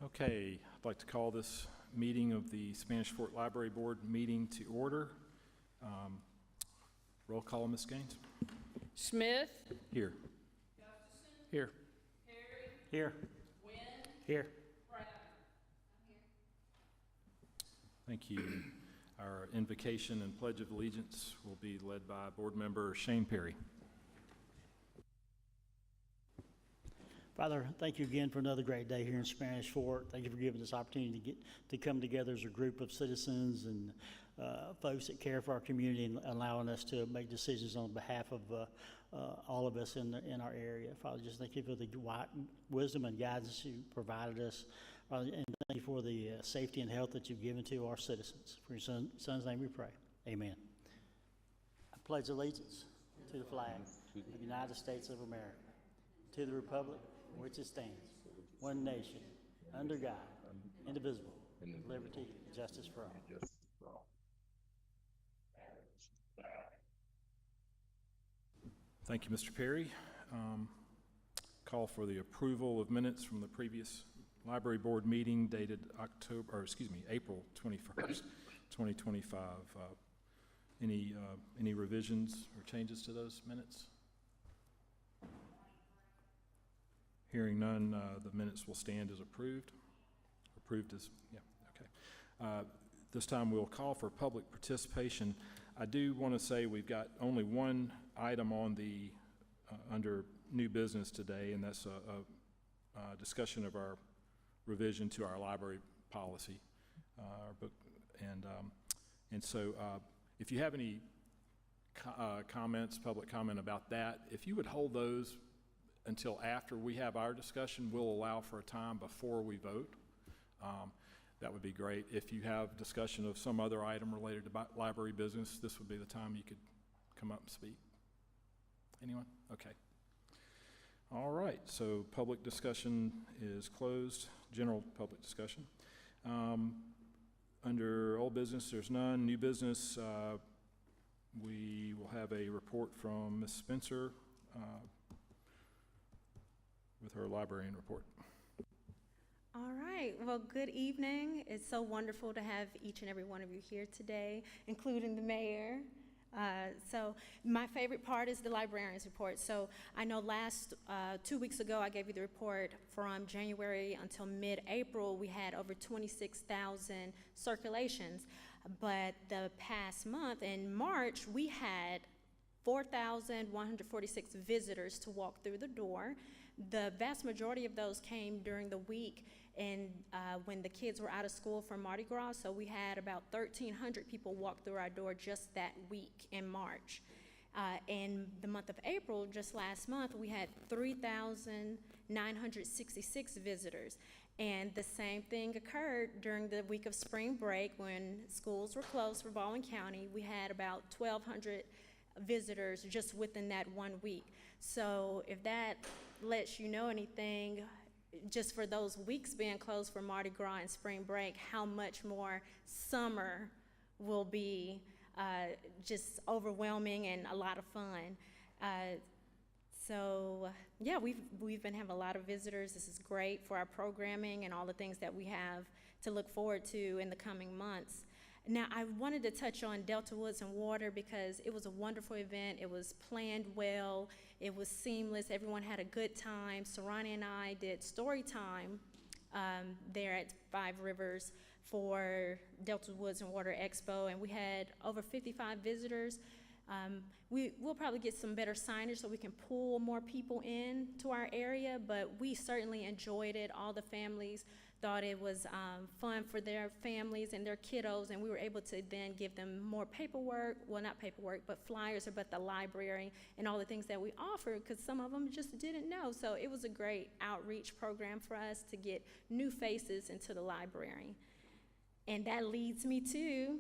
Okay, I'd like to call this meeting of the Spanish Fort Library Board meeting to order. Roll call, Ms. Gaines. Smith. Here. Gustafson. Here. Perry. Here. Wynn. Here. Brown. Thank you. Our invocation and pledge of allegiance will be led by Board Member Shane Perry. Father, thank you again for another great day here in Spanish Fort. Thank you for giving us opportunity to come together as a group of citizens and folks that care for our community and allowing us to make decisions on behalf of all of us in our area. Father, just thank you for the wisdom and guidance you provided us, and thank you for the safety and health that you've given to our citizens. For your son's name we pray. Amen. I pledge allegiance to the flag of the United States of America, to the republic for which it stands, one nation, under God, indivisible, with liberty and justice for all. Thank you, Mr. Perry. Call for the approval of minutes from the previous library board meeting dated April 21st, 2025. Any revisions or changes to those minutes? Hearing none, the minutes will stand as approved. Approved as, yeah, okay. This time we'll call for public participation. I do want to say we've got only one item on the under new business today, and that's a discussion of our revision to our library policy, our book, and so if you have any comments, public comment about that, if you would hold those until after we have our discussion, we'll allow for a time before we vote. That would be great. If you have discussion of some other item related to library business, this would be the time you could come up and speak. Anyone? Okay. All right, so public discussion is closed, general public discussion. Under old business, there's none. New business, we will have a report from Ms. Spencer with her librarian report. All right, well, good evening. It's so wonderful to have each and every one of you here today, including the mayor. So my favorite part is the librarian's report. So I know last 2 weeks ago I gave you the report from January until mid-April. We had over 26,000 circulations, but the past month in March we had 4,146 visitors to walk through the door. The vast majority of those came during the week and when the kids were out of school for Mardi Gras, so we had about 1,300 people walk through our door just that week in March. In the month of April, just last month, we had 3,966 visitors. And the same thing occurred during the week of spring break when schools were closed for Baldwin County. We had about 1,200 visitors just within that 1 week. So if that lets you know anything, just for those weeks being closed for Mardi Gras and spring break, how much more summer will be just overwhelming and a lot of fun. So yeah, we've been having a lot of visitors. This is great for our programming and all the things that we have to look forward to in the coming months. Now, I wanted to touch on Delta Woods and Water because it was a wonderful event. It was planned well. It was seamless. Everyone had a good time. Sarani and I did story time there at Five Rivers for Delta Woods and Water Expo, and we had over 55 visitors. We'll probably get some better signage so we can pull more people in to our area, but we certainly enjoyed it. All the families thought it was fun for their families and their kiddos, and we were able to then give them more paperwork, well, not paperwork, but flyers about the library and all the things that we offer, because some of them just didn't know. So it was a great outreach program for us to get new faces into the library. And that leads me to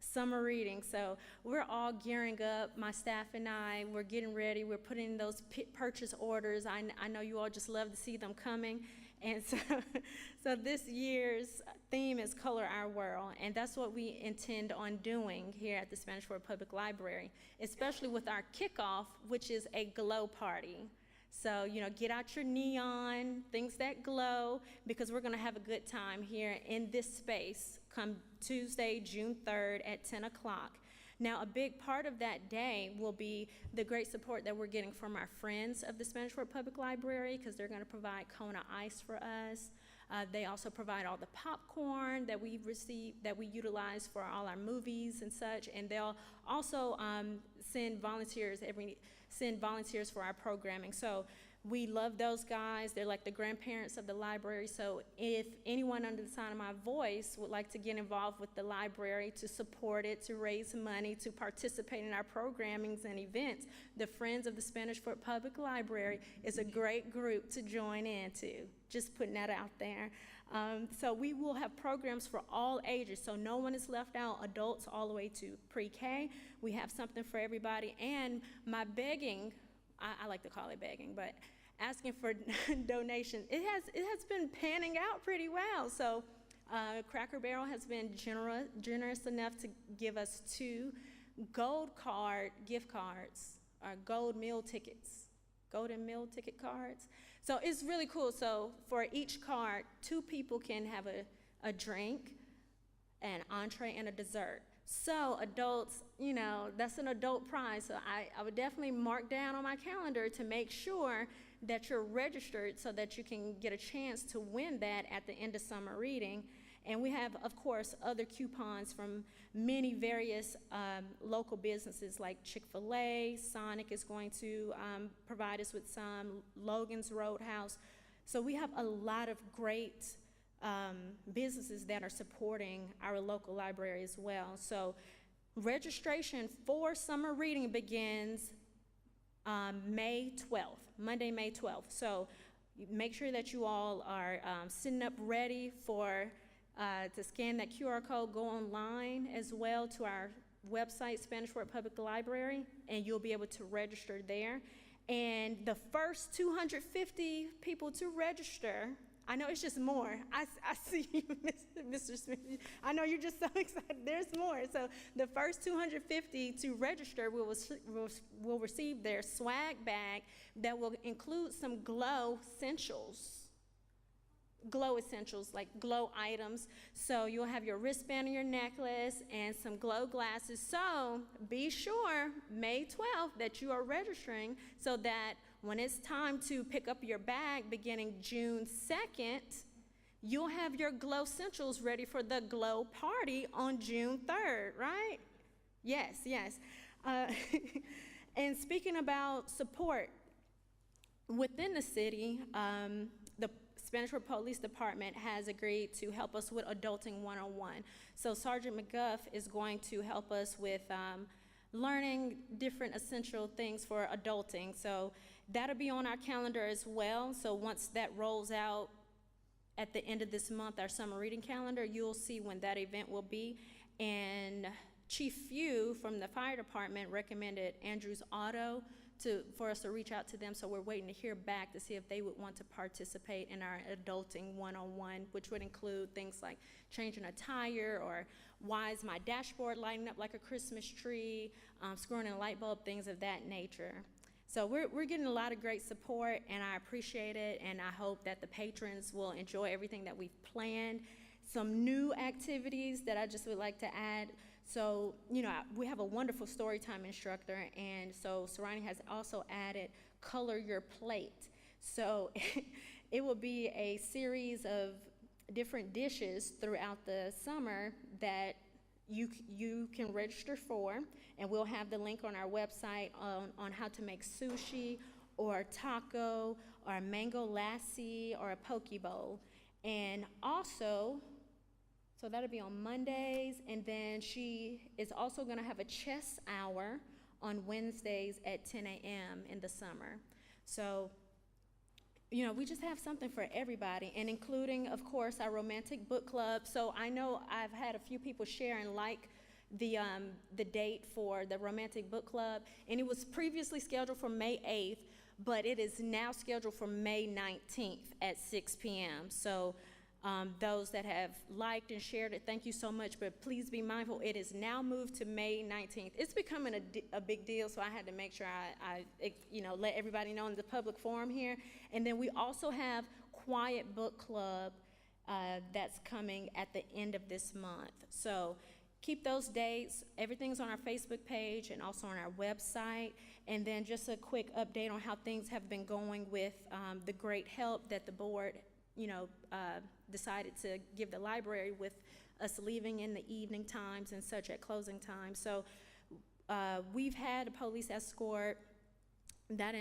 summer reading. So we're all gearing up, my staff and I, we're getting ready, we're putting in those purchase orders. I know you all just love to see them coming. And so this year's theme is Color Our World, and that's what we intend on doing here at the Spanish Fort Public Library, especially with our kickoff, which is a glow party. So, get out your neon, things that glow, because we're going to have a good time here in this space come Tuesday, June 3rd at 10 o'clock. Now, a big part of that day will be the great support that we're getting from our friends of the Spanish Fort Public Library, because they're going to provide Kona Ice for us. They also provide all the popcorn that we receive, that we utilize for all our movies and such, and they'll also send volunteers for our programming. So we love those guys. They're like the grandparents of the library. So if anyone under the sound of my voice would like to get involved with the library to support it, to raise money, to participate in our programmings and events, the Friends of the Spanish Fort Public Library is a great group to join into. Just putting that out there. So we will have programs for all ages, so no one is left out, adults all the way to pre-K. We have something for everybody, and my begging, I like to call it begging, but asking for donation, it has been panning out pretty well. So Cracker Barrel has been generous enough to give us 2 gold card gift cards, or golden meal ticket cards. So it's really cool. So for each card, 2 people can have a drink, an entree, and a dessert. So adults, that's an adult prize. So I would definitely mark down on my calendar to make sure that you're registered so that you can get a chance to win that at the end of summer reading. And we have, of course, other coupons from many various local businesses like Chick-fil-A. Sonic is going to provide us with some, Logan's Roadhouse. So we have a lot of great businesses that are supporting our local library as well. So registration for summer reading begins May 12th, Monday, May 12th. So make sure that you all are sitting up ready for to scan that QR code. Go online as well to our website, Spanish Fort Public Library, and you'll be able to register there. And the first 250 people to register, I know it's just more. I see you, Mr. Smith. I know you're just so excited. There's more. So the first 250 to register will receive their swag bag that will include some glow essentials like glow items. So you'll have your wristband and your necklace and some glow glasses. So be sure May 12th that you are registering so that when it's time to pick up your bag beginning June 2nd, you'll have your glow essentials ready for the glow party on June 3rd, right? Yes. And speaking about support within the city, the Spanish Fort Police Department has agreed to help us with Adulting 101. So Sergeant McGuff is going to help us with learning different essential things for adulting. So that'll be on our calendar as well. So once that rolls out at the end of this month, our summer reading calendar, you'll see when that event will be. And Chief Few from the fire department recommended Andrews Auto for us to reach out to them, so we're waiting to hear back to see if they would want to participate in our Adulting 101, which would include things like changing a tire, or why is my dashboard lighting up like a Christmas tree, screwing in a light bulb, things of that nature. So we're getting a lot of great support, and I appreciate it, and I hope that the patrons will enjoy everything that we've planned. Some new activities that I just would like to add. So, we have a wonderful storytime instructor, and so Serrani has also added Color Your Plate. So it will be a series of different dishes throughout the summer that you can register for, and we'll have the link on our website on how to make sushi or taco or a mango lassi or a poke bowl. And also, so that'll be on Mondays, and then she is also going to have a chess hour on Wednesdays at 10 a.m. in the summer. So, we just have something for everybody, and including, of course, our romantic book club. So I know I've had a few people share and like the date for the romantic book club, and it was previously scheduled for May 8th, but it is now scheduled for May 19th at 6 p.m. So Those that have liked and shared it, thank you so much, but please be mindful, it is now moved to May 19th. It's becoming a big deal, so I had to make sure I let everybody know in the public forum here. And then we also have Quiet Book Club that's coming at the end of this month. So keep those dates. Everything's on our Facebook page and also on our website. And then just a quick update on how things have been going with the great help that the board decided to give the library with us leaving in the evening times and such at closing time. So we've had a police escort that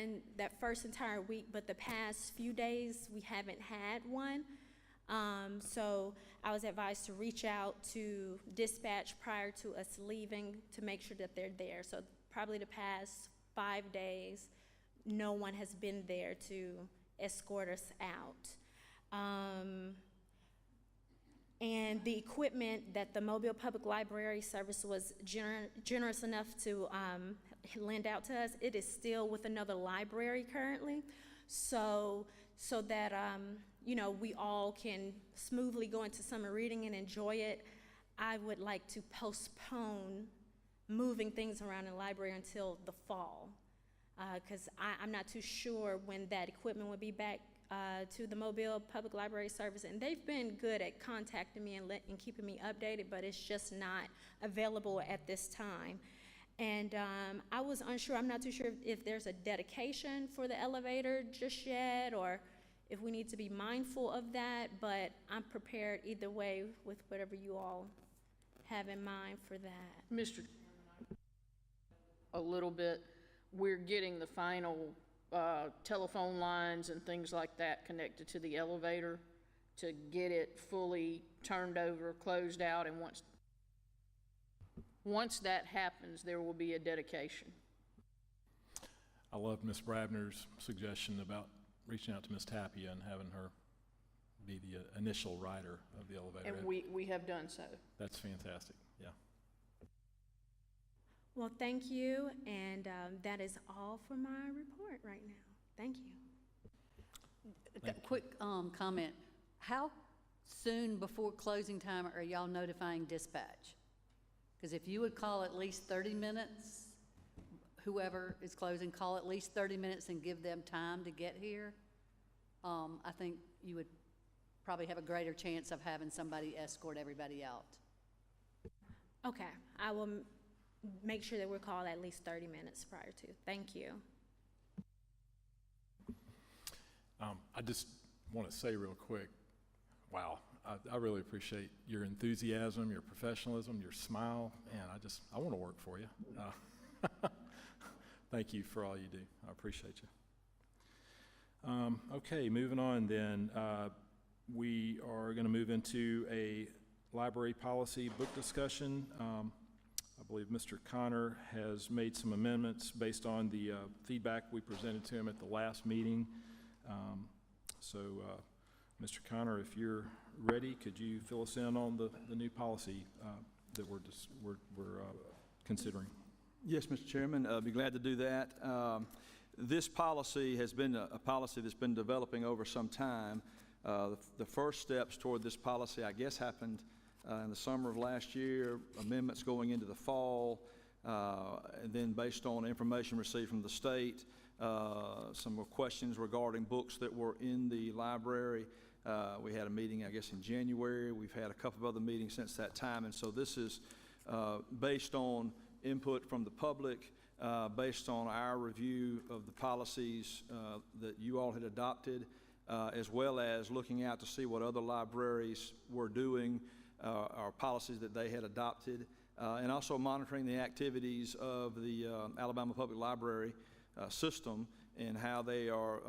first entire week, but the past few days we haven't had one. So I was advised to reach out to dispatch prior to us leaving to make sure that they're there. So probably the past 5 days, no one has been there to escort us out. And the equipment that the Mobile Public Library Service was generous enough to lend out to us, it is still with another library currently. So that, we all can smoothly go into summer reading and enjoy it, I would like to postpone moving things around in the library until the fall. Because I'm not too sure when that equipment will be back to the Mobile Public Library Service, and they've been good at contacting me and keeping me updated, but it's just not available at this time. And I was unsure, I'm not too sure if there's a dedication for the elevator just yet, or if we need to be mindful of that, but I'm prepared either way with whatever you all have in mind for that. Mr. A little bit, we're getting the final telephone lines and things like that connected to the elevator to get it fully turned over, closed out, and once that happens, there will be a dedication. I love Ms. Brabner's suggestion about reaching out to Ms. Tapia and having her be the initial rider of the elevator. And we have done so. That's fantastic, yeah. Well, thank you, and that is all for my report right now. Thank you. Thank you. Quick comment. How soon before closing time are y'all notifying dispatch? Because if you would call at least 30 minutes, whoever is closing, call at least 30 minutes and give them time to get here, I think you would probably have a greater chance of having somebody escort everybody out. Okay, I will make sure that we're called at least 30 minutes prior to. Thank you. I just want to say real quick, wow, I really appreciate your enthusiasm, your professionalism, your smile, and I want to work for you. Thank you for all you do. I appreciate you. Okay, moving on then. We are going to move into a library policy book discussion. I believe Mr. Connor has made some amendments based on the feedback we presented to him at the last meeting. Mr. Connor, if you're ready, could you fill us in on the new policy that we're considering? Yes, Mr. Chairman, I'd be glad to do that. This policy has been a policy that's been developing over some time. The first steps toward this policy, I guess, happened in the summer of last year, amendments going into the fall, and then based on information received from the state, some more questions regarding books that were in the library. We had a meeting, I guess, in January. We've had a couple of other meetings since that time, and so this is based on input from the public, based on our review of the policies that you all had adopted, as well as looking out to see what other libraries were doing, our policies that they had adopted, and also monitoring the activities of the Alabama Public Library system and how they are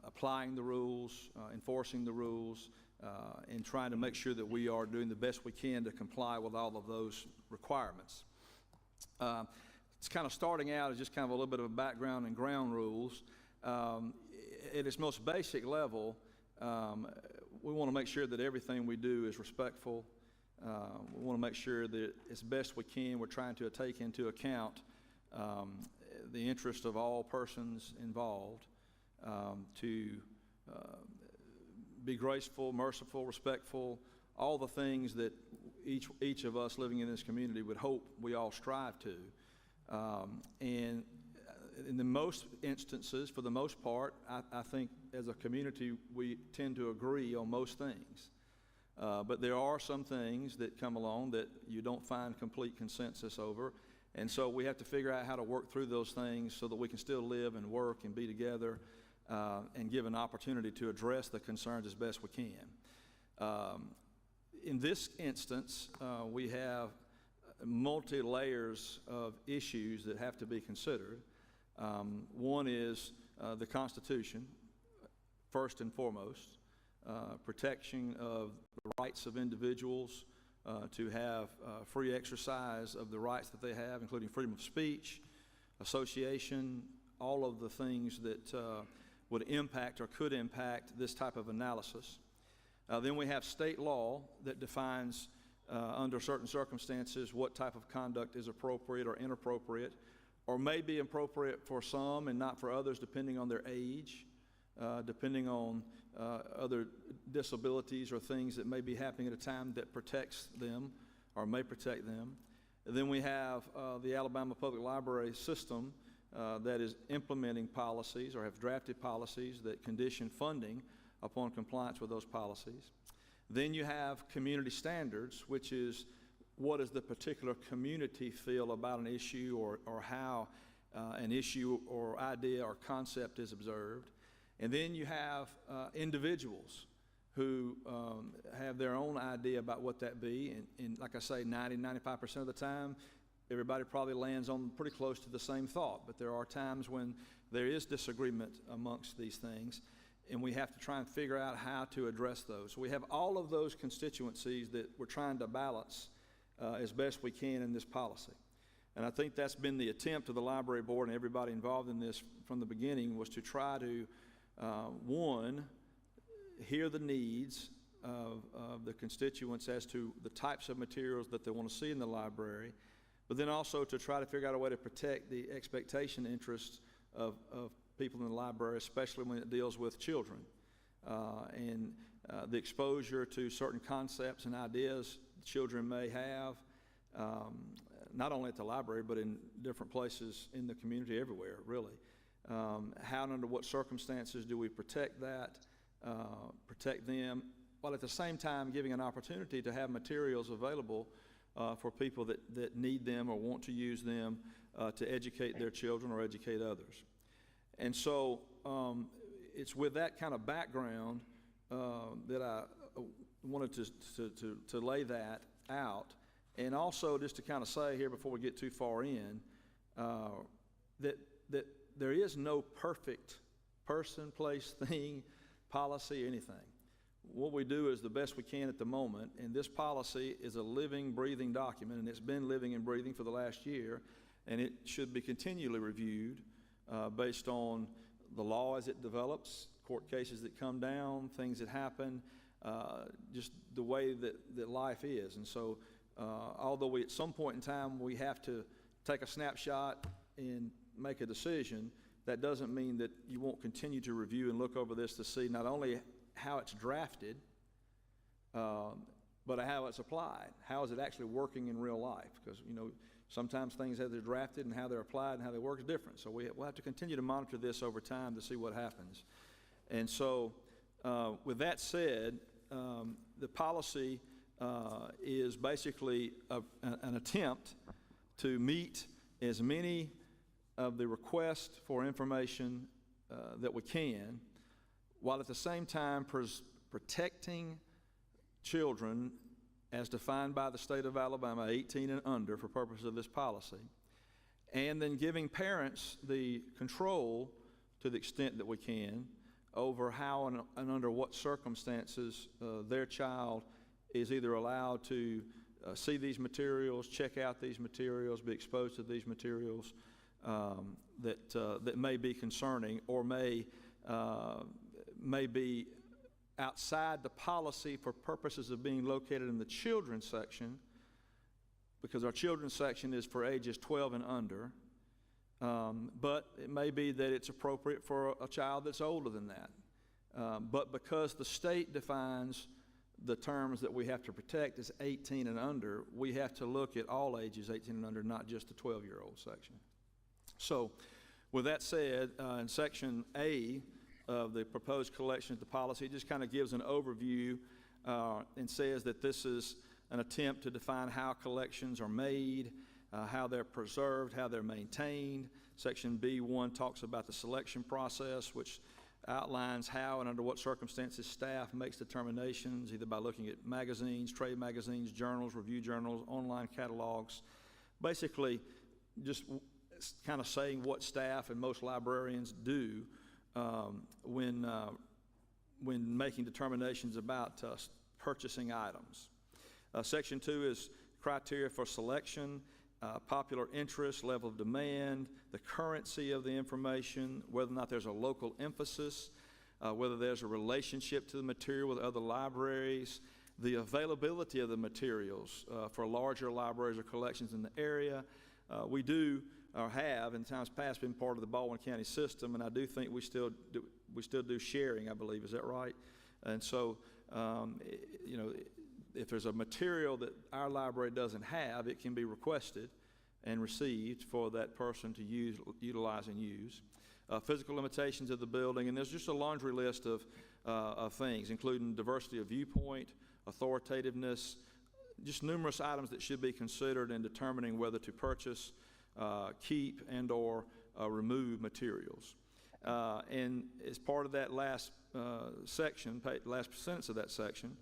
applying the rules, enforcing the rules, and trying to make sure that we are doing the best we can to comply with all of those requirements. It's kind of starting out as just kind of a little bit of a background and ground rules. At its most basic level, we want to make sure that everything we do is respectful. We want to make sure that as best we can, we're trying to take into account the interest of all persons involved, to be graceful, merciful, respectful, all the things that each of us living in this community would hope we all strive to. And in the most instances, for the most part, I think as a community we tend to agree on most things. But there are some things that come along that you don't find complete consensus over. And so we have to figure out how to work through those things so that we can still live and work and be together and give an opportunity to address the concerns as best we can. In this instance, we have multi-layers of issues that have to be considered. One is the Constitution, first and foremost, protection of the rights of individuals to have free exercise of the rights that they have, including freedom of speech, association, all of the things that would impact or could impact this type of analysis. Then we have state law that defines under certain circumstances what type of conduct is appropriate or inappropriate, or may be appropriate for some and not for others depending on their age, depending on other disabilities or things that may be happening at a time that protects them or may protect them. And then we have the Alabama Public Library system that is implementing policies or have drafted policies that condition funding upon compliance with those policies. Then you have community standards, which is what does the particular community feel about an issue or how an issue or idea or concept is observed. And then you have individuals who have their own idea about what that be. And like I say, 95% of the time, everybody probably lands on pretty close to the same thought. But there are times when there is disagreement amongst these things, and we have to try and figure out how to address those. So we have all of those constituencies that we're trying to balance as best we can in this policy. And I think that's been the attempt of the library board and everybody involved in this from the beginning, was to try to, one, hear the needs of the constituents as to the types of materials that they want to see in the library, but then also to try to figure out a way to protect the expectation interests of people in the library, especially when it deals with children. And the exposure to certain concepts and ideas children may have, not only at the library, but in different places in the community everywhere, really. How and under what circumstances do we protect that, protect them, while at the same time giving an opportunity to have materials available for people that need them or want to use them to educate their children or educate others. And so it's with that kind of background that I wanted to lay that out. And also just to kind of say here before we get too far in, that there is no perfect person, place, thing, policy, anything. What we do is the best we can at the moment, and this policy is a living, breathing document, and it's been living and breathing for the last year, and it should be continually reviewed based on the law as it develops, court cases that come down, things that happen, just the way that life is. And so although at some point in time we have to take a snapshot and make a decision, that doesn't mean that you won't continue to review and look over this to see not only how it's drafted, but how it's applied. How is it actually working in real life? Because, you know, sometimes things as they're drafted and how they're applied and how they work is different. So we'll have to continue to monitor this over time to see what happens. And so with that said, the policy is basically an attempt to meet as many of the requests for information that we can, while at the same time protecting children as defined by the state of Alabama, 18 and under, for purposes of this policy, and then giving parents the control to the extent that we can over how and under what circumstances their child is either allowed to see these materials, check out these materials, be exposed to these materials that may be concerning or may be outside the policy for purposes of being located in the children's section, because our children's section is for ages 12 and under, but it may be that it's appropriate for a child that's older than that. But because the state defines the terms that we have to protect as 18 and under, we have to look at all ages 18 and under, not just the 12-year-old section. So with that said, in Section A of the proposed collections, the policy, it just kind of gives an overview and says that this is an attempt to define how collections are made, how they're preserved, how they're maintained. Section B1 talks about the selection process, which outlines how and under what circumstances staff makes determinations, either by looking at magazines, trade magazines, journals, review journals, online catalogs. Basically, just kind of saying what staff and most librarians do when making determinations about purchasing items. Section 2 is criteria for selection, popular interest, level of demand, the currency of the information, whether or not there's a local emphasis, whether there's a relationship to the material with other libraries, the availability of the materials for larger libraries or collections in the area. We do or have in times past been part of the Baldwin County system, and I do think we still do sharing, I believe. Is that right? And so, you know, if there's a material that our library doesn't have, it can be requested and received for that person to utilize and use. Physical limitations of the building, and there's just a laundry list of things, including diversity of viewpoint, authoritativeness, just numerous items that should be considered in determining whether to purchase, keep, and or remove materials. And as part of that last section, last sentence of that section,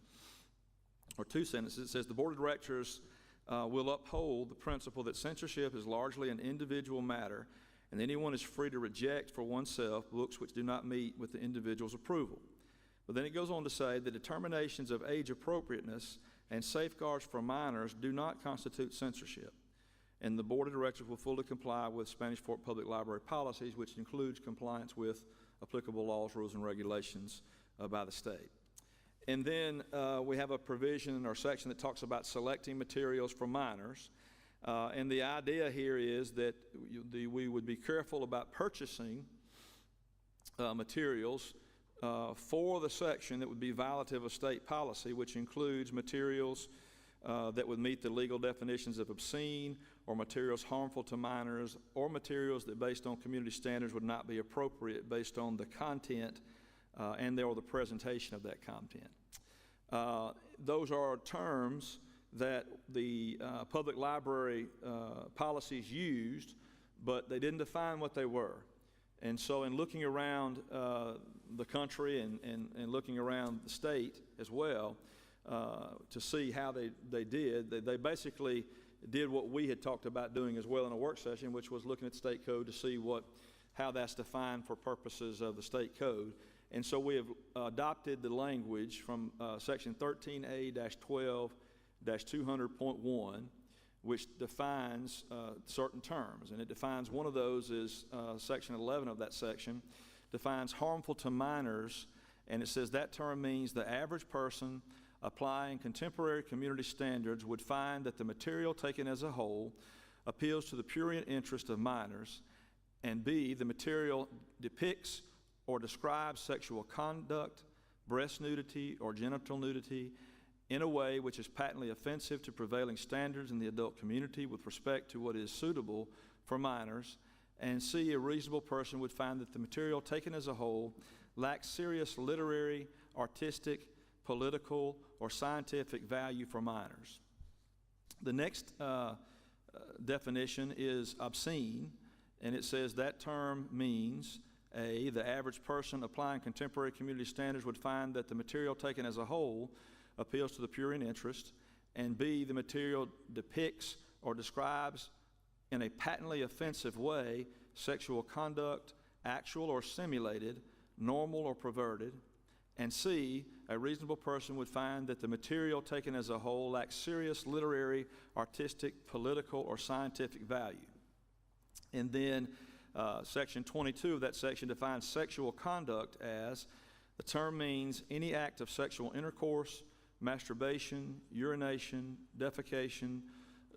or two sentences, it says the Board of Directors will uphold the principle that censorship is largely an individual matter, and anyone is free to reject for oneself books which do not meet with the individual's approval. But then it goes on to say the determinations of age appropriateness and safeguards for minors do not constitute censorship, and the Board of Directors will fully comply with Spanish Fork Public Library policies, which includes compliance with applicable laws, rules, and regulations by the state. And then we have a provision in our section that talks about selecting materials for minors. And the idea here is that we would be careful about purchasing materials for the section that would be violative of state policy, which includes materials that would meet the legal definitions of obscene, or materials harmful to minors, or materials that based on community standards would not be appropriate based on the content and or the presentation of that content. Those are terms that the public library policies used, but they didn't define what they were. And so in looking around the country and looking around the state as well, to see how they did, they basically did what we had talked about doing as well in a work session, which was looking at state code to see how that's defined for purposes of the state code. And so we have adopted the language from section 13A-12-200.1, which defines certain terms. And it defines one of those is section 11 of that section, defines harmful to minors, and it says that term means the average person applying contemporary community standards would find that the material taken as a whole appeals to the prurient interest of minors, and B, the material depicts or describes sexual conduct, breast nudity, or genital nudity in a way which is patently offensive to prevailing standards in the adult community with respect to what is suitable for minors, and C, a reasonable person would find that the material taken as a whole lacks serious literary, artistic, political, or scientific value for minors. The next definition is obscene, and it says that term means A, the average person applying contemporary community standards would find that the material taken as a whole appeals to the prurient interest, and B, the material depicts or describes in a patently offensive way sexual conduct, actual or simulated, normal or perverted, and C, a reasonable person would find that the material taken as a whole lacks serious literary, artistic, political, or scientific value. And then section 22 of that section defines sexual conduct as the term means any act of sexual intercourse, masturbation, urination, defecation,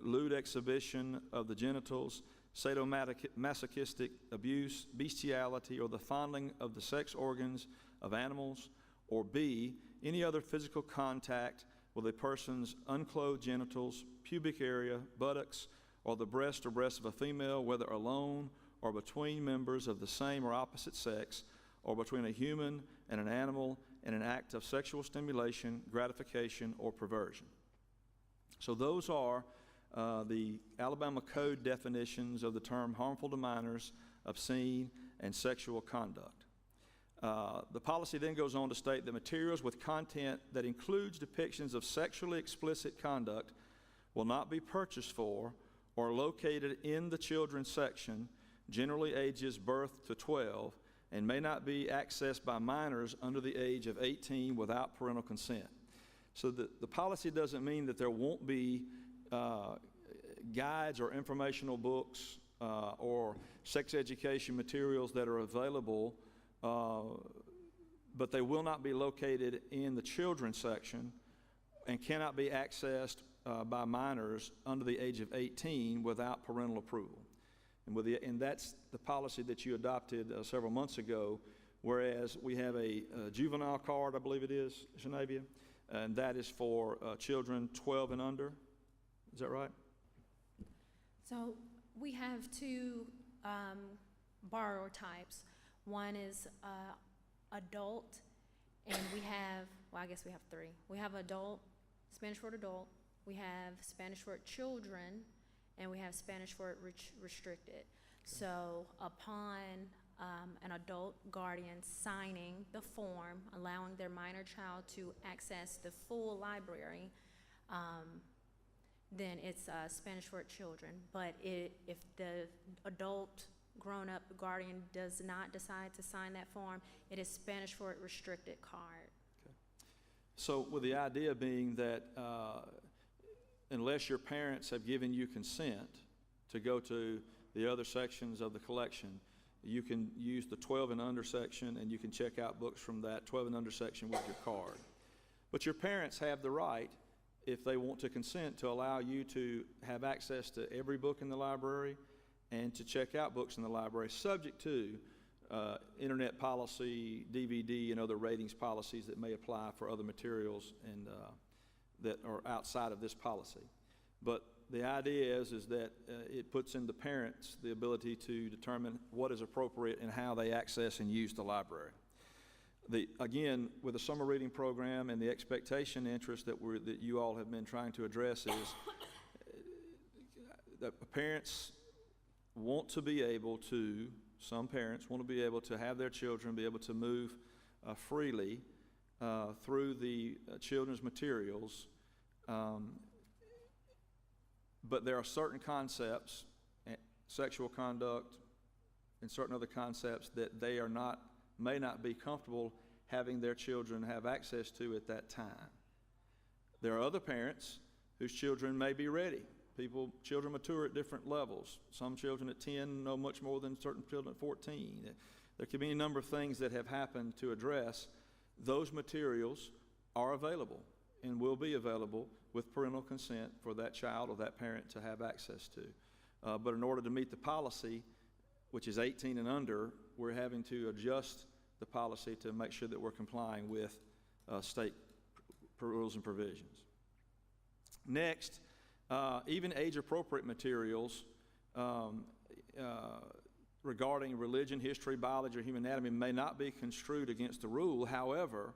lewd exhibition of the genitals, sadomasochistic abuse, bestiality, or the fondling of the sex organs of animals, or B, any other physical contact with a person's unclothed genitals, pubic area, buttocks, or the breast or breasts of a female, whether alone or between members of the same or opposite sex, or between a human and an animal in an act of sexual stimulation, gratification, or perversion. So those are the Alabama Code definitions of the term harmful to minors, obscene, and sexual conduct. The policy then goes on to state that materials with content that includes depictions of sexually explicit conduct will not be purchased for or located in the children's section, generally ages birth to 12, and may not be accessed by minors under the age of 18 without parental consent. So the policy doesn't mean that there won't be guides or informational books or sex education materials that are available, but they will not be located in the children's section and cannot be accessed by minors under the age of 18 without parental approval. And that's the policy that you adopted several months ago, whereas we have a juvenile card, I believe it is, Shanavia, and that is for children 12 and under. Is that right? So we have two borrower types. One is adult, and we have, well, I guess we have three. We have adult, Spanish word adult, we have Spanish word children, and we have Spanish word restricted. Okay. So upon an adult guardian signing the form, allowing their minor child to access the full library, then it's Spanish word children. But if the adult grown-up guardian does not decide to sign that form, it is Spanish word restricted card. Okay. So with the idea being that unless your parents have given you consent to go to the other sections of the collection, you can use the 12 and under section, and you can check out books from that 12 and under section with your card. But your parents have the right, if they want to consent, to allow you to have access to every book in the library and to check out books in the library, subject to internet policy, DVD, and other ratings policies that may apply for other materials and that are outside of this policy. But the idea is that it puts in the parents the ability to determine what is appropriate and how they access and use the library. Again, with the summer reading program and the expectation interest that you all have been trying to address is that parents want to be able to, some parents want to be able to have their children be able to move freely through the children's materials, but there are certain concepts, sexual conduct and certain other concepts that they may not be comfortable having their children have access to at that time. There are other parents whose children may be ready. Children mature at different levels. Some children at 10 know much more than certain children at 14. There could be any number of things that have happened to address. Those materials are available and will be available with parental consent for that child or that parent to have access to. But in order to meet the policy, which is 18 and under, we're having to adjust the policy to make sure that we're complying with state rules and provisions. Next, even age-appropriate materials regarding religion, history, biology, or human anatomy may not be construed against the rule. However,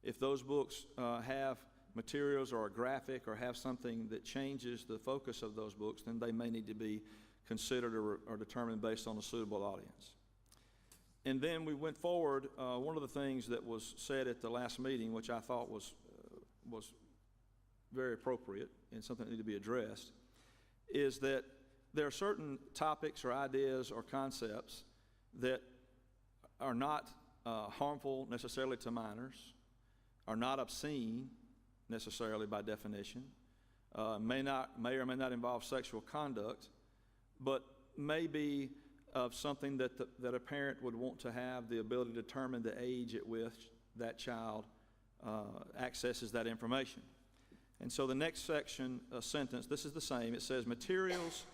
if those books have materials or a graphic or have something that changes the focus of those books, then they may need to be considered or determined based on a suitable audience. And then we went forward. One of the things that was said at the last meeting, which I thought was very appropriate and something that needed to be addressed, is that there are certain topics or ideas or concepts that are not harmful necessarily to minors, are not obscene necessarily by definition, may or may not involve sexual conduct, but may be of something that a parent would want to have the ability to determine the age at which that child accesses that information. And so the next section, sentence, this is the same. It says, materials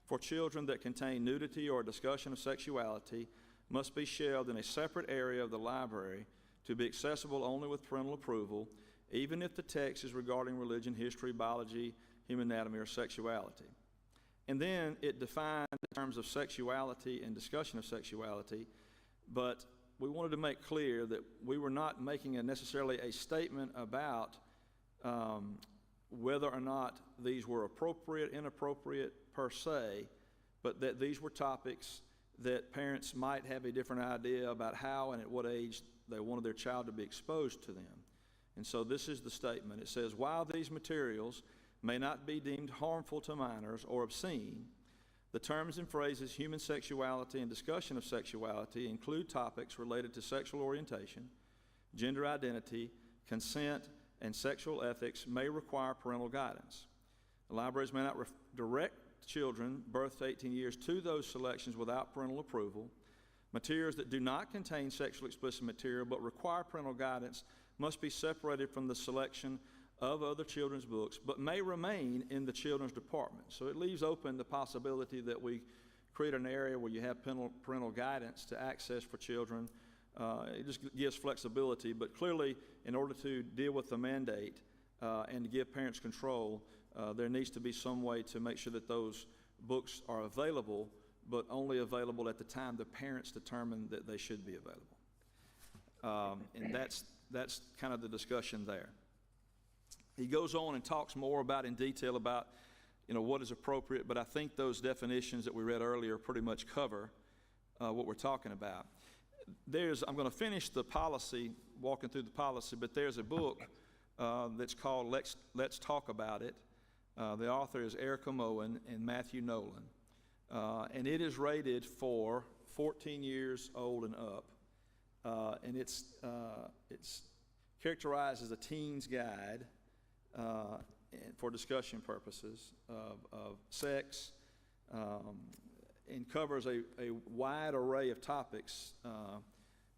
for children that contain nudity or discussion of sexuality must be shelved in a separate area of the library to be accessible only with parental approval, even if the text is regarding religion, history, biology, human anatomy, or sexuality. And then it defined the terms of sexuality and discussion of sexuality, but we wanted to make clear that we were not making necessarily a statement about whether or not these were appropriate, inappropriate per se, but that these were topics that parents might have a different idea about how and at what age they wanted their child to be exposed to them. And so this is the statement. It says, while these materials may not be deemed harmful to minors or obscene, the terms and phrases human sexuality and discussion of sexuality include topics related to sexual orientation, gender identity, consent, and sexual ethics may require parental guidance. The libraries may not direct children birth to 18 years to those selections without parental approval. Materials that do not contain sexually explicit material but require parental guidance must be separated from the selection of other children's books, but may remain in the children's department. So it leaves open the possibility that we create an area where you have parental guidance to access for children. It just gives flexibility, but clearly in order to deal with the mandate and to give parents control, there needs to be some way to make sure that those books are available, but only available at the time the parents determine that they should be available. And that's kind of the discussion there. He goes on and talks more about in detail about, what is appropriate, but I think those definitions that we read earlier pretty much cover what we're talking about. I'm going to finish the policy, walking through the policy, but there's a book that's called Let's Talk About It. The author is Erica Moen and Matthew Nolan. And it is rated for 14 years old and up. And it's characterized as a teen's guide for discussion purposes of sex, and covers a wide array of topics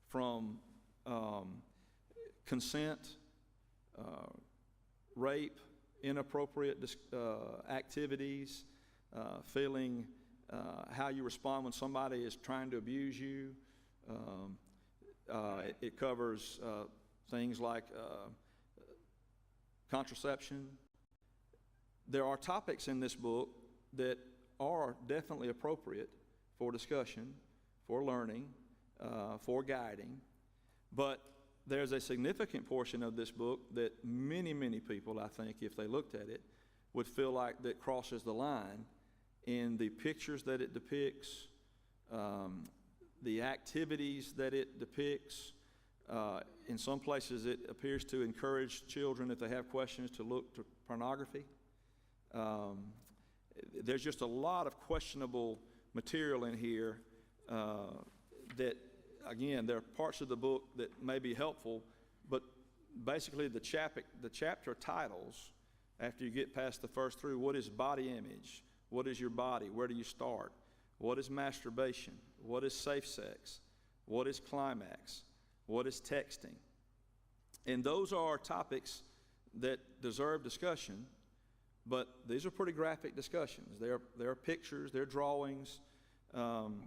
from consent, rape, inappropriate activities, feeling how you respond when somebody is trying to abuse you. It covers things like contraception. There are topics in this book that are definitely appropriate for discussion, for learning, for guiding, but there's a significant portion of this book that many, many people, I think, if they looked at it, would feel like that crosses the line in the pictures that it depicts, the activities that it depicts. In some places, it appears to encourage children, if they have questions, to look to pornography. There's just a lot of questionable material in here that, again, there are parts of the book that may be helpful, but basically the chapter titles, after you get past the first three, what is body image? What is your body? Where do you start? What is masturbation? What is safe sex? What is climax? What is texting? And those are topics that deserve discussion, but these are pretty graphic discussions. There are pictures, there are drawings, and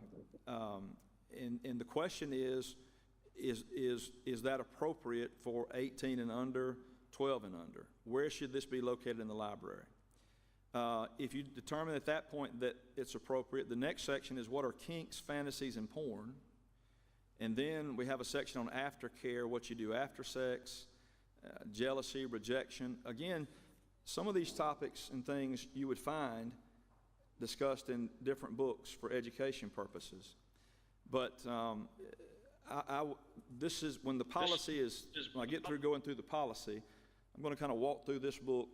the question is that appropriate for 18 and under, 12 and under? Where should this be located in the library? If you determine at that point that it's appropriate, the next section is what are kinks, fantasies, and porn. And then we have a section on aftercare, what you do after sex, jealousy, rejection. Again, some of these topics and things you would find discussed in different books for education purposes. But this is when the policy is, when I get through going through the policy, I'm going to kind of walk through this book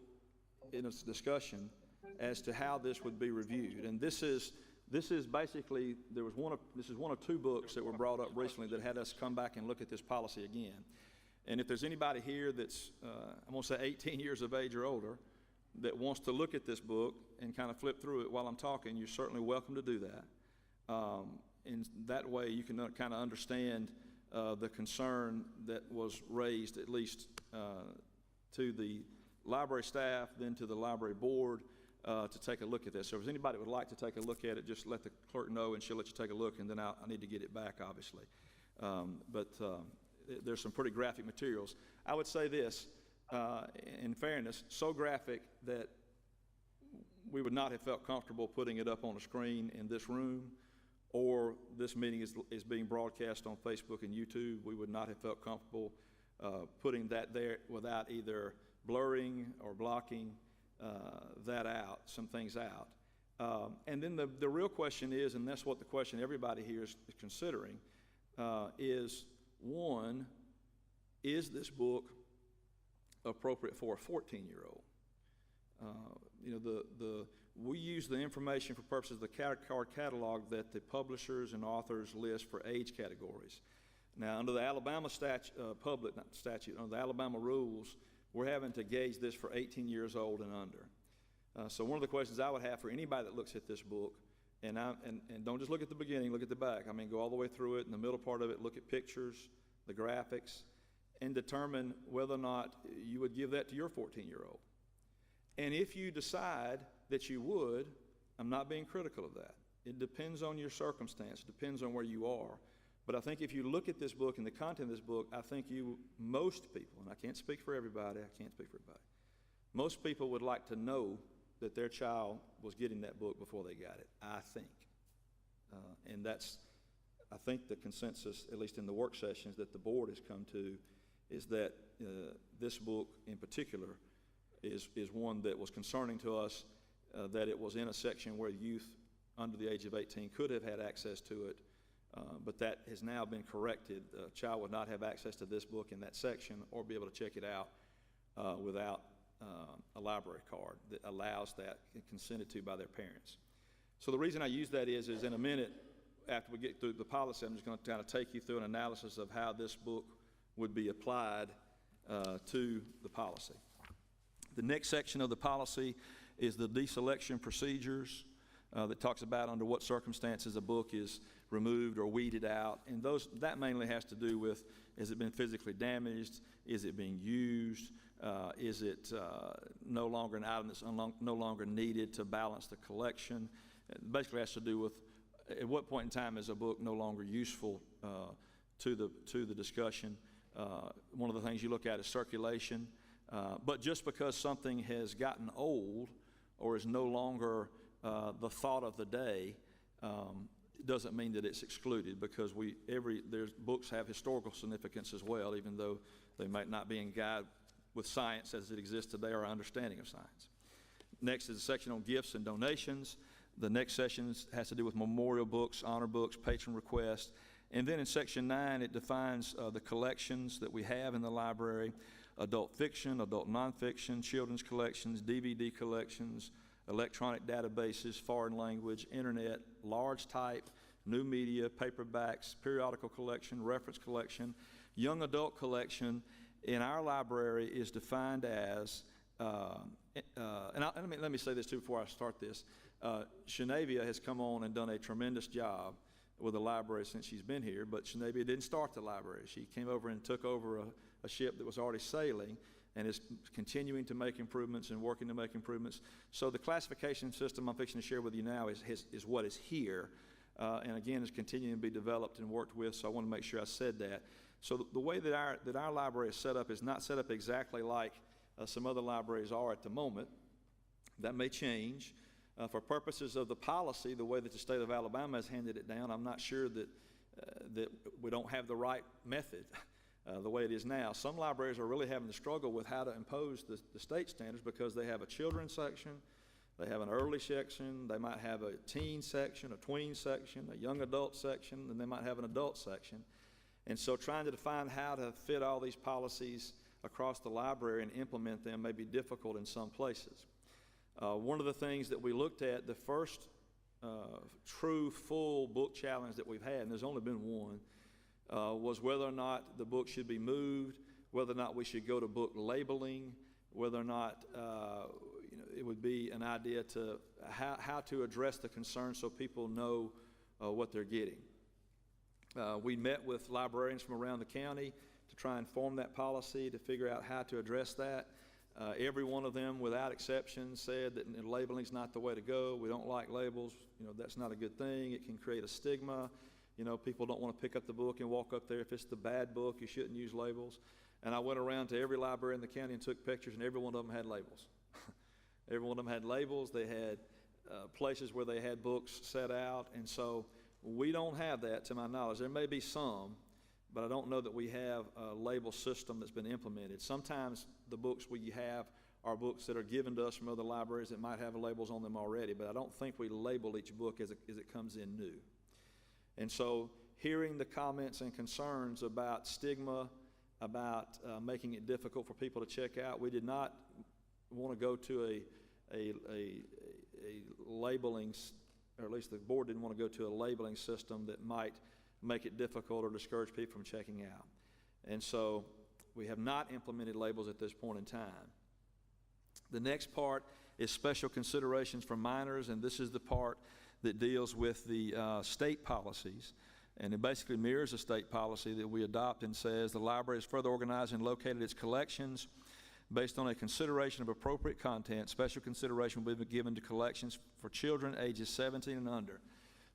in its discussion as to how this would be reviewed. And this is basically, this is one of two books that were brought up recently that had us come back and look at this policy again. And if there's anybody here that's, I'm going to say 18 years of age or older, that wants to look at this book and kind of flip through it while I'm talking, you're certainly welcome to do that. And that way you can kind of understand the concern that was raised, at least to the library staff, then to the library board, to take a look at this. So if anybody would like to take a look at it, just let the clerk know and she'll let you take a look, and then I need to get it back, obviously. there's some pretty graphic materials. I would say this, in fairness, so graphic that we would not have felt comfortable putting it up on a screen in this room, or this meeting is being broadcast on Facebook and YouTube. We would not have felt comfortable putting that there without either blurring or blocking some things out. And then the real question is, and that's what the question everybody here is considering, is one, is this book appropriate for a 14-year-old? We use the information for purposes of the card catalog that the publishers and authors list for age categories. Now, under the Alabama under the Alabama rules, we're having to gauge this for 18 years old and under. So one of the questions I would have for anybody that looks at this book, and don't just look at the beginning, look at the back. I mean, go all the way through it. In the middle part of it, look at pictures, the graphics, and determine whether or not you would give that to your 14-year-old. And if you decide that you would, I'm not being critical of that. It depends on your circumstance, it depends on where you are. But I think if you look at this book and the content of this book, I think most people, and I can't speak for everybody, most people would like to know that their child was getting that book before they got it, I think. And that's, I think, the consensus, at least in the work sessions that the board has come to, is that this book in particular is one that was concerning to us, that it was in a section where youth under the age of 18 could have had access to it, but that has now been corrected. A child would not have access to this book in that section or be able to check it out without a library card that allows that and consented to by their parents. So the reason I use that is in a minute, after we get through the policy, I'm just going to kind of take you through an analysis of how this book would be applied to the policy. The next section of the policy is the deselection procedures that talks about under what circumstances a book is removed or weeded out. And that mainly has to do with, has it been physically damaged? Is it being used? Is it no longer an item that's no longer needed to balance the collection? It basically has to do with at what point in time is a book no longer useful to the discussion. One of the things you look at is circulation. But just because something has gotten old or is no longer the thought of the day, doesn't mean that it's excluded, because books have historical significance as well, even though they might not be in guide with science as it exists today or our understanding of science. Next is a section on gifts and donations. The next section has to do with memorial books, honor books, patron requests. And then in section 9, it defines the collections that we have in the library: adult fiction, adult nonfiction, children's collections, DVD collections, electronic databases, foreign language, internet, large type, new media, paperbacks, periodical collection, reference collection. Young adult collection in our library is defined as, let me say this too before I start this. Shanavia has come on and done a tremendous job with the library since she's been here, but Shanavia didn't start the library. She came over and took over a ship that was already sailing and is continuing to make improvements and working to make improvements. So the classification system I'm fixing to share with you now is what is here, and again is continuing to be developed and worked with, so I want to make sure I said that. So the way that our library is set up is not set up exactly like some other libraries are at the moment. That may change. For purposes of the policy, the way that the state of Alabama has handed it down, I'm not sure that we don't have the right method the way it is now. Some libraries are really having to struggle with how to impose the state standards, because they have a children's section, they have an early section, they might have a teen section, a tween section, a young adult section, and they might have an adult section. And so trying to define how to fit all these policies across the library and implement them may be difficult in some places. One of the things that we looked at, the first true full book challenge that we've had, and there's only been one, was whether or not the book should be moved, whether or not we should go to book labeling, whether or not it would be an idea to how to address the concern so people know what they're getting. We met with librarians from around the county to try and form that policy, to figure out how to address that. Every one of them, without exception, said that labeling is not the way to go. We don't like labels. That's not a good thing. It can create a stigma. You know, people don't want to pick up the book and walk up there. If it's the bad book, you shouldn't use labels. And I went around to every library in the county and took pictures, and every one of them had labels. Every one of them had labels. They had places where they had books set out, and so we don't have that to my knowledge. There may be some, but I don't know that we have a label system that's been implemented. Sometimes the books we have are books that are given to us from other libraries that might have labels on them already, but I don't think we label each book as it comes in new. And so hearing the comments and concerns about stigma, about making it difficult for people to check out, we did not want to go to a labeling, or at least the board didn't want to go to a labeling system that might make it difficult or discourage people from checking out. And so we have not implemented labels at this point in time. The next part is special considerations for minors, and this is the part that deals with the state policies. And it basically mirrors a state policy that we adopt and says the library is further organized and located its collections based on a consideration of appropriate content. Special consideration will be given to collections for children ages 17 and under.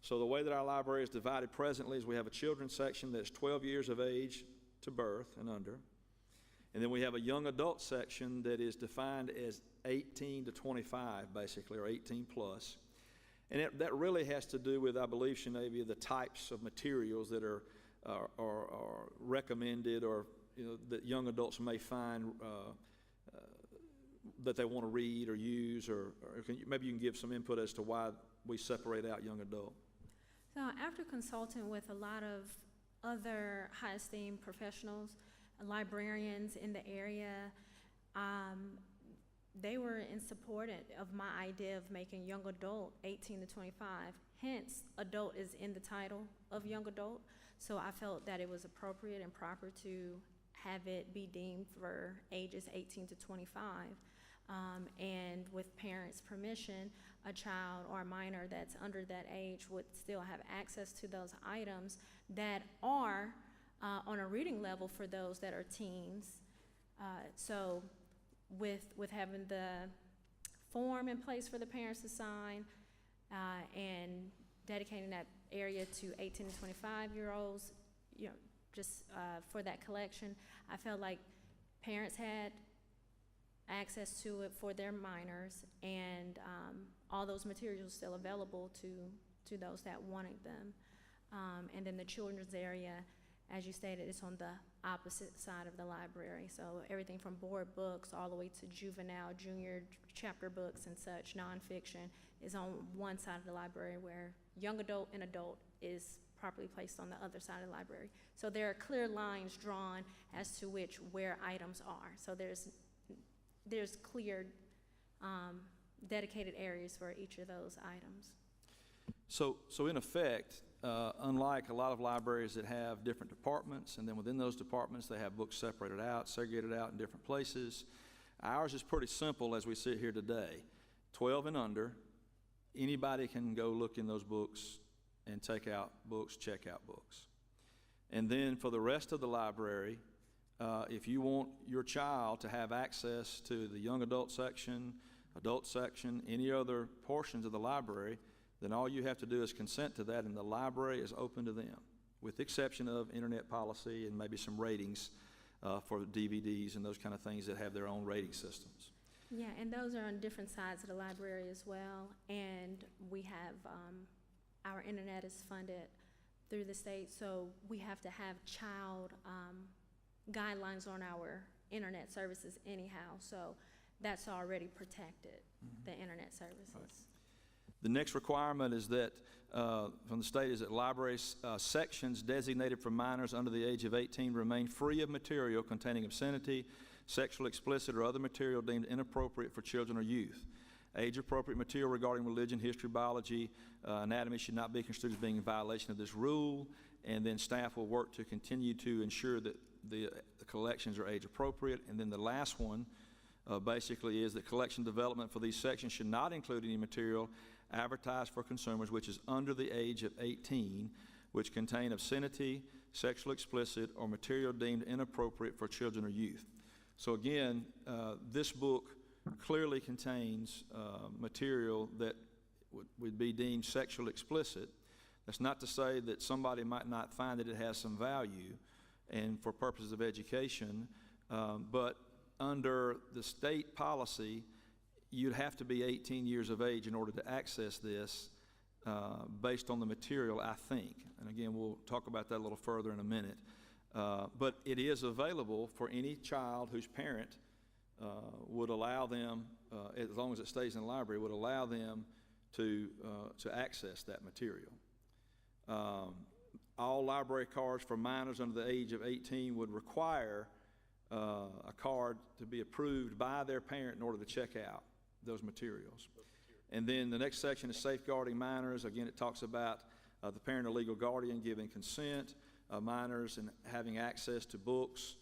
So the way that our library is divided presently is we have a children's section that's 12 years of age to birth and under. And then we have a young adult section that is defined as 18 to 25, basically, or 18 plus. And that really has to do with, I believe, Shanavia, the types of materials that are recommended, or that young adults may find that they want to read or use, or maybe you can give some input as to why we separate out young adult. So after consulting with a lot of other high-esteemed professionals, librarians in the area, they were in support of my idea of making young adult 18 to 25. Hence, adult is in the title of young adult. So I felt that it was appropriate and proper to have it be deemed for ages 18 to 25. And with parents' permission, a child or a minor that's under that age would still have access to those items that are on a reading level for those that are teens. So with having the form in place for the parents to sign and dedicating that area to 18 to 25-year-olds, just for that collection, I felt like parents had access to it for their minors, and all those materials still available to those that wanted them. And then the children's area, as you stated, it's on the opposite side of the library. So everything from board books all the way to juvenile, junior chapter books and such, nonfiction, is on one side of the library, where young adult and adult is properly placed on the other side of the library. So there are clear lines drawn as to where items are. So there's clear dedicated areas for each of those items. So in effect, unlike a lot of libraries that have different departments, and then within those departments they have books separated out, segregated out in different places, ours is pretty simple as we sit here today. 12 and under, anybody can go look in those books and take out books, check out books. And then for the rest of the library, if you want your child to have access to the young adult section, any other portions of the library, then all you have to do is consent to that, and the library is open to them, with the exception of internet policy and maybe some ratings for DVDs and those kind of things that have their own rating systems. Yeah, and those are on different sides of the library as well. And we have, our internet is funded through the state, so we have to have child guidelines on our internet services anyhow. So that's already protected, the internet services. Right. The next requirement is that, from the state, is that library sections designated for minors under the age of 18 remain free of material containing obscenity, sexually explicit, or other material deemed inappropriate for children or youth. Age-appropriate material regarding religion, history, biology, anatomy should not be construed as being in violation of this rule, and then staff will work to continue to ensure that the collections are age-appropriate. And then the last one basically is that collection development for these sections should not include any material advertised for consumers which is under the age of 18, which contain obscenity, sexually explicit, or material deemed inappropriate for children or youth. So again, this book clearly contains material that would be deemed sexually explicit. That's not to say that somebody might not find that it has some value and for purposes of education, but under the state policy, you'd have to be 18 years of age in order to access this based on the material, I think. And again, we'll talk about that a little further in a minute. But it is available for any child whose parent would allow them, as long as it stays in the library, would allow them to access that material. All library cards for minors under the age of 18 would require a card to be approved by their parent in order to check out those materials. And then the next section is safeguarding minors. Again, it talks about the parent or legal guardian giving consent, minors and having access to books,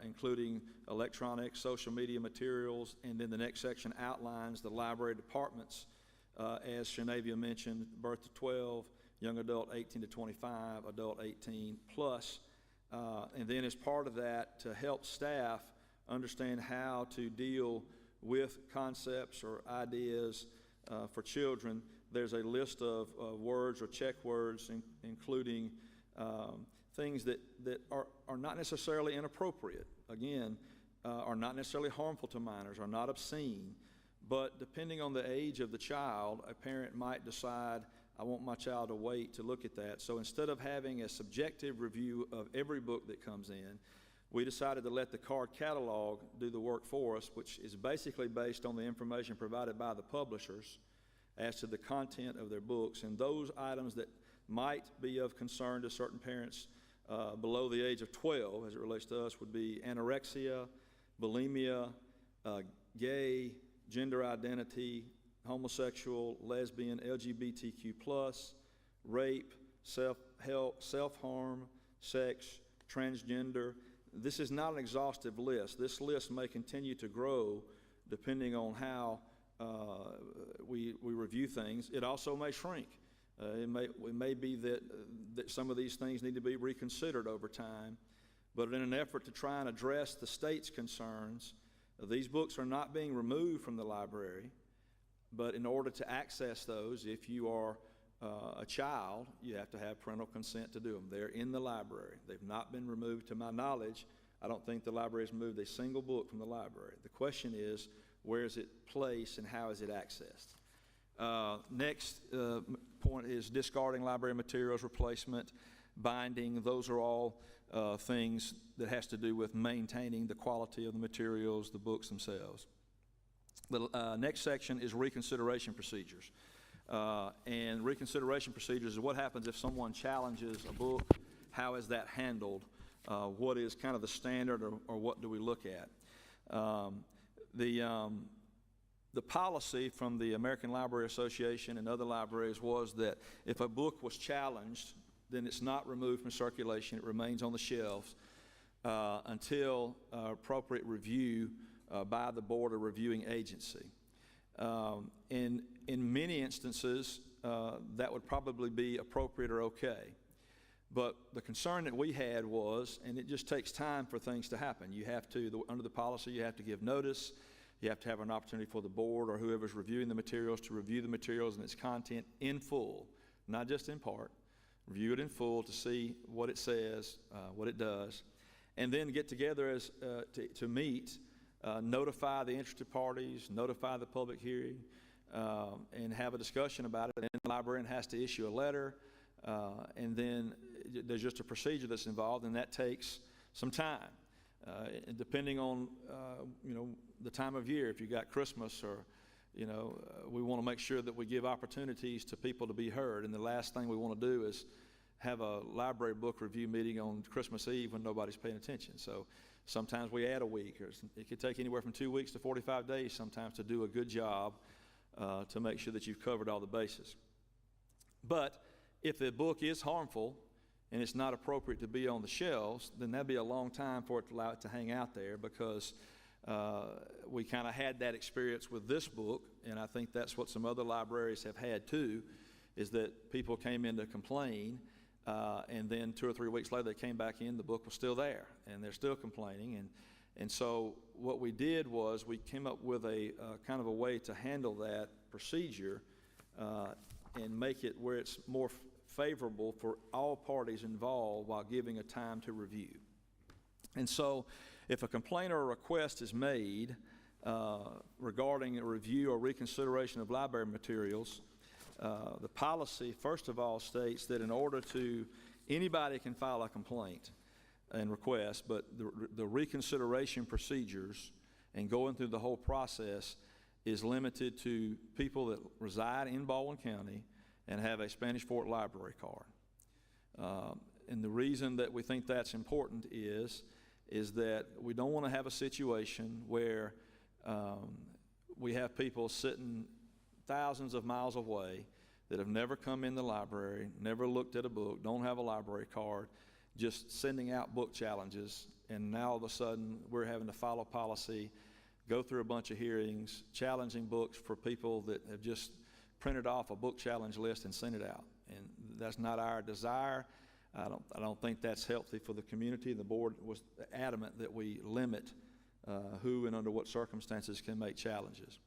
including electronic, social media materials. And then the next section outlines the library departments, as Shanavia mentioned, birth to 12, young adult 18 to 25, adult 18 plus. And then as part of that, to help staff understand how to deal with concepts or ideas for children, there's a list of words or check words, including things that are not necessarily inappropriate, again, are not necessarily harmful to minors, are not obscene, but depending on the age of the child, a parent might decide, I want my child to wait to look at that. So instead of having a subjective review of every book that comes in, we decided to let the card catalog do the work for us, which is basically based on the information provided by the publishers as to the content of their books. And those items that might be of concern to certain parents below the age of 12, as it relates to us, would be anorexia, bulimia, gay, gender identity, homosexual, lesbian, LGBTQ+, rape, self-help, self-harm, sex, transgender. This is not an exhaustive list. This list may continue to grow depending on how we review things. It also may shrink. It may be that some of these things need to be reconsidered over time. But in an effort to try and address the state's concerns, these books are not being removed from the library. But in order to access those, if you are a child, you have to have parental consent to do them. They're in the library. They've not been removed to my knowledge. I don't think the library has moved a single book from the library. The question is, where is it placed and how is it accessed? Next point is discarding library materials, replacement, binding. Those are all things that has to do with maintaining the quality of the materials, the books themselves. The next section is reconsideration procedures. And reconsideration procedures is what happens if someone challenges a book. How is that handled? What is kind of the standard, or what do we look at? The policy from the American Library Association and other libraries was that if a book was challenged, then it's not removed from circulation. It remains on the shelves until appropriate review by the board or reviewing agency. In many instances, that would probably be appropriate or okay. But the concern that we had was, and it just takes time for things to happen. You have to, under the policy, you have to give notice. You have to have an opportunity for the board or whoever's reviewing the materials to review the materials and its content in full, not just in part. Review it in full to see what it says, what it does, and then get together to meet, notify the interested parties, notify the public hearing, and have a discussion about it. And then the librarian has to issue a letter, and then there's just a procedure that's involved, and that takes some time. Depending on, the time of year, if you got Christmas or, we want to make sure that we give opportunities to people to be heard. And the last thing we want to do is have a library book review meeting on Christmas Eve when nobody's paying attention. So sometimes we add a week, or it could take anywhere from 2 weeks to 45 days sometimes to do a good job to make sure that you've covered all the bases. But if the book is harmful and it's not appropriate to be on the shelves, then that'd be a long time for it to allow it to hang out there, because we kind of had that experience with this book, and I think that's what some other libraries have had too, is that people came in to complain, and then 2 or 3 weeks later they came back in, the book was still there, and they're still complaining. And so what we did was we came up with a kind of a way to handle that procedure and make it where it's more favorable for all parties involved while giving a time to review. And so if a complaint or a request is made regarding a review or reconsideration of library materials, the policy, first of all, states that in order to, anybody can file a complaint and request, but the reconsideration procedures and going through the whole process is limited to people that reside in Baldwin County and have a Spanish Fort library card. And the reason that we think that's important is that we don't want to have a situation where we have people sitting thousands of miles away that have never come in the library, never looked at a book, don't have a library card, just sending out book challenges, and now all of a sudden we're having to follow policy, go through a bunch of hearings, challenging books for people that have just printed off a book challenge list and sent it out. And that's not our desire. I don't think that's healthy for the community. The board was adamant that we limit who and under what circumstances can make challenges.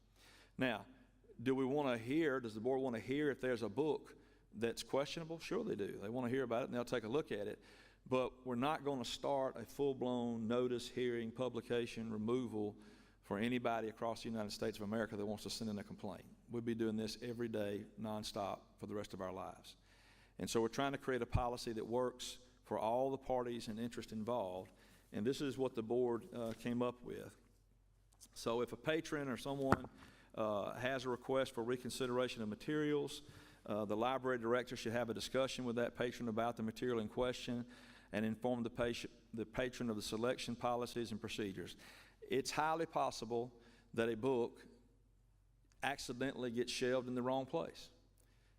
Now, do we want to hear, does the board want to hear if there's a book that's questionable? Sure they do. They want to hear about it and they'll take a look at it. But we're not going to start a full-blown notice, hearing, publication, removal for anybody across the United States of America that wants to send in a complaint. We'll be doing this every day, nonstop, for the rest of our lives. And so we're trying to create a policy that works for all the parties and interest involved, and this is what the board came up with. So if a patron or someone has a request for reconsideration of materials, the library director should have a discussion with that patron about the material in question and inform the patron of the selection policies and procedures. It's highly possible that a book accidentally gets shelved in the wrong place.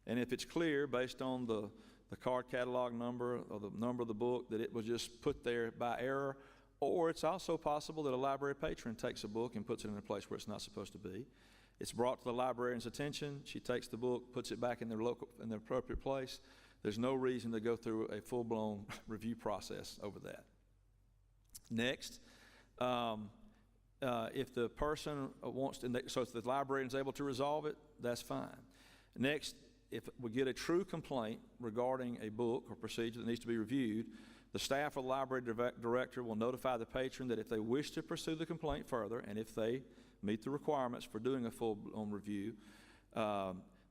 And if it's clear based on the card catalog number or the number of the book that it was just put there by error, or it's also possible that a library patron takes a book and puts it in a place where it's not supposed to be. It's brought to the librarian's attention. She takes the book, puts it back in the appropriate place. There's no reason to go through a full-blown review process over that. Next, if the person wants to, so if the librarian is able to resolve it, that's fine. Next, if we get a true complaint regarding a book or procedure that needs to be reviewed, the staff or the library director will notify the patron that if they wish to pursue the complaint further, and if they meet the requirements for doing a full-blown review,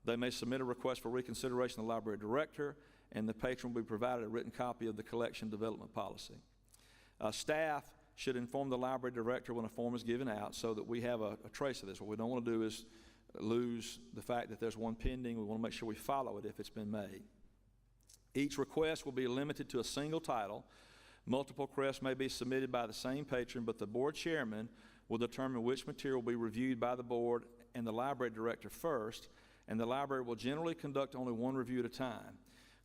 they may submit a request for reconsideration to the library director, and the patron will be provided a written copy of the collection development policy. Staff should inform the library director when a form is given out so that we have a trace of this. What we don't want to do is lose the fact that there's one pending. We want to make sure we follow it if it's been made. Each request will be limited to a single title. Multiple requests may be submitted by the same patron, but the board chairman will determine which material will be reviewed by the board and the library director first, and the library will generally conduct only one review at a time.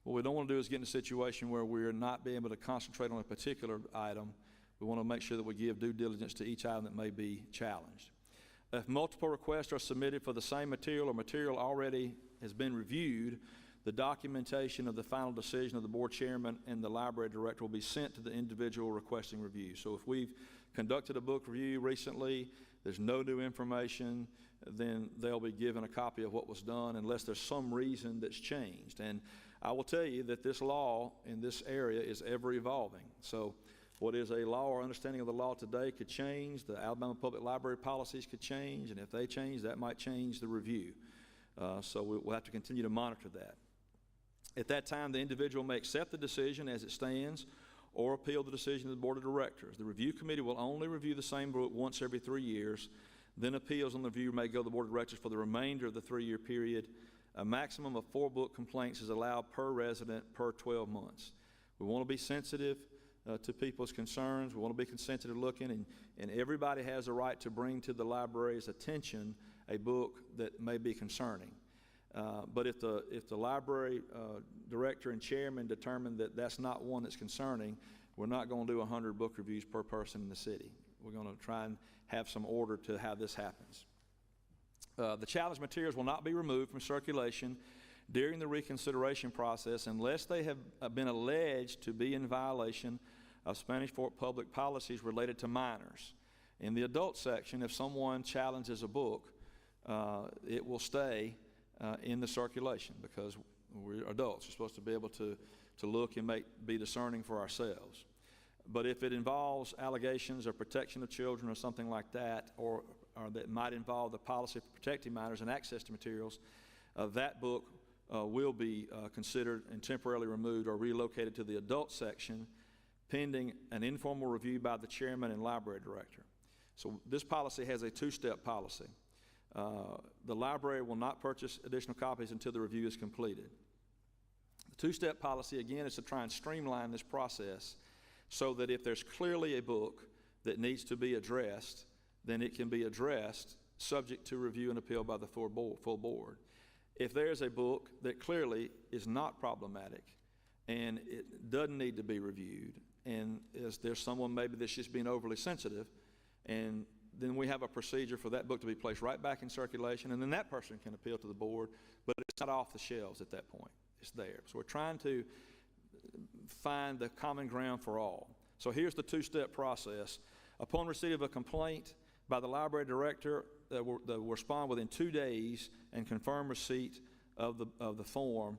What we don't want to do is get in a situation where we're not being able to concentrate on a particular item. We want to make sure that we give due diligence to each item that may be challenged. If multiple requests are submitted for the same material or material already has been reviewed, the documentation of the final decision of the board chairman and the library director will be sent to the individual requesting review. So if we've conducted a book review recently, there's no new information, then they'll be given a copy of what was done unless there's some reason that's changed. And I will tell you that this law in this area is ever evolving. So what is a law or understanding of the law today could change. The Alabama Public Library policies could change, and if they change, that might change the review. So we'll have to continue to monitor that. At that time, the individual may accept the decision as it stands or appeal the decision to the board of directors. The review committee will only review the same book once every 3 years. Then appeals on the review may go to the board of directors for the remainder of the 3-year period. A maximum of 4 book complaints is allowed per resident per 12 months. We want to be sensitive to people's concerns. We want to be sensitive looking, and everybody has a right to bring to the library's attention a book that may be concerning. But if the library director and chairman determine that that's not one that's concerning, we're not going to do 100 book reviews per person in the city. We're going to try and have some order to how this happens. The challenge materials will not be removed from circulation during the reconsideration process unless they have been alleged to be in violation of Spanish Fort public policies related to minors. In the adult section, if someone challenges a book, it will stay in the circulation because We're adults. We're supposed to be able to look and be discerning for ourselves. But if it involves allegations or protection of children or something like that, or that might involve the policy for protecting minors and access to materials, that book will be considered and temporarily removed or relocated to the adult section pending an informal review by the chairman and library director. So this policy has a two-step policy. The library will not purchase additional copies until the review is completed. The two-step policy, again, is to try and streamline this process so that if there's clearly a book that needs to be addressed, then it can be addressed subject to review and appeal by the full board. If there's a book that clearly is not problematic and it doesn't need to be reviewed, and there's someone maybe that's just being overly sensitive, and then we have a procedure for that book to be placed right back in circulation, and then that person can appeal to the board, but it's not off the shelves at that point. It's there. So we're trying to find the common ground for all. So here's the two-step process. Upon receipt of a complaint by the library director, that will respond within 2 days and confirm receipt of the form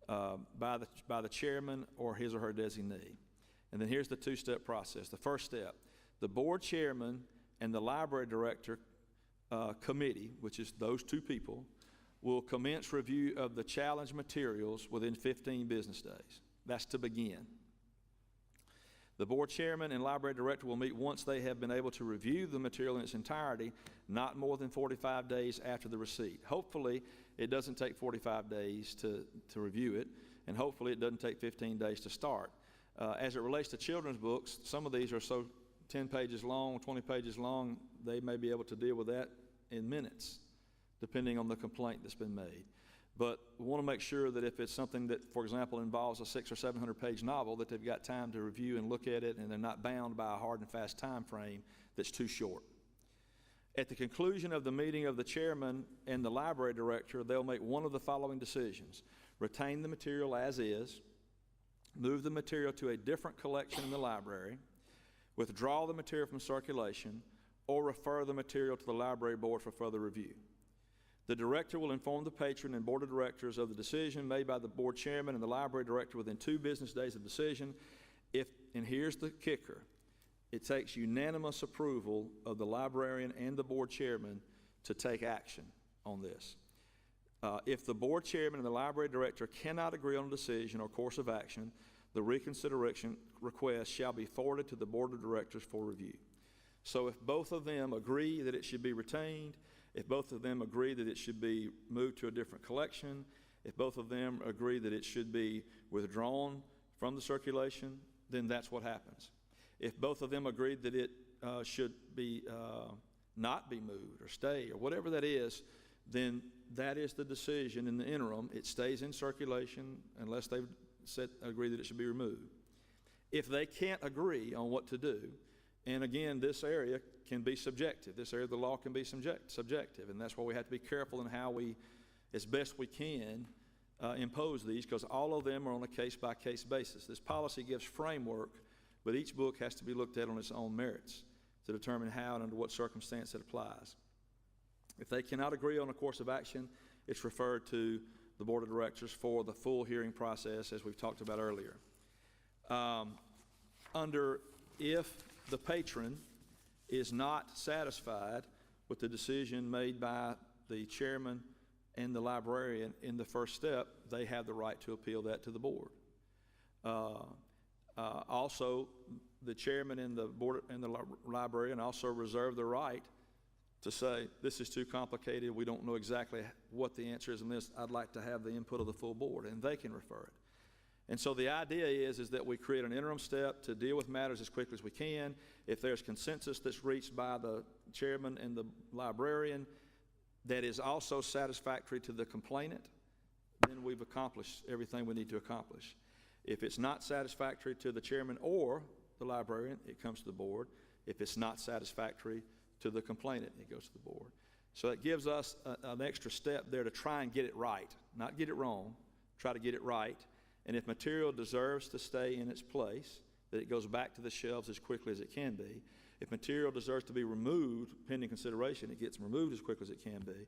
by the chairman or his or her designee. And then here's the two-step process. The first step, the board chairman and the library director committee, which is those two people, will commence review of the challenge materials within 15 business days. That's to begin. The board chairman and library director will meet once they have been able to review the material in its entirety, not more than 45 days after the receipt. Hopefully, it doesn't take 45 days to review it, and hopefully it doesn't take 15 days to start. As it relates to children's books, some of these are so 10 pages long, 20 pages long, they may be able to deal with that in minutes, depending on the complaint that's been made. But we want to make sure that if it's something that, for example, involves a 600 or 700 page novel, that they've got time to review and look at it, and they're not bound by a hard and fast time frame that's too short. At the conclusion of the meeting of the chairman and the library director, they'll make one of the following decisions: retain the material as is, move the material to a different collection in the library, withdraw the material from circulation, or refer the material to the library board for further review. The director will inform the patron and board of directors of the decision made by the board chairman and the library director within 2 business days of decision. And here's the kicker, it takes unanimous approval of the librarian and the board chairman to take action on this. If the board chairman and the library director cannot agree on a decision or course of action, the reconsideration request shall be forwarded to the board of directors for review. So if both of them agree that it should be retained, if both of them agree that it should be moved to a different collection, if both of them agree that it should be withdrawn from the circulation, then that's what happens. If both of them agree that it should be not be moved or stay or whatever that is, then that is the decision in the interim. It stays in circulation unless they've agree that it should be removed. If they can't agree on what to do, and again, this area can be subjective. This area of the law can be subjective, and that's why we have to be careful in how we, as best we can, impose these, because all of them are on a case-by-case basis. This policy gives framework, but each book has to be looked at on its own merits to determine how and under what circumstance it applies. If they cannot agree on a course of action, it's referred to the board of directors for the full hearing process, as we've talked about earlier. If the patron is not satisfied with the decision made by the chairman and the librarian in the first step, they have the right to appeal that to the board. Also, the chairman and the board and the librarian also reserve the right to say, this is too complicated, we don't know exactly what the answer is in this, I'd like to have the input of the full board, and they can refer it. And so the idea is that we create an interim step to deal with matters as quickly as we can. If there's consensus that's reached by the chairman and the librarian that is also satisfactory to the complainant, then we've accomplished everything we need to accomplish. If it's not satisfactory to the chairman or the librarian, it comes to the board. If it's not satisfactory to the complainant, it goes to the board. So it gives us an extra step there to try and get it right, not get it wrong, try to get it right. And if material deserves to stay in its place, that it goes back to the shelves as quickly as it can be. If material deserves to be removed pending consideration, it gets removed as quickly as it can be.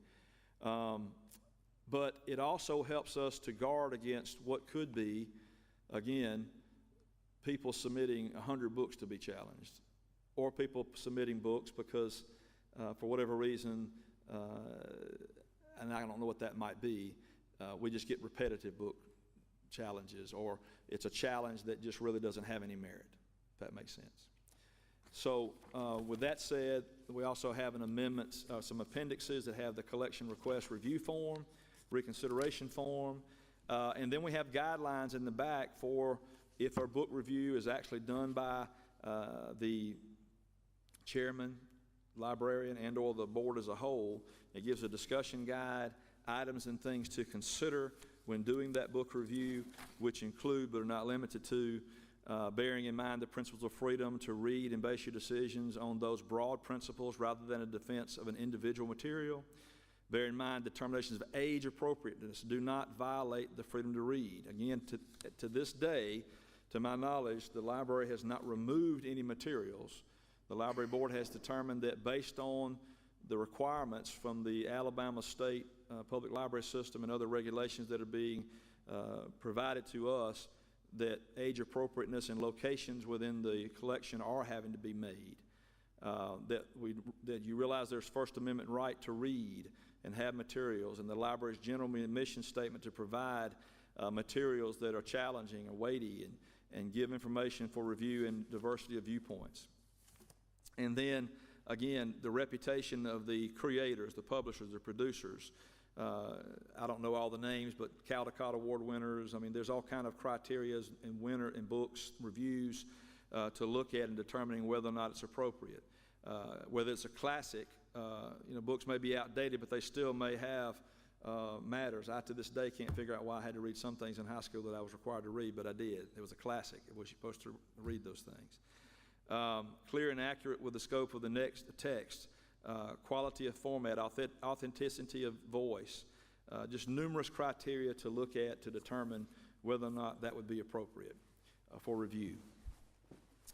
but it also helps us to guard against what could be, again, people submitting 100 books to be challenged, or people submitting books because, for whatever reason, and I don't know what that might be, we just get repetitive book challenges, or it's a challenge that just really doesn't have any merit, if that makes sense. So with that said, we also have an amendment, some appendixes that have the collection request review form, reconsideration form, and then we have guidelines in the back for if our book review is actually done by the chairman, librarian, and or the board as a whole. It gives a discussion guide, items and things to consider when doing that book review, which include but are not limited to bearing in mind the principles of freedom to read and base your decisions on those broad principles rather than a defense of an individual material. Bear in mind determinations of age appropriateness do not violate the freedom to read. Again, to this day, to my knowledge, the library has not removed any materials. The library board has determined that based on the requirements from the Alabama State Public Library System and other regulations that are being provided to us, that age appropriateness and locations within the collection are having to be made. That you realize there's First Amendment right to read and have materials, and the library's general mission statement to provide materials that are challenging or weighty and give information for review and diversity of viewpoints. And then, again, the reputation of the creators, the publishers, the producers. I don't know all the names, but Caldecott Award winners. I mean, there's all kind of criteria in books, reviews, to look at in determining whether or not it's appropriate. Whether it's a classic, books may be outdated, but they still may have matters. I, to this day, can't figure out why I had to read some things in high school that I was required to read, but I did. It was a classic. It was supposed to read those things. Clear and accurate with the scope of the next text. Quality of format, authenticity of voice, just numerous criteria to look at to determine whether or not that would be appropriate for review.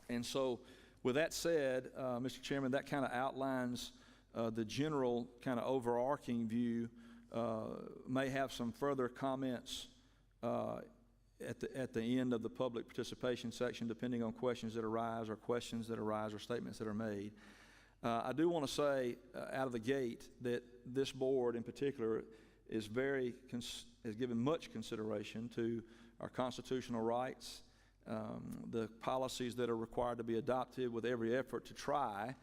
And so with that said, Mr. Chairman, that kind of outlines the general kind of overarching view. May have some further comments at the end of the public participation section, depending on questions that arise or statements that are made. I do want to say out of the gate that this board in particular is has given much consideration to our constitutional rights, the policies that are required to be adopted with every effort to try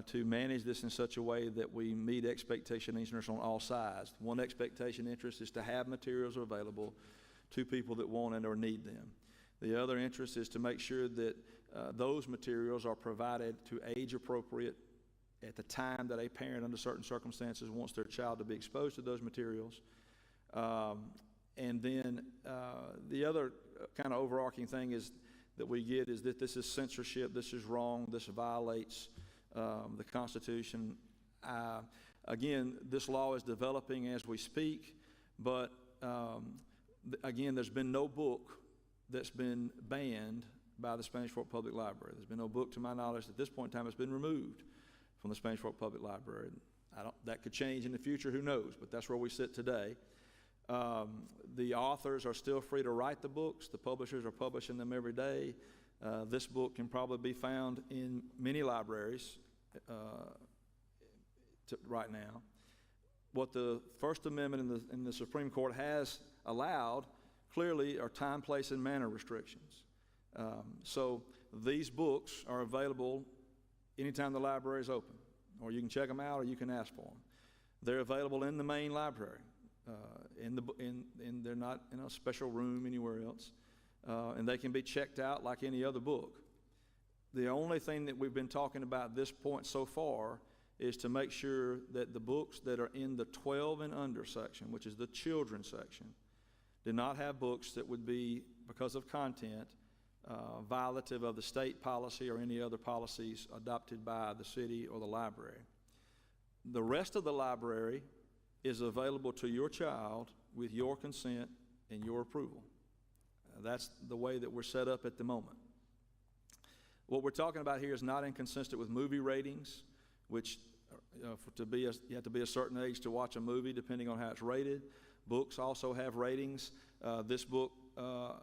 to manage this in such a way that we meet expectation and interest on all sides. One expectation interest is to have materials available to people that want and or need them. The other interest is to make sure that those materials are provided to age appropriate at the time that a parent under certain circumstances wants their child to be exposed to those materials. And then the other kind of overarching thing is that we get is that this is censorship, this is wrong, this violates the Constitution. Again, this law is developing as we speak, but again, there's been no book that's been banned by the Spanish Fork Public Library. There's been no book, to my knowledge, at this point in time, that's been removed from the Spanish Fork Public Library. That could change in the future, who knows, but that's where we sit today. The authors are still free to write the books. The publishers are publishing them every day. This book can probably be found in many libraries right now. What the First Amendment in the Supreme Court has allowed clearly are time, place, and manner restrictions. So these books are available anytime the library is open, or you can check them out or you can ask for them. They're available in the main library. They're not in a special room anywhere else, and they can be checked out like any other book. The only thing that we've been talking about at this point so far is to make sure that the books that are in the 12 and under section, which is the children's section, do not have books that would be, because of content, violative of the state policy or any other policies adopted by the city or the library. The rest of the library is available to your child with your consent and your approval. That's the way that we're set up at the moment. What we're talking about here is not inconsistent with movie ratings, which you have to be a certain age to watch a movie depending on how it's rated, Books also have ratings. This book,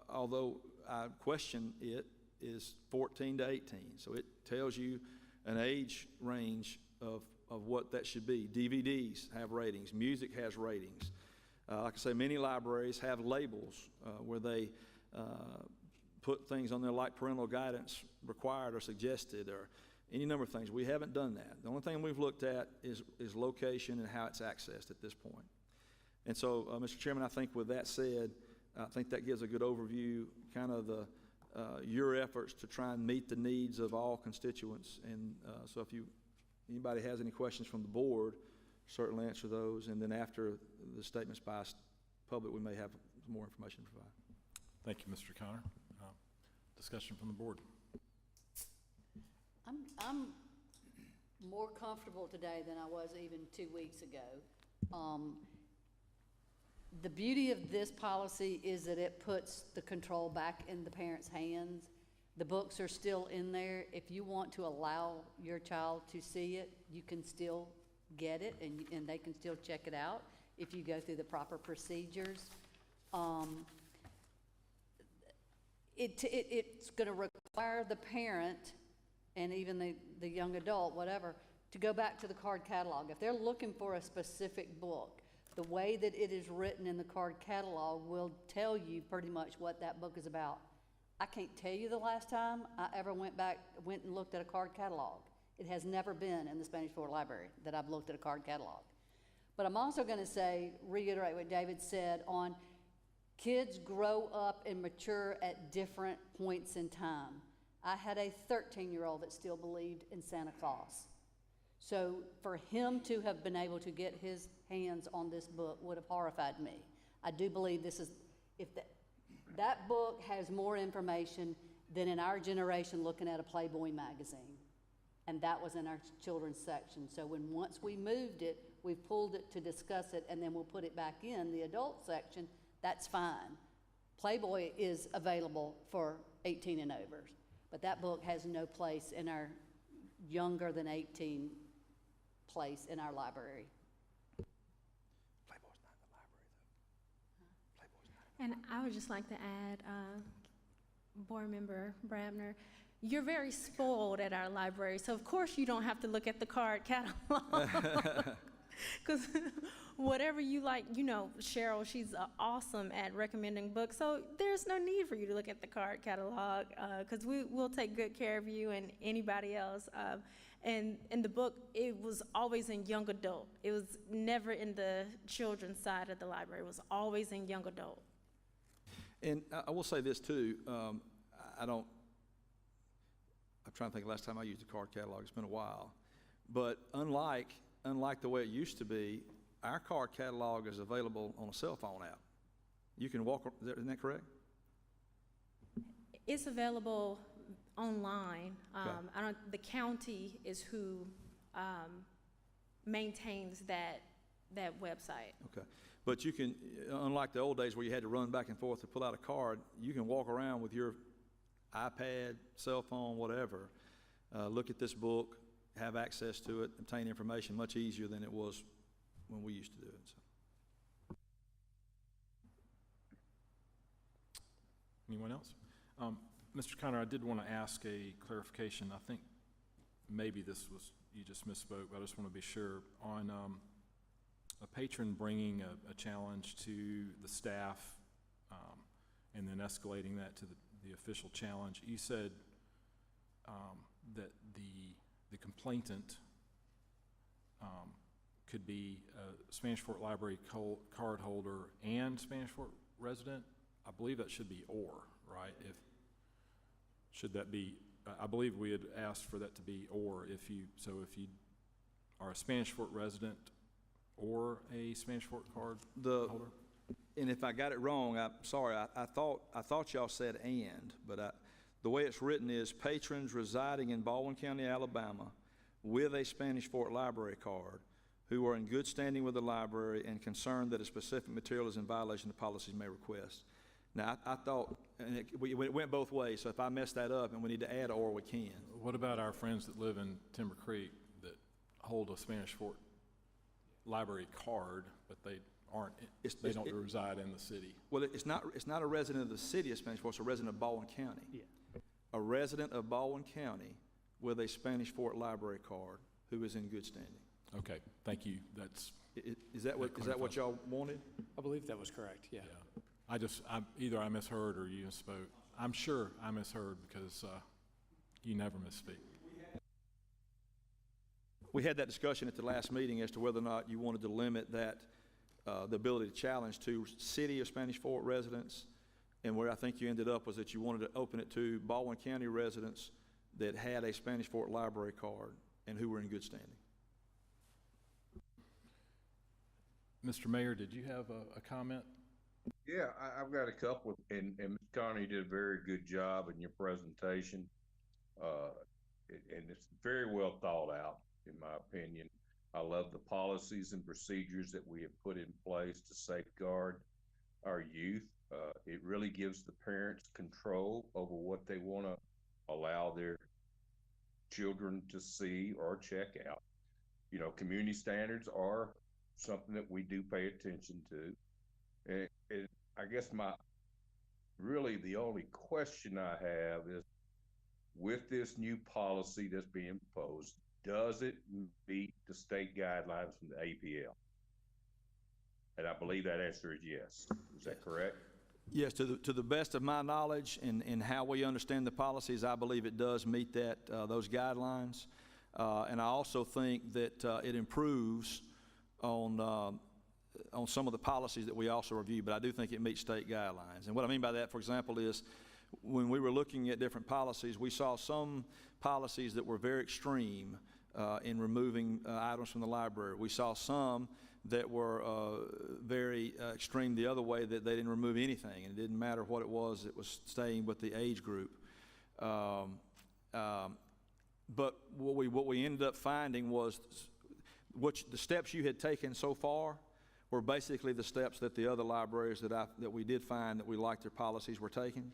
although I question it, is 14 to 18. So it tells you an age range of what that should be. DVDs have ratings. Music has ratings. Like I say, many libraries have labels where they put things on there like parental guidance required or suggested or any number of things. We haven't done that. The only thing we've looked at is location and how it's accessed at this point. And so, Mr. Chairman, I think with that said, I think that gives a good overview, kind of your efforts to try and meet the needs of all constituents. And so if anybody has any questions from the board, certainly answer those. And then after the statements by public, we may have some more information to provide. Thank you, Mr. Connor. Discussion from the board. I'm more comfortable today than I was even 2 weeks ago. The beauty of this policy is that it puts the control back in the parents' hands. The books are still in there. If you want to allow your child to see it, you can still get it, and they can still check it out if you go through the proper procedures. It's going to require the parent and even the young adult, whatever, to go back to the card catalog. If they're looking for a specific book, the way that it is written in the card catalog will tell you pretty much what that book is about. I can't tell you the last time I ever went and looked at a card catalog. It has never been in the Spanish Fort Library that I've looked at a card catalog. But I'm also going to reiterate what David said on kids grow up and mature at different points in time. I had a 13-year-old that still believed in Santa Claus. So for him to have been able to get his hands on this book would have horrified me. I do believe that book has more information than in our generation looking at a Playboy magazine. And that was in our children's section. So once we moved it, we've pulled it to discuss it, and then we'll put it back in the adult section. That's fine. Playboy is available for 18 and overs, but that book has no place in our younger than 18 place in our library. Playboy's not in the library, though. Playboy's not. And I would just like to add, Board Member Brabner, you're very spoiled at our library, so of course you don't have to look at the card catalog. Because whatever you like, Cheryl, she's awesome at recommending books, so there's no need for you to look at the card catalog, because we'll take good care of you and anybody else. And in the book, it was always in young adult. It was never in the children's side of the library. It was always in young adult. And I will say this too, I'm trying to think last time I used a card catalog, it's been a while. But unlike the way it used to be, our card catalog is available on a cell phone app. You can walk, isn't that correct? It's available online. Okay. The county is who maintains that website. Okay. But you can, unlike the old days where you had to run back and forth to pull out a card, you can walk around with your iPad, cell phone, whatever, look at this book, have access to it, obtain information much easier than it was when we used to do it. So. Anyone else? Mr. Connor, I did want to ask a clarification. I think maybe you just misspoke, but I just want to be sure. On a patron bringing a challenge to the staff and then escalating that to the official challenge, you said that the complainant could be a Spanish Fort Library card holder and Spanish Fort resident. I believe that should be or, right? Should that be, I believe we had asked for that to be or if you are a Spanish Fort resident or a Spanish Fort card holder? And if I got it wrong, I'm sorry. I thought y'all said and, but the way it's written is patrons residing in Baldwin County, Alabama, with a Spanish Fort Library card, who are in good standing with the library and concerned that a specific material is in violation of policies may request. Now, I thought, and it went both ways, so if I messed that up and we need to add or, we can. What about our friends that live in Timber Creek that hold a Spanish Fort Library card, but they aren't, It's- they it's- don't reside in the city. Well, it's not a resident of the city of Spanish Fort, it's a resident of Baldwin County. Yeah. A resident of Baldwin County with a Spanish Fort library card who is in good standing. Okay, thank you, that's, Is that what y'all wanted? I believe that was correct, yeah. yeah. Either I misheard or you misspoke. I'm sure I misheard because you never misspeak. We had that discussion at the last meeting as to whether or not you wanted to limit that, the ability to challenge to city of Spanish Fort residents. And where I think you ended up was that you wanted to open it to Baldwin County residents that had a Spanish Fort library card and who were in good standing. Mr. Mayor, did you have a comment? Yeah, I've got a couple, and Ms. Connie did a very good job in your presentation. And it's very well thought out, in my opinion. I love the policies and procedures that we have put in place to safeguard our youth. It really gives the parents control over what they want to allow their children to see or check out. You know, community standards are something that we do pay attention to. And I guess really the only question I have is, with this new policy that's being proposed, does it meet the state guidelines from the APL? And I believe that answer is yes. Is that correct? Yes, to the best of my knowledge and how we understand the policies, I believe it does meet those guidelines. And I also think that it improves on some of the policies that we also review, but I do think it meets state guidelines. And what I mean by that, for example, is when we were looking at different policies, we saw some policies that were very extreme in removing items from the library. We saw some that were very extreme the other way, that they didn't remove anything, and it didn't matter what it was staying with the age group. But what we ended up finding was the steps you had taken so far were basically the steps that the other libraries that we did find that we liked their policies were taking.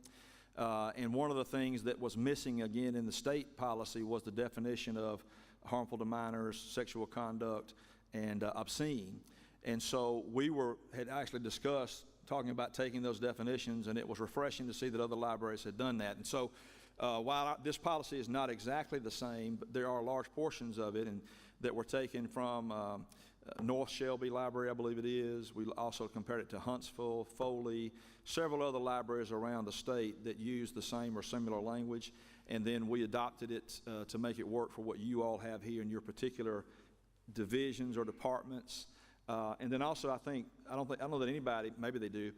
And one of the things that was missing again in the state policy was the definition of harmful to minors, sexual conduct, and obscene. And so we had actually discussed talking about taking those definitions, and it was refreshing to see that other libraries had done that. And so while this policy is not exactly the same, but there are large portions of it that were taken from North Shelby Library, I believe it is. We also compared it to Huntsville, Foley, several other libraries around the state that use the same or similar language, and then we adopted it to make it work for what you all have here in your particular divisions or departments. And then also, I don't know that anybody, maybe they do,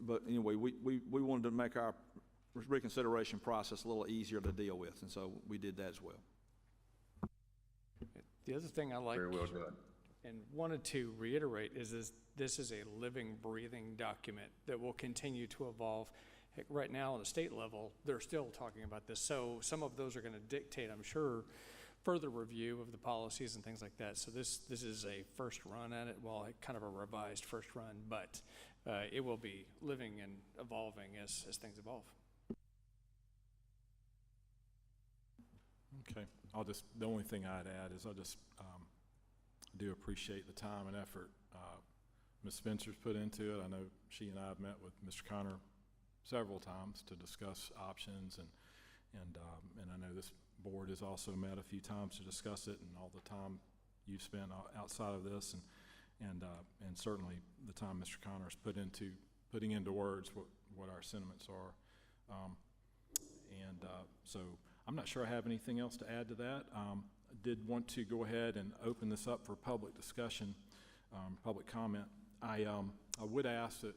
but anyway, we wanted to make our reconsideration process a little easier to deal with, and so we did that as well. The other thing I like Very well done. and wanted to reiterate is this is a living, breathing document that will continue to evolve. Heck, right now, on the state level, they're still talking about this. So some of those are going to dictate, I'm sure, further review of the policies and things like that. So this is a first run at it, well, kind of a revised first run, but it will be living and evolving as things evolve. Okay, the only thing I'd add is I do appreciate the time and effort Ms. Spencer's put into it. I know she and I have met with Mr. Connor several times to discuss options, and I know this board has also met a few times to discuss it, and all the time you've spent outside of this, and certainly the time Mr. Connor's putting into words what our sentiments are. So I'm not sure I have anything else to add to that. I did want to go ahead and open this up for public discussion, public comment. I would ask that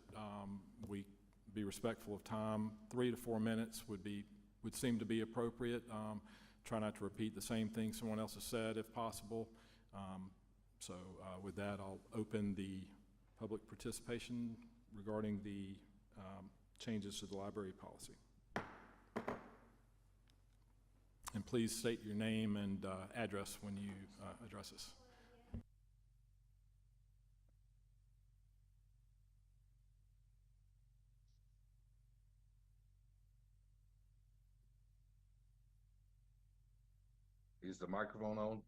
we be respectful of time. 3 to 4 minutes would seem to be appropriate. Try not to repeat the same thing someone else has said if possible. So with that, I'll open the public participation regarding the changes to the library policy. And please state your name and address when you address us. Is the microphone on?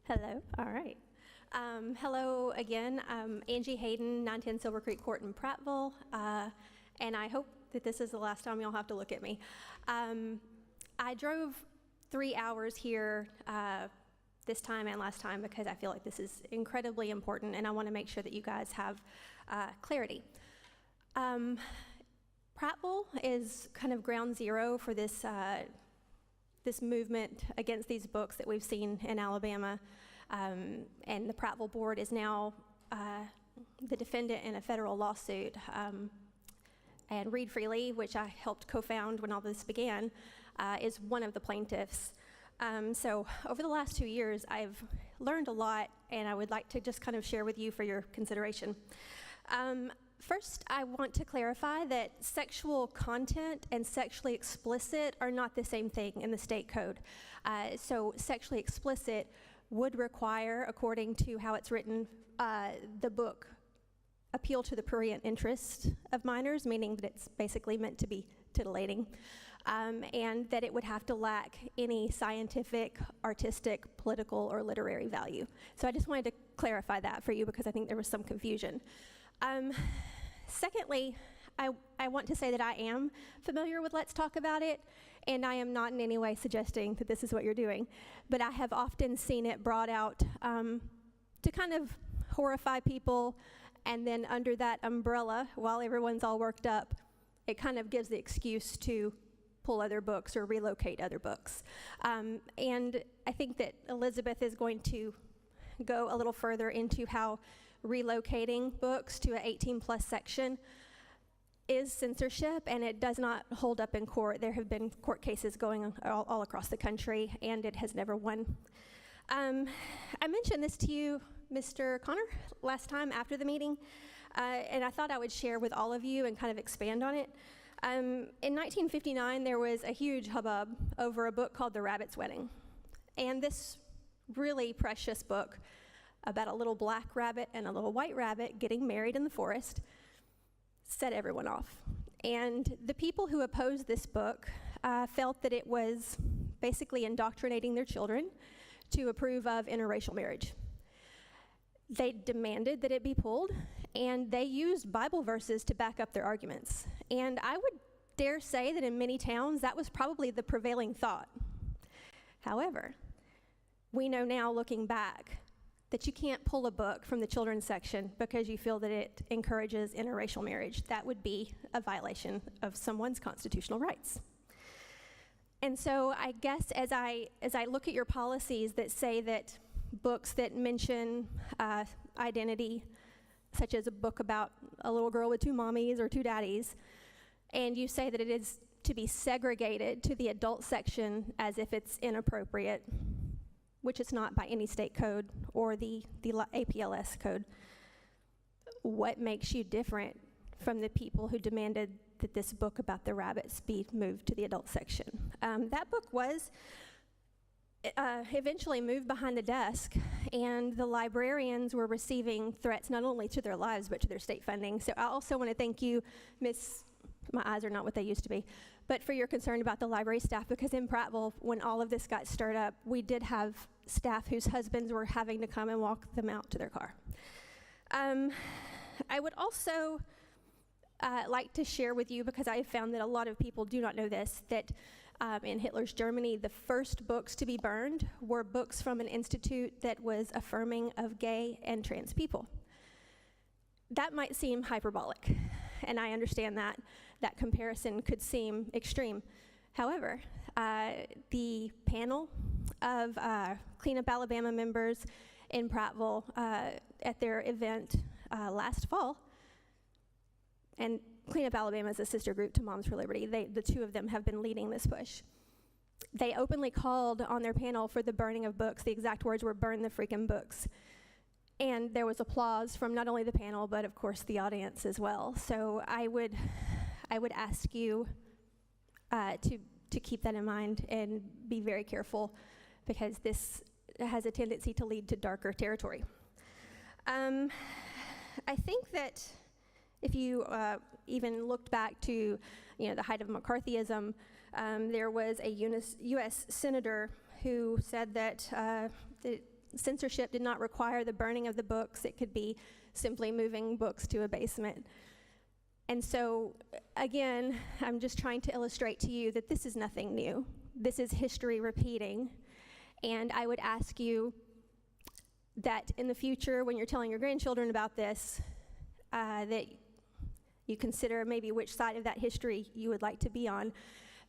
Hello, all right. Hello again, I'm Angie Hayden, 910 Silver Creek Court in Prattville, and I hope that this is the last time you'll have to look at me. I drove 3 hours here this time and last time because I feel like this is incredibly important, and I want to make sure that you guys have clarity. Prattville is kind of ground zero for this this movement against these books that we've seen in Alabama, and the Prattville Board is now the defendant in a federal lawsuit. And Read Freely, which I helped co-found when all this began, is one of the plaintiffs. So over the last 2 years, I've learned a lot, and I would like to just kind of share with you for your consideration. First, I want to clarify that sexual content and sexually explicit are not the same thing in the state code. So sexually explicit would require, according to how it's written, the book appeal to the prurient interest of minors, meaning that it's basically meant to be titillating, and that it would have to lack any scientific, artistic, political, or literary value. So I just wanted to clarify that for you because I think there was some confusion. Secondly, I want to say that I am familiar with Let's Talk About It, and I am not in any way suggesting that this is what you're doing, but I have often seen it brought out to kind of horrify people, and then under that umbrella, while everyone's all worked up, it kind of gives the excuse to pull other books or relocate other books. And I think that Elizabeth is going to go a little further into how relocating books to an 18+ section is censorship, and it does not hold up in court. There have been court cases going all across the country, and it has never won. I mentioned this to you, Mr. Connor, last time after the meeting, and I thought I would share with all of you and kind of expand on it. In 1959, there was a huge hubbub over a book called The Rabbit's Wedding, and this really precious book about a little black rabbit and a little white rabbit getting married in the forest set everyone off. And the people who opposed this book felt that it was basically indoctrinating their children to approve of interracial marriage. They demanded that it be pulled, and they used Bible verses to back up their arguments. And I would dare say that in many towns, that was probably the prevailing thought. However, we know now, looking back, that you can't pull a book from the children's section because you feel that it encourages interracial marriage. That would be a violation of someone's constitutional rights. And so I guess as I look at your policies that say that books that mention identity, such as a book about a little girl with 2 mommies or 2 daddies, and you say that it is to be segregated to the adult section as if it's inappropriate, which it's not by any state code or the APLS code, what makes you different from the people who demanded that this book about the rabbits be moved to the adult section? That book was eventually moved behind the desk, and the librarians were receiving threats not only to their lives but to their state funding. So I also want to thank you, my eyes are not what they used to be, but for your concern about the library staff, because in Prattville, when all of this got stirred up, we did have staff whose husbands were having to come and walk them out to their car. I would also like to share with you, because I have found that a lot of people do not know this, that in Hitler's Germany, the first books to be burned were books from an institute that was affirming of gay and trans people. That might seem hyperbolic, and I understand that. That comparison could seem extreme. However, the panel of Clean Up Alabama members in Prattville at their event last fall, and Clean Up Alabama is a sister group to Moms for Liberty. The two of them have been leading this push. They openly called on their panel for the burning of books. The exact words were, "Burn the freaking books." And there was applause from not only the panel, but of course the audience as well. So I would ask you to keep that in mind and be very careful, because this has a tendency to lead to darker territory. I think that if you even looked back to the height of McCarthyism, there was a U.S. senator who said that censorship did not require the burning of the books. It could be simply moving books to a basement. And so, again, I'm just trying to illustrate to you that this is nothing new. This is history repeating. And I would ask you that in the future, when you're telling your grandchildren about this, that you consider maybe which side of that history you would like to be on,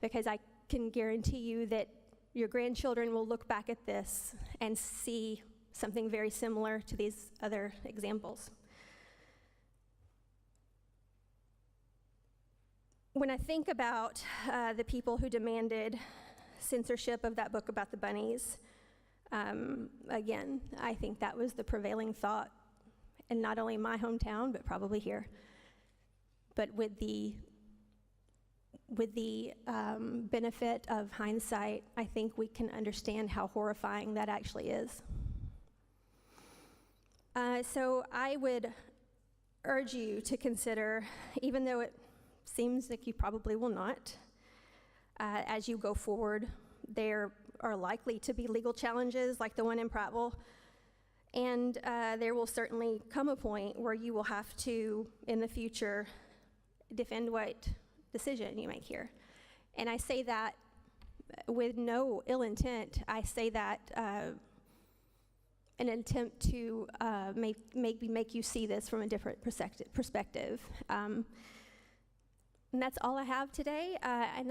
because I can guarantee you that your grandchildren will look back at this and see something very similar to these other examples. When I think about the people who demanded censorship of that book about the bunnies, again, I think that was the prevailing thought in not only my hometown, but probably here. But with the benefit of hindsight, I think we can understand how horrifying that actually is. So I would urge you to consider, even though it seems like you probably will not, as you go forward, there are likely to be legal challenges like the one in Prattville, and there will certainly come a point where you will have to, in the future, defend what decision you make here. And I say that with no ill intent. I say that in an attempt to make you see this from a different perspective. And that's all I have today. And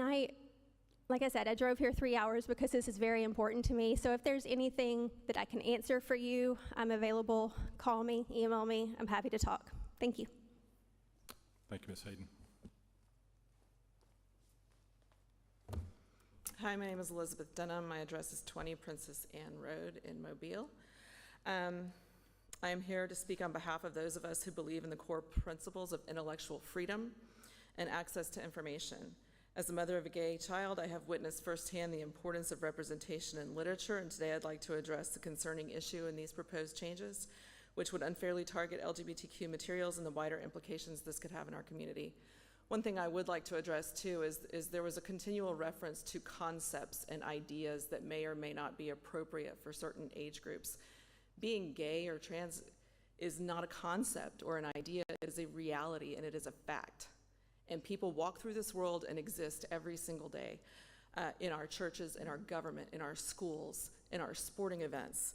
like I said, I drove here 3 hours because this is very important to me. So if there's anything that I can answer for you, I'm available. Call me, email me. I'm happy to talk. Thank you. Thank you, Ms. Hayden. Hi, my name is Elizabeth Dunham. My address is 20 Princess Anne Road in Mobile. I am here to speak on behalf of those of us who believe in the core principles of intellectual freedom and access to information. As the mother of a gay child, I have witnessed firsthand the importance of representation in literature, and today I'd like to address the concerning issue in these proposed changes, which would unfairly target LGBTQ materials and the wider implications this could have in our community. One thing I would like to address too is there was a continual reference to concepts and ideas that may or may not be appropriate for certain age groups. Being gay or trans is not a concept or an idea, it is a reality and it is a fact. And people walk through this world and exist every single day in our churches, in our government, in our schools, in our sporting events.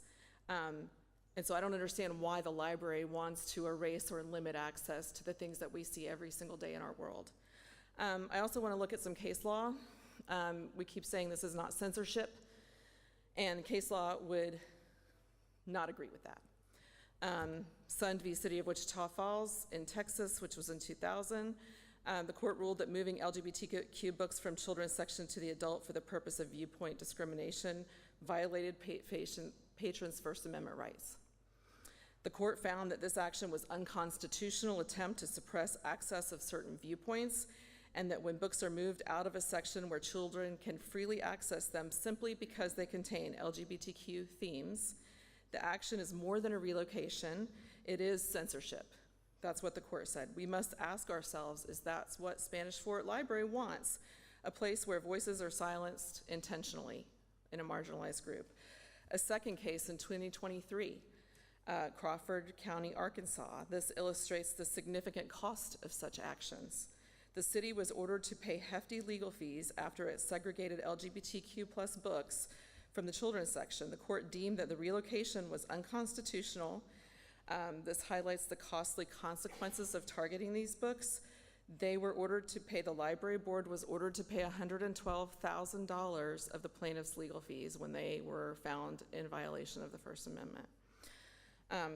And so I don't understand why the library wants to erase or limit access to the things that we see every single day in our world. I also want to look at some case law. We keep saying this is not censorship, and case law would not agree with that. Sund v. City of Wichita Falls in Texas, which was in 2000, the court ruled that moving LGBTQ books from children's section to the adult for the purpose of viewpoint discrimination violated patrons' First Amendment rights. The court found that this action was unconstitutional attempt to suppress access of certain viewpoints, and that when books are moved out of a section where children can freely access them simply because they contain LGBTQ themes, the action is more than a relocation, it is censorship. That's what the court said. We must ask ourselves, is that what Spanish Fort Library wants? A place where voices are silenced intentionally in a marginalized group. A second case in 2023, Crawford County, Arkansas. This illustrates the significant cost of such actions. The city was ordered to pay hefty legal fees after it segregated LGBTQ+ books from the children's section. The court deemed that the relocation was unconstitutional. This highlights the costly consequences of targeting these books. They were ordered to pay, the library board was ordered to pay $112,000 of the plaintiff's legal fees when they were found in violation of the First Amendment.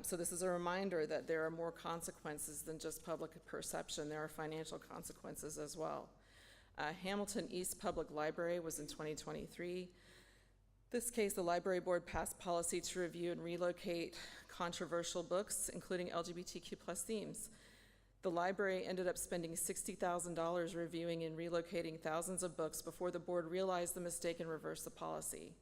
So this is a reminder that there are more consequences than just public perception. There are financial consequences as well. Hamilton East Public Library was in 2023. This case, the library board passed policy to review and relocate controversial books, including LGBTQ+ themes. The library ended up spending $60,000 reviewing and relocating thousands of books before the board realized the mistake and reversed the policy.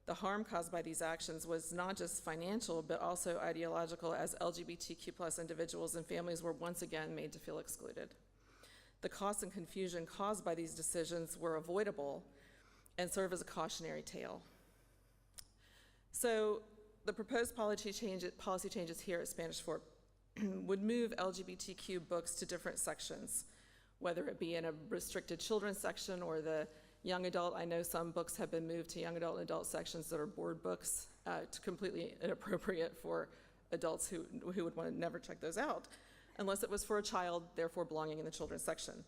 The harm caused by these actions was not just financial, but also ideological, as LGBTQ+ individuals and families were once again made to feel excluded. The cost and confusion caused by these decisions were avoidable and serve as a cautionary tale. So the proposed policy changes here at Spanish Fort would move LGBTQ books to different sections, whether it be in a restricted children's section or the young adult. I know some books have been moved to young adult and adult sections that are board books, completely inappropriate for adults who would want to never check those out, unless it was for a child, therefore belonging in the children's section.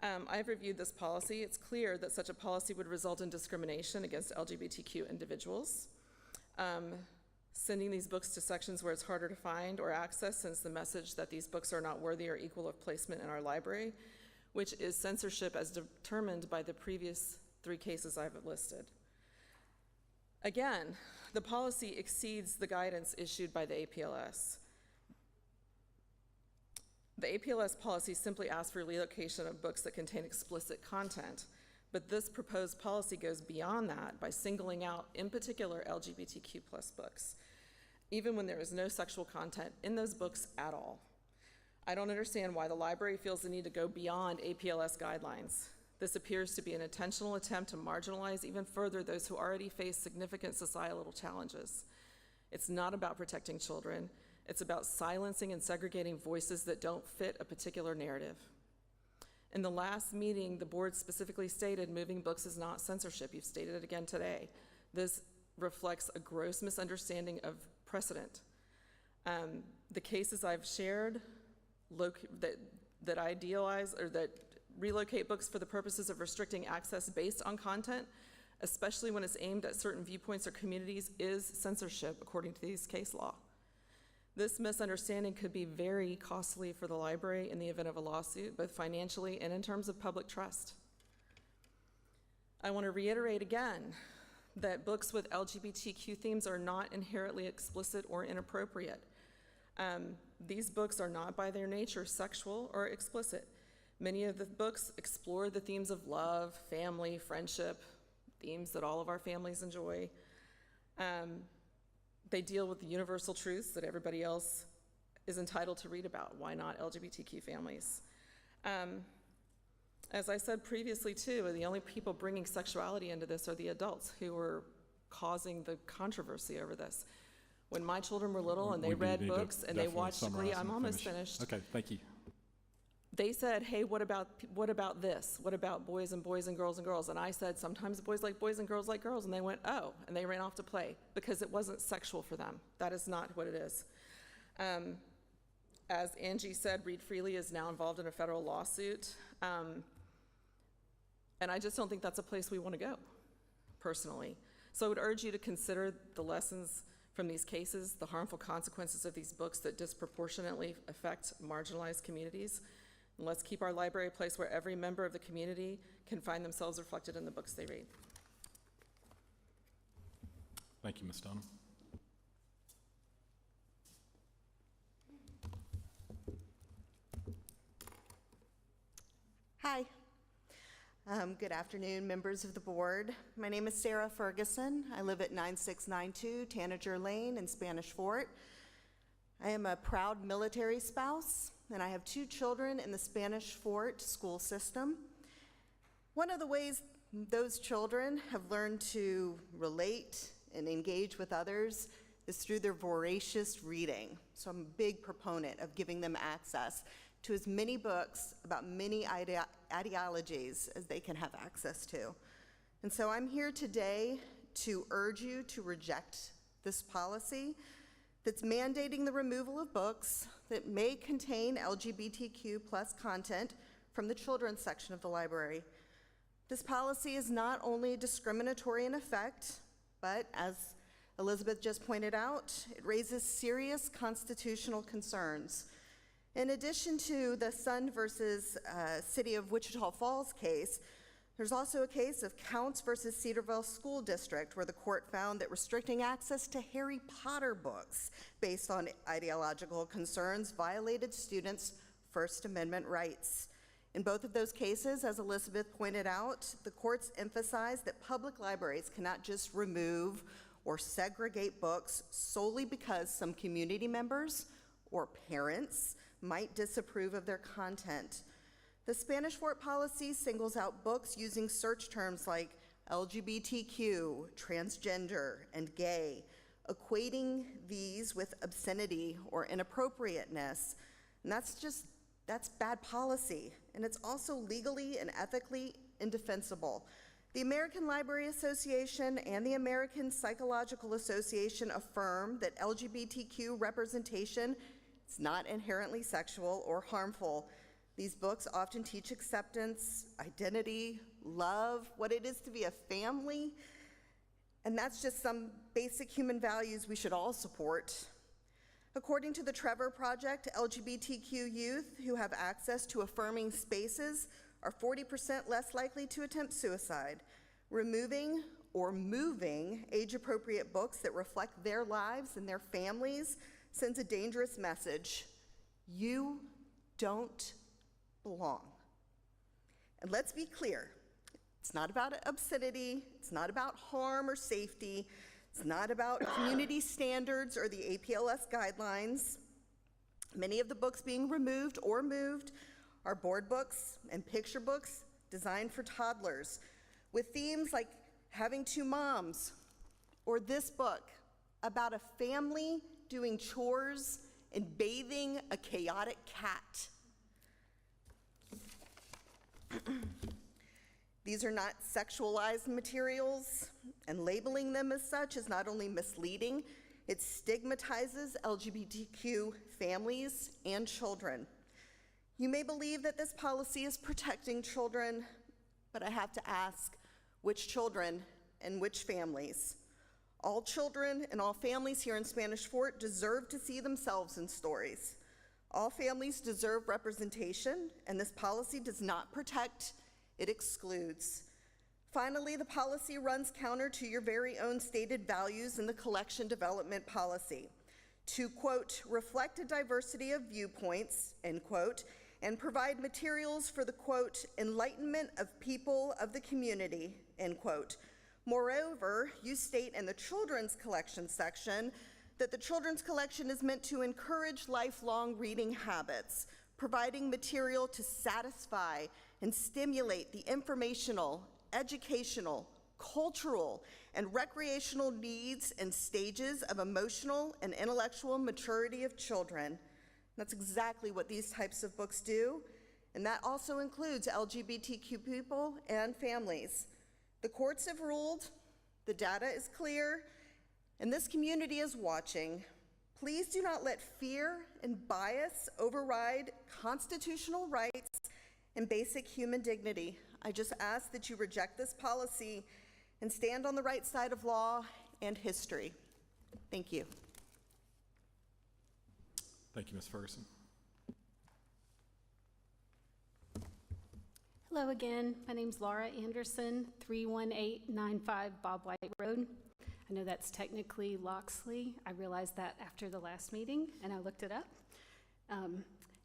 I've reviewed this policy. It's clear that such a policy would result in discrimination against LGBTQ individuals. Sending these books to sections where it's harder to find or access sends the message that these books are not worthy or equal of placement in our library, which is censorship as determined by the previous 3 cases I've listed. Again, the policy exceeds the guidance issued by the APLS. The APLS policy simply asks for relocation of books that contain explicit content, but this proposed policy goes beyond that by singling out, in particular, LGBTQ+ books, even when there is no sexual content in those books at all. I don't understand why the library feels the need to go beyond APLS guidelines. This appears to be an intentional attempt to marginalize even further those who already face significant societal challenges. It's not about protecting children. It's about silencing and segregating voices that don't fit a particular narrative. In the last meeting, the board specifically stated moving books is not censorship. You've stated it again today. This reflects a gross misunderstanding of precedent. The cases I've shared that idealize or that relocate books for the purposes of restricting access based on content, especially when it's aimed at certain viewpoints or communities, is censorship according to these case law. This misunderstanding could be very costly for the library in the event of a lawsuit, both financially and in terms of public trust. I want to reiterate again that books with LGBTQ themes are not inherently explicit or inappropriate. These books are not by their nature sexual or explicit. Many of the books explore the themes of love, family, friendship, themes that all of our families enjoy. They deal with the universal truths that everybody else is entitled to read about. Why not LGBTQ families? As I said previously too, the only people bringing sexuality into this are the adults who are causing the controversy over this. When my children were little and they read books and they watched Glee, I'm almost finished. Okay, thank you. They said, hey, what about this? What about boys and girls and girls? And I said, sometimes boys like boys and girls like girls. And they went, oh, and they ran off to play because it wasn't sexual for them. That is not what it is. As Angie said, Read Freely is now involved in a federal lawsuit. And I just don't think that's a place we want to go, personally. So I would urge you to consider the lessons from these cases, the harmful consequences of these books that disproportionately affect marginalized communities. And let's keep our library a place where every member of the community can find themselves reflected in the books they read. Thank you, Ms. Dunham. Hi. Good afternoon, members of the board. My name is Sarah Ferguson. I live at 9692 Tanager Lane in Spanish Fort. I am a proud military spouse, and I have 2 children in the Spanish Fort school system. One of the ways those children have learned to relate and engage with others is through their voracious reading. So I'm a big proponent of giving them access to as many books about many ideologies as they can have access to. And so I'm here today to urge you to reject this policy that's mandating the removal of books that may contain LGBTQ+ content from the children's section of the library. This policy is not only discriminatory in effect, but as Elizabeth just pointed out, it raises serious constitutional concerns. In addition to the Sun versus City of Wichita Falls case, there's also a case of Counts versus Cedarville School District, where the court found that restricting access to Harry Potter books based on ideological concerns violated students' First Amendment rights. In both of those cases, as Elizabeth pointed out, the courts emphasized that public libraries cannot just remove or segregate books solely because some community members or parents might disapprove of their content. The Spanish Fort policy singles out books using search terms like LGBTQ, transgender, and gay equating these with obscenity or inappropriateness. And that's bad policy. And it's also legally and ethically indefensible. The American Library Association and the American Psychological Association affirm that LGBTQ representation is not inherently sexual or harmful. These books often teach acceptance, identity, love, what it is to be a family, and that's just some basic human values we should all support. According to the Trevor Project, LGBTQ youth who have access to affirming spaces are 40% less likely to attempt suicide. Removing or moving age-appropriate books that reflect their lives and their families sends a dangerous message. You don't belong. And let's be clear, it's not about obscenity, it's not about harm or safety, it's not about community standards or the APLS guidelines. Many of the books being removed or moved are board books and picture books designed for toddlers with themes like having two moms, or this book about a family doing chores and bathing a chaotic cat. These are not sexualized materials, and labeling them as such is not only misleading, it stigmatizes LGBTQ families and children. You may believe that this policy is protecting children, but I have to ask, which children and which families? All children and all families here in Spanish Fort deserve to see themselves in stories. All families deserve representation, and this policy does not protect, it excludes. Finally, the policy runs counter to your very own stated values in the collection development policy to, quote, reflect a diversity of viewpoints, end quote, and provide materials for the, quote, enlightenment of people of the community, end quote. Moreover, you state in the children's collection section that the children's collection is meant to encourage lifelong reading habits, providing material to satisfy and stimulate the informational, educational, cultural, and recreational needs and stages of emotional and intellectual maturity of children. That's exactly what these types of books do, and that also includes LGBTQ people and families. The courts have ruled, the data is clear, and this community is watching. Please do not let fear and bias override constitutional rights and basic human dignity. I just ask that you reject this policy and stand on the right side of law and history. Thank you. Thank you, Ms. Ferguson. Hello again. My name's Laura Anderson, 31895 Bob White Road. I know that's technically Loxley. I realized that after the last meeting, and I looked it up.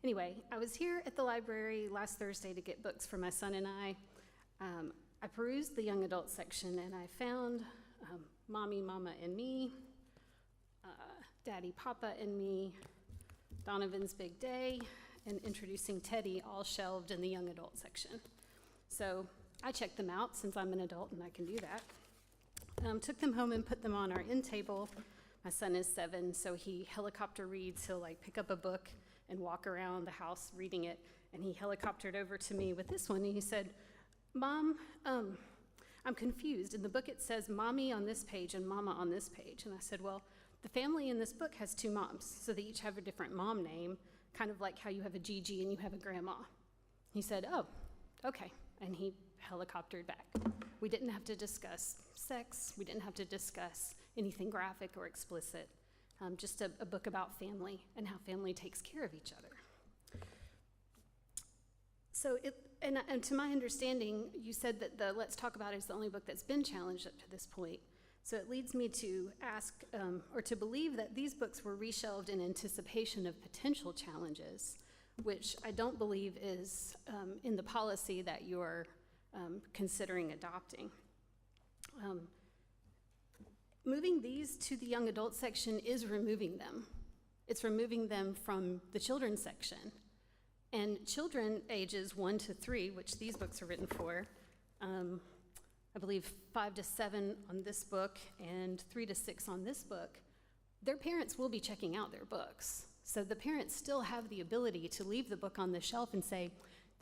Anyway, I was here at the library last Thursday to get books for my son and I. I perused the young adult section, and I found Mommy, Mama, and Me, Daddy, Papa, and Me, Donovan's Big Day, and Introducing Teddy, all shelved in the young adult section. So I checked them out since I'm an adult and I can do that. Took them home and put them on our end table. My son is 7, so he helicopter reads. He'll like pick up a book and walk around the house reading it. And he helicoptered over to me with this one and he said, Mom, I'm confused. In the book it says Mommy on this page and Mama on this page. And I said, well, the family in this book has 2 moms, so they each have a different mom name, kind of like how you have a Gigi and you have a grandma. He said, oh, okay. And he helicoptered back. We didn't have to discuss sex. We didn't have to discuss anything graphic or explicit. Just a book about family and how family takes care of each other. So, and to my understanding, you said that the Let's Talk About It is the only book that's been challenged up to this point. So it leads me to ask, or to believe that these books were reshelved in anticipation of potential challenges, which I don't believe is in the policy that you're considering adopting. Moving these to the young adult section is removing them. It's removing them from the children's section. And children ages 1 to 3, which these books are written for, I believe 5 to 7 on this book and 3 to 6 on this book, their parents will be checking out their books. So the parents still have the ability to leave the book on the shelf and say,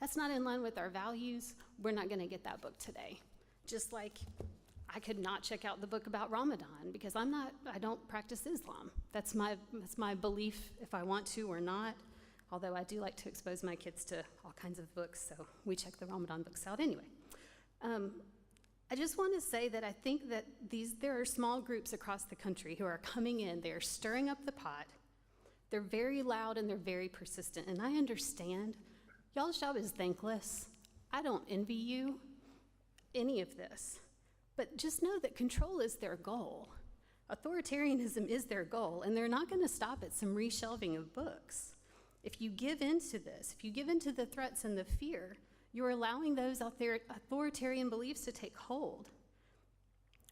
that's not in line with our values, we're not gonna get that book today. Just like I could not check out the book about Ramadan because I don't practice Islam. That's my belief if I want to or not, although I do like to expose my kids to all kinds of books, so we check the Ramadan books out anyway. I just want to say that I think that there are small groups across the country who are coming in, they're stirring up the pot, they're very loud and they're very persistent, and I understand. Y'all's job is thankless. I don't envy you any of this, but just know that control is their goal. Authoritarianism is their goal, and they're not going to stop at some reshelving of books. If you give into this, if you give into the threats and the fear, you're allowing those authoritarian beliefs to take hold.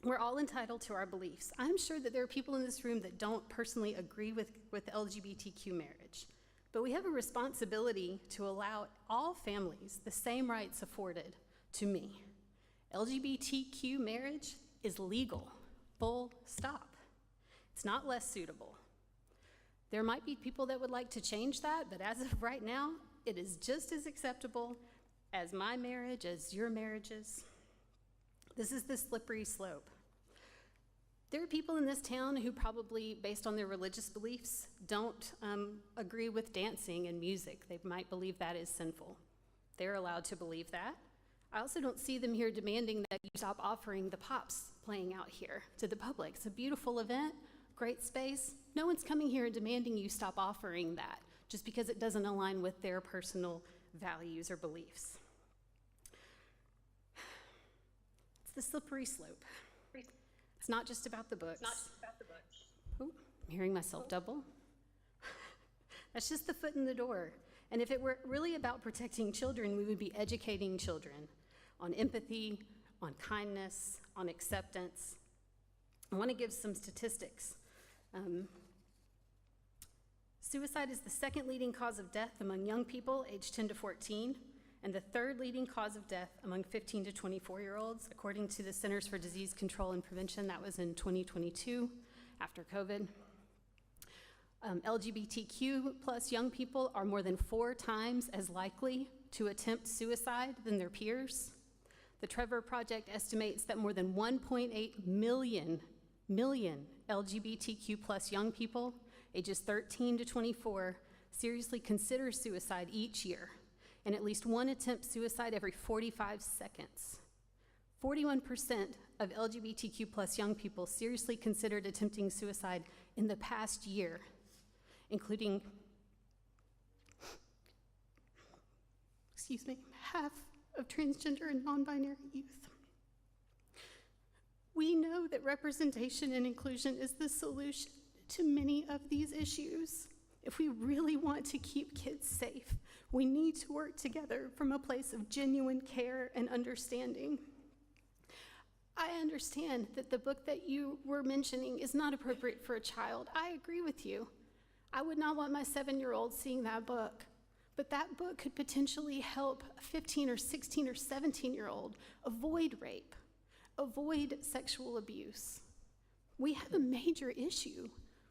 We're all entitled to our beliefs. I'm sure that there are people in this room that don't personally agree with LGBTQ marriage, but we have a responsibility to allow all families the same rights afforded to me. LGBTQ marriage is legal, full stop. It's not less suitable. There might be people that would like to change that, but as of right now, it is just as acceptable as my marriage, as your marriages. This is the slippery slope. There are people in this town who probably, based on their religious beliefs, don't agree with dancing and music. They might believe that is sinful. They're allowed to believe that. I also don't see them here demanding that you stop offering the pops playing out here to the public. It's a beautiful event, great space. No one's coming here and demanding you stop offering that just because it doesn't align with their personal values or beliefs. It's the slippery slope. It's not just about the books. Oh, I'm hearing myself double. That's just the foot in the door. And if it were really about protecting children, we would be educating children on empathy, on kindness, on acceptance. I want to give some statistics. Suicide is the second leading cause of death among young people aged 10 to 14, and the third leading cause of death among 15 to 24-year-olds, according to the Centers for Disease Control and Prevention. That was in 2022, after COVID. LGBTQ plus young people are more than 4 times as likely to attempt suicide than their peers. The Trevor Project estimates that more than 1.8 million LGBTQ plus young people ages 13 to 24 seriously consider suicide each year, and at least one attempts suicide every 45 seconds. 41% of LGBTQ plus young people seriously considered attempting suicide in the past year, including, half of transgender and non-binary youth. We know that representation and inclusion is the solution to many of these issues. If we really want to keep kids safe, we need to work together from a place of genuine care and understanding. I understand that the book that you were mentioning is not appropriate for a child. I agree with you. I would not want my 7-year-old seeing that book, but that book could potentially help a 15 or 16 or 17-year-old avoid rape, avoid sexual abuse. We have a major issue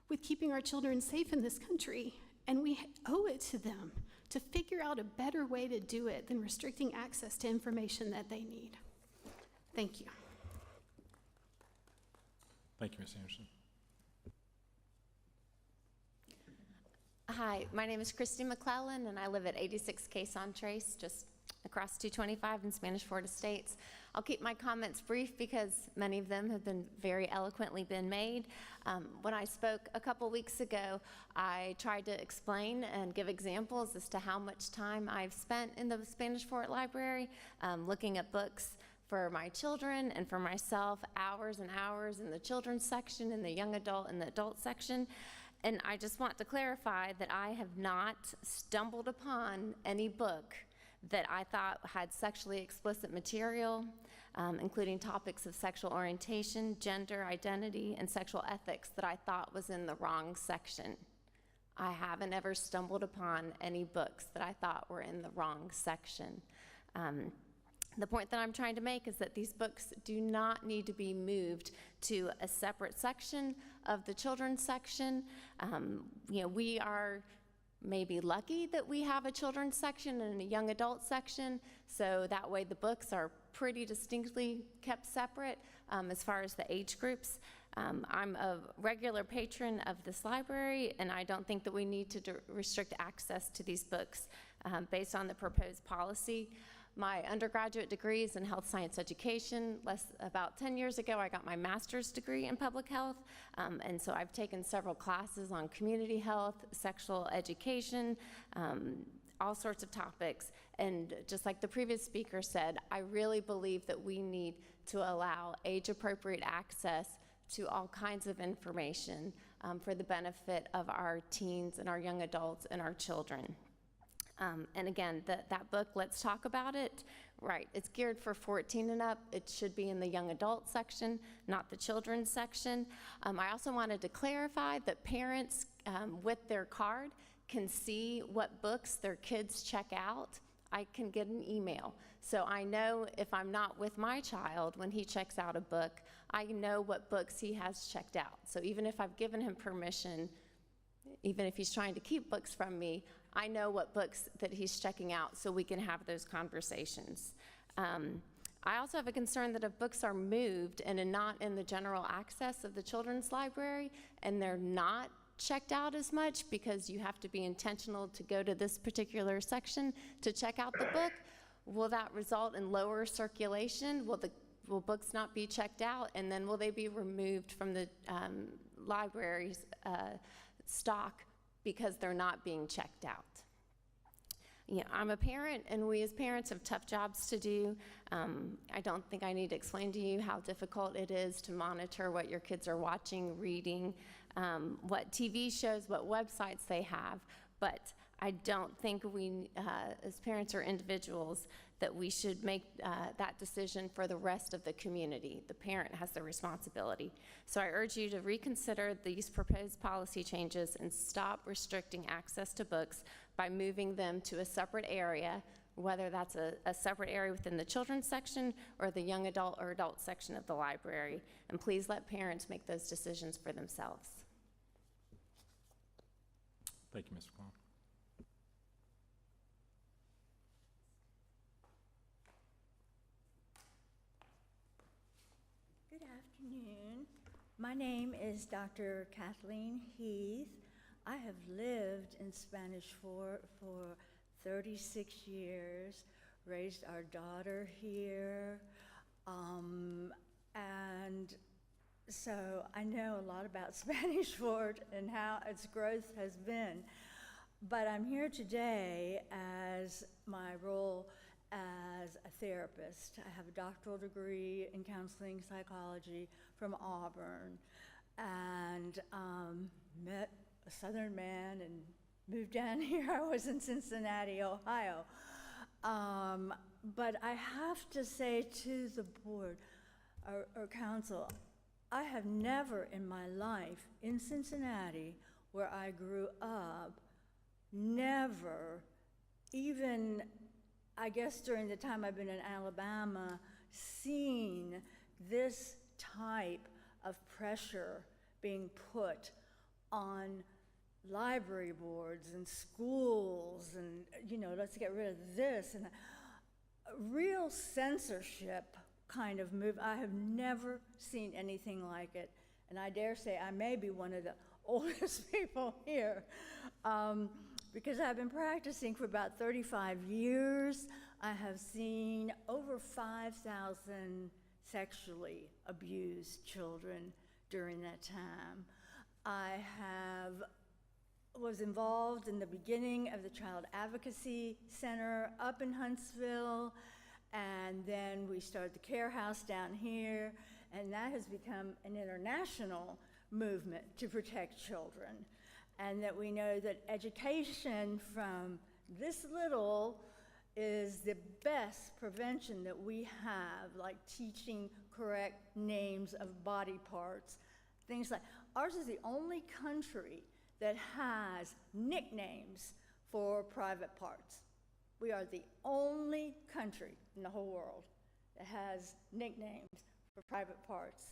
with keeping our children safe in this country, and we owe it to them to figure out a better way to do it than restricting access to information that they need. Thank you. Thank you, Ms. Anderson. Hi, my name is Christy McClellan, and I live at 86 Quais en Trace, just across 225 in Spanish Fort Estates. I'll keep my comments brief because many of them have been very eloquently been made. When I spoke a couple weeks ago, I tried to explain and give examples as to how much time I've spent in the Spanish Fort Library, looking at books for my children and for myself, hours and hours in the children's section, in the young adult and the adult section. And I just want to clarify that I have not stumbled upon any book that I thought had sexually explicit material, including topics of sexual orientation, gender identity, and sexual ethics that I thought was in the wrong section. I haven't ever stumbled upon any books that I thought were in the wrong section. The point that I'm trying to make is that these books do not need to be moved to a separate section of the children's section. You know, we are maybe lucky that we have a children's section and a young adult section, so that way the books are pretty distinctly kept separate as far as the age groups. I'm a regular patron of this library, and I don't think that we need to restrict access to these books based on the proposed policy. My undergraduate degree is in health science education. About 10 years ago, I got my master's degree in public health, and so I've taken several classes on community health, sexual education, all sorts of topics. And just like the previous speaker said, I really believe that we need to allow age-appropriate access to all kinds of information for the benefit of our teens and our young adults and our children. And again, that book, Let's Talk About It, right, it's geared for 14 and up. It should be in the young adult section, not the children's section. I also wanted to clarify that parents with their card can see what books their kids check out. I can get an email. So I know if I'm not with my child when he checks out a book, I know what books he has checked out. So even if I've given him permission, even if he's trying to keep books from me, I know what books that he's checking out so we can have those conversations. I also have a concern that if books are moved and are not in the general access of the children's library and they're not checked out as much because you have to be intentional to go to this particular section to check out the book, will that result in lower circulation? Will books not be checked out, and then will they be removed from the library's stock because they're not being checked out? You know, I'm a parent, and we as parents have tough jobs to do. I don't think I need to explain to you how difficult it is to monitor what your kids are watching, reading, what TV shows, what websites they have, but I don't think we, as parents or individuals, that we should make that decision for the rest of the community. The parent has the responsibility. So I urge you to reconsider these proposed policy changes and stop restricting access to books by moving them to a separate area, whether that's a separate area within the children's section or the young adult or adult section of the library. And please let parents make those decisions for themselves. Thank you, Ms. McClellan. Good afternoon. My name is Dr. Kathleen Heath. I have lived in Spanish Fort for 36 years, raised our daughter here, and so I know a lot about Spanish Fort and how its growth has been. But I'm here today as my role as a therapist. I have a doctoral degree in counseling psychology from Auburn, and met a Southern man and moved down here. I was in Cincinnati, Ohio. But I have to say to the board or council, I have never in my life in Cincinnati, where I grew up, never, even I guess during the time I've been in Alabama, seen this type of pressure being put on library boards and schools and, you know, let's get rid of this, and real censorship kind of move. I have never seen anything like it, and I dare say I may be one of the oldest people here. Because I've been practicing for about 35 years. I have seen over 5,000 sexually abused children during that time. I was involved in the beginning of the Child Advocacy Center up in Huntsville, and then we started the Care House down here, and that has become an international movement to protect children. And that we know that education from this little is the best prevention that we have, like teaching correct names of body parts, things like, ours is the only country that has nicknames for private parts. We are the only country in the whole world that has nicknames for private parts.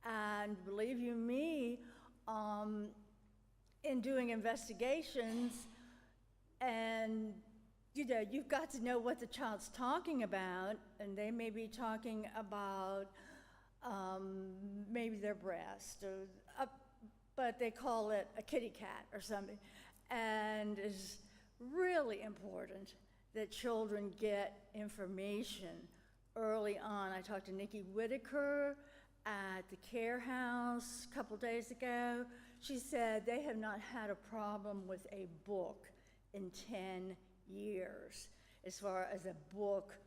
And believe you me, in doing investigations, and you've got to know what the child's talking about, and they may be talking about maybe their breast, or but they call it a kitty cat or something. And it's really important that children get information early on. I talked to Nikki Whitaker at the Care House a couple days ago. She said they have not had a problem with a book in 10 years as far as a book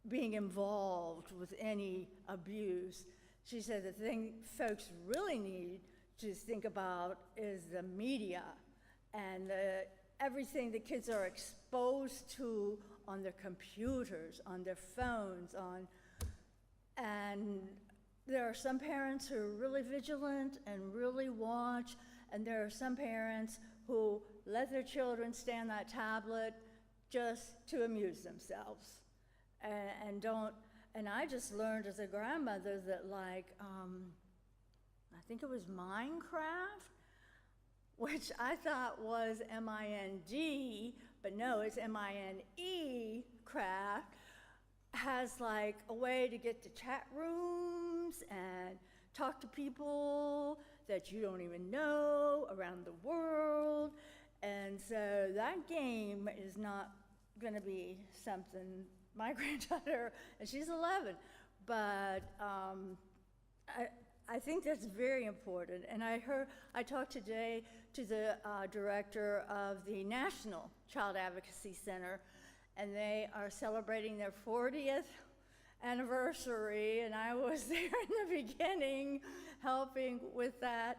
being involved with any abuse. She said the thing folks really need to think about is the media and everything the kids are exposed to on their computers, on their phones, and there are some parents who are really vigilant and really watch, and there are some parents who let their children stay on that tablet just to amuse themselves and don't. And I just learned as a grandmother that, like, I think it was Minecraft, which I thought was M-I-N-D, but no, it's M-I-N-E, craft, has like a way to get to chat rooms and talk to people that you don't even know around the world. And so that game is not going to be something my granddaughter, and she's 11, but I think that's very important. And I talked today to the director of the National Child Advocacy Center, and they are celebrating their 40th anniversary, and I was there in the beginning helping with that.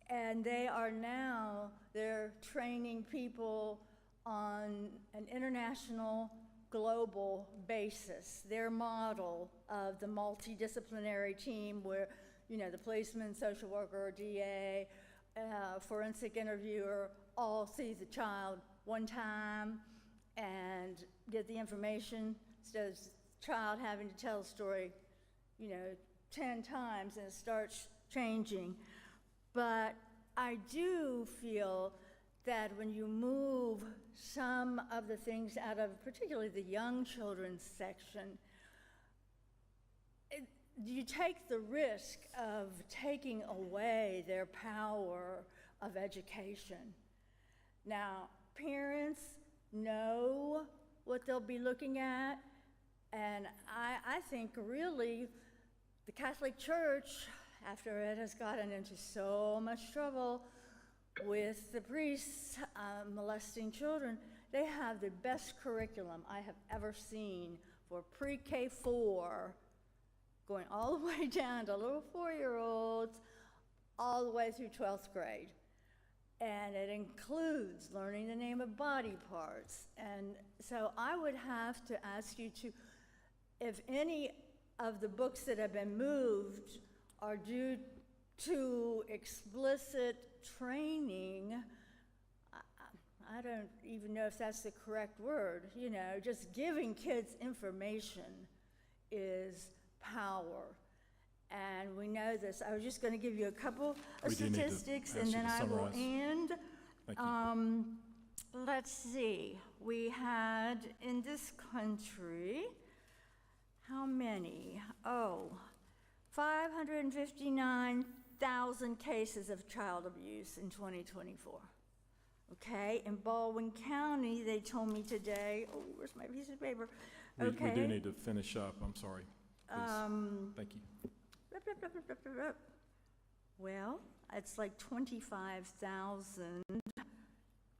And they're training people on an international global basis. Their model of the multidisciplinary team where, the policeman, social worker, DA, forensic interviewer all see the child one time and get the information instead of the child having to tell a story, 10 times, and it starts changing. But I do feel that when you move some of the things out of particularly the young children's section, you take the risk of taking away their power of education. Now, parents know what they'll be looking at, and I think really the Catholic Church, after it has gotten into so much trouble with the priests molesting children, they have the best curriculum I have ever seen for pre-K 4, going all the way down to little 4-year-olds, all the way through 12th grade. And it includes learning the name of body parts. And so I would have to ask you to, if any of the books that have been moved are due to explicit training, I don't even know if that's the correct word, just giving kids information is power. And we know this. I was just going to give you a couple of statistics, and then I will end. Thank you. Let's see. We had in this country, how many? 559,000 cases of child abuse in 2024. Okay, in Baldwin County, they told me today, where's my piece of paper? We do need to finish up, I'm sorry. Please. Thank you. Well, it's like 25,000.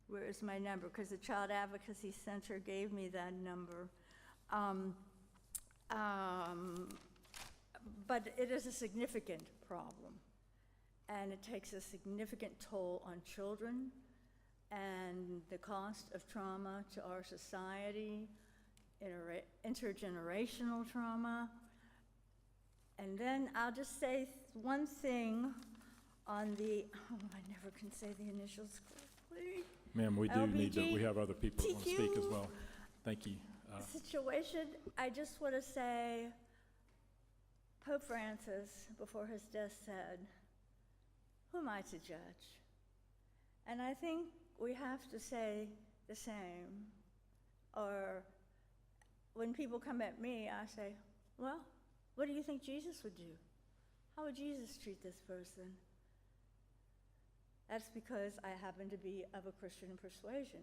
Where is my number? Because the Child Advocacy Center gave me that number. But it is a significant problem, and it takes a significant toll on children and the cost of trauma to our society, intergenerational trauma. And then I'll just say one thing on the, I never can say the initials correctly. Ma'am, we do need to, we have other people that want to speak as well. Thank you. Situation, I just want to say, Pope Francis, before his death, said, who am I to judge? And I think we have to say the same. Or when people come at me, I say, well, what do you think Jesus would do? How would Jesus treat this person? That's because I happen to be of a Christian persuasion.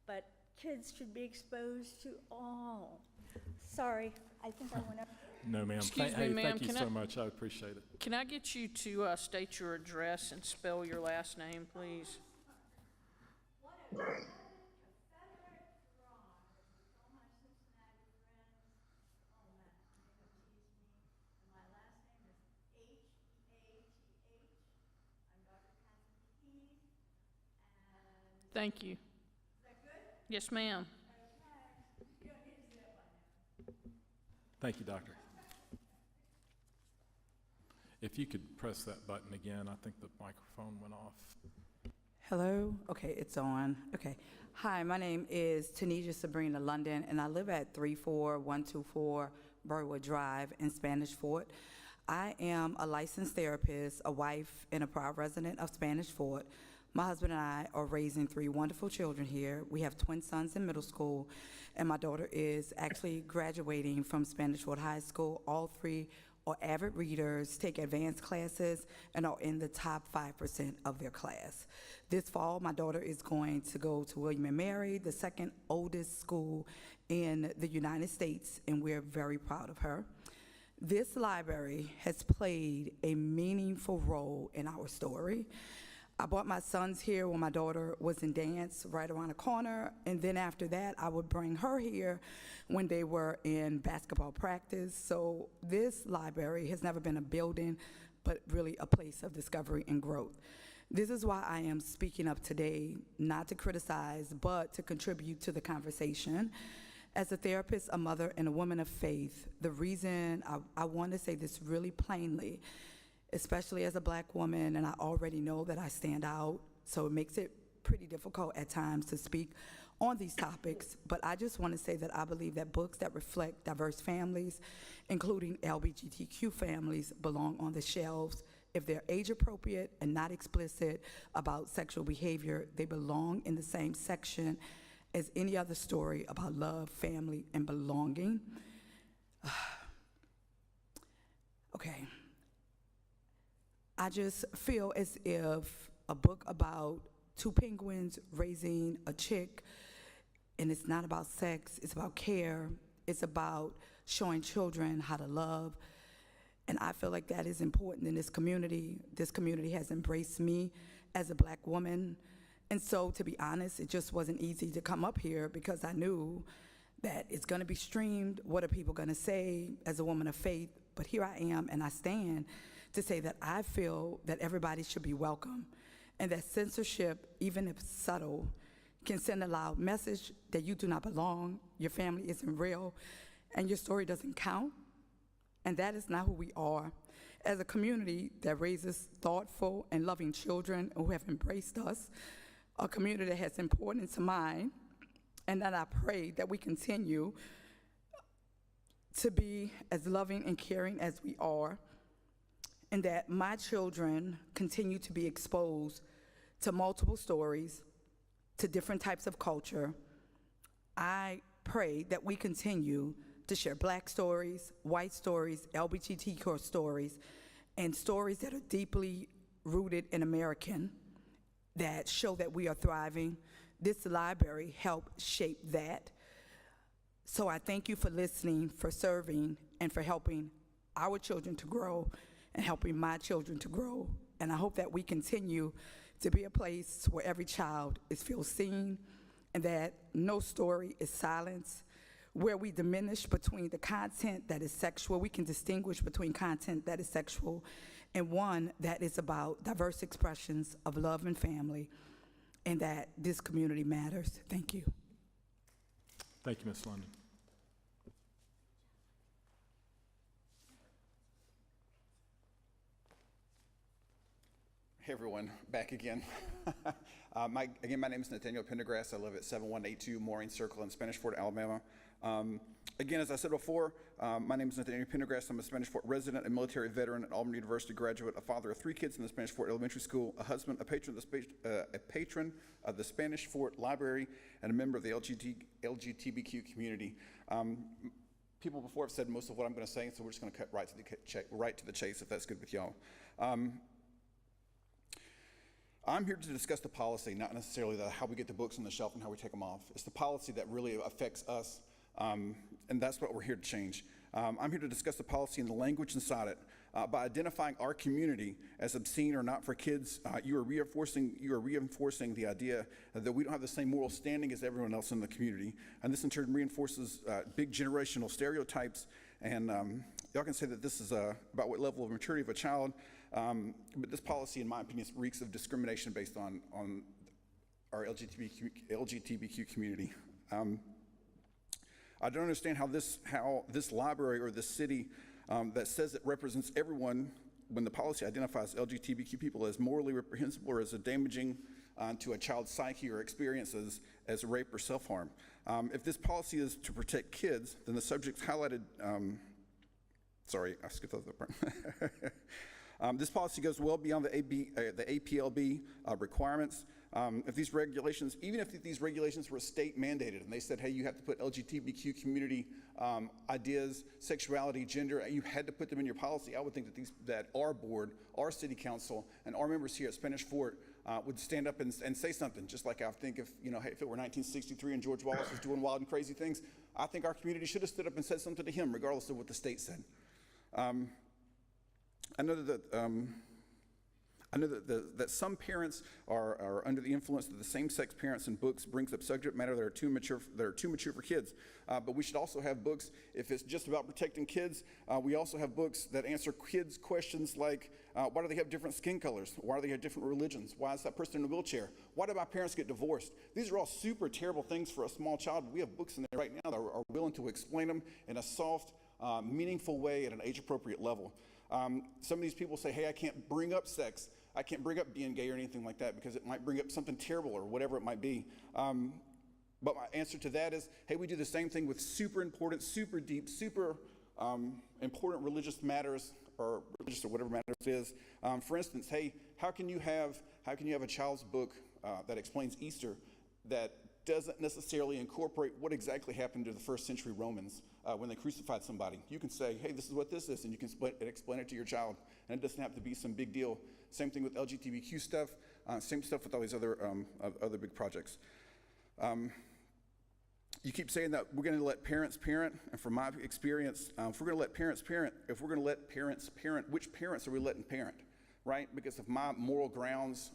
But kids should be exposed to all. Sorry, I think I went up. No, ma'am. Excuse me, Hey, ma'am, thank you can so I- much. I appreciate it. Can I get you to state your address and spell your last name, please? Thank you. Yes, ma'am. Thank you, Doctor. If you could press that button again, I think the microphone went off. Hello? Okay, it's on. Okay. Hi, my name is Tanisha Sabrina London, and I live at 34124 Burwood Drive in Spanish Fort. I am a licensed therapist, a wife, and a proud resident of Spanish Fort. My husband and I are raising 3 wonderful children here. We have twin sons in middle school, and my daughter is actually graduating from Spanish Fort High School. All 3 are avid readers, take advanced classes, and are in the top 5% of their class. This fall, my daughter is going to go to William & Mary, the second oldest school in the United States, and we're very proud of her. This library has played a meaningful role in our story. I brought my sons here when my daughter was in dance right around the corner, and then after that, I would bring her here when they were in basketball practice. So this library has never been a building, but really a place of discovery and growth. This is why I am speaking up today, not to criticize, but to contribute to the conversation. As a therapist, a mother, and a woman of faith, the reason I want to say this really plainly, especially as a Black woman, and I already know that I stand out, so it makes it pretty difficult at times to speak on these topics, but I just want to say that I believe that books that reflect diverse families, including LGBTQ families, belong on the shelves. If they're age appropriate and not explicit about sexual behavior, they belong in the same section as any other story about love, family, and belonging. Okay. I just feel as if a book about 2 penguins raising a chick, and it's not about sex, it's about care, it's about showing children how to love, and I feel like that is important in this community. This community has embraced me as a Black woman, and so to be honest, it just wasn't easy to come up here because I knew that it's gonna be streamed, what are people gonna say as a woman of faith, but here I am, and I stand to say that I feel that everybody should be welcome, and that censorship, even if subtle, can send a loud message that you do not belong, your family isn't real, and your story doesn't count, and that is not who we are. As a community that raises thoughtful and loving children who have embraced us, a community that has importance to mind, and that I pray that we continue to be as loving and caring as we are, and that my children continue to be exposed to multiple stories, to different types of culture. I pray that we continue to share Black stories, white stories, LGBTQ stories, and stories that are deeply rooted in American, that show that we are thriving. This library helped shape that. So I thank you for listening, for serving, and for helping our children to grow and helping my children to grow. And I hope that we continue to be a place where every child feels seen and that no story is silenced, where we diminish between the content that is sexual. We can distinguish between content that is sexual and one that is about diverse expressions of love and family, and that this community matters. Thank you. Thank you, Ms. London. Hey everyone, back again. My name is Nathaniel Pendergrass. I live at 7182 Mooring Circle in Spanish Fort, Alabama. Again, as I said before, my name is Nathaniel Pendergrass. I'm a Spanish Fort resident, a military veteran, an Auburn University graduate, a father of 3 kids in the Spanish Fort Elementary School, a husband, a patron of the Spanish Fort Library, and a member of the LGBTQ community. People before have said most of what I'm going to say, so we're just going to cut right to the chase, if that's good with y'all. I'm here to discuss the policy, not necessarily how we get the books on the shelf and how we take them off. It's the policy that really affects us, and that's what we're here to change. I'm here to discuss the policy and the language inside it. By identifying our community as obscene or not for kids, you are reinforcing the idea that we don't have the same moral standing as everyone else in the community, and this in turn reinforces big generational stereotypes. And y'all can say that this is about what level of maturity of a child, but this policy, in my opinion, reeks of discrimination based on our LGBTQ community. I don't understand how this library or this city that says it represents everyone, when the policy identifies LGBTQ people as morally reprehensible or as a damaging to a child's psyche or experiences as rape or self-harm. If this policy is to protect kids, then the subjects highlighted, sorry, I skipped over the part. This policy goes well beyond the APLB requirements. If these regulations, even if these regulations were state mandated and they said, hey, you have to put LGBTQ community ideas, sexuality, gender, you had to put them in your policy, I would think that our board, our city council, and our members here at Spanish Fort would stand up and say something. Just like I think if it were 1963 and George Wallace was doing wild and crazy things, I think our community should have stood up and said something to him, regardless of what the state said. I know that some parents are under the influence of the same-sex parents, and books brings up subject matter that are too mature for kids. But we should also have books, if it's just about protecting kids, we also have books that answer kids' questions like, why do they have different skin colors? Why do they have different religions? Why is that person in a wheelchair? Why did my parents get divorced? These are all super terrible things for a small child. We have books in there right now that are willing to explain them in a soft, meaningful way at an age-appropriate level. Some of these people say, hey, I can't bring up sex. I can't bring up being gay or anything like that because it might bring up something terrible or whatever it might be. But my answer to that is, hey, we do the same thing with super important, super deep, super important religious matters or religious or whatever matters it is. For instance, hey, how can you have a child's book that explains Easter that doesn't necessarily incorporate what exactly happened to the first century Romans when they crucified somebody? You can say, hey, this is what this is, and you can explain it to your child, and it doesn't have to be some big deal. Same thing with LGBTQ stuff, same stuff with all these other big projects. You keep saying that we're going to let parents parent, and from my experience, if we're going to let parents parent, which parents are we letting parent, right? Because if my moral grounds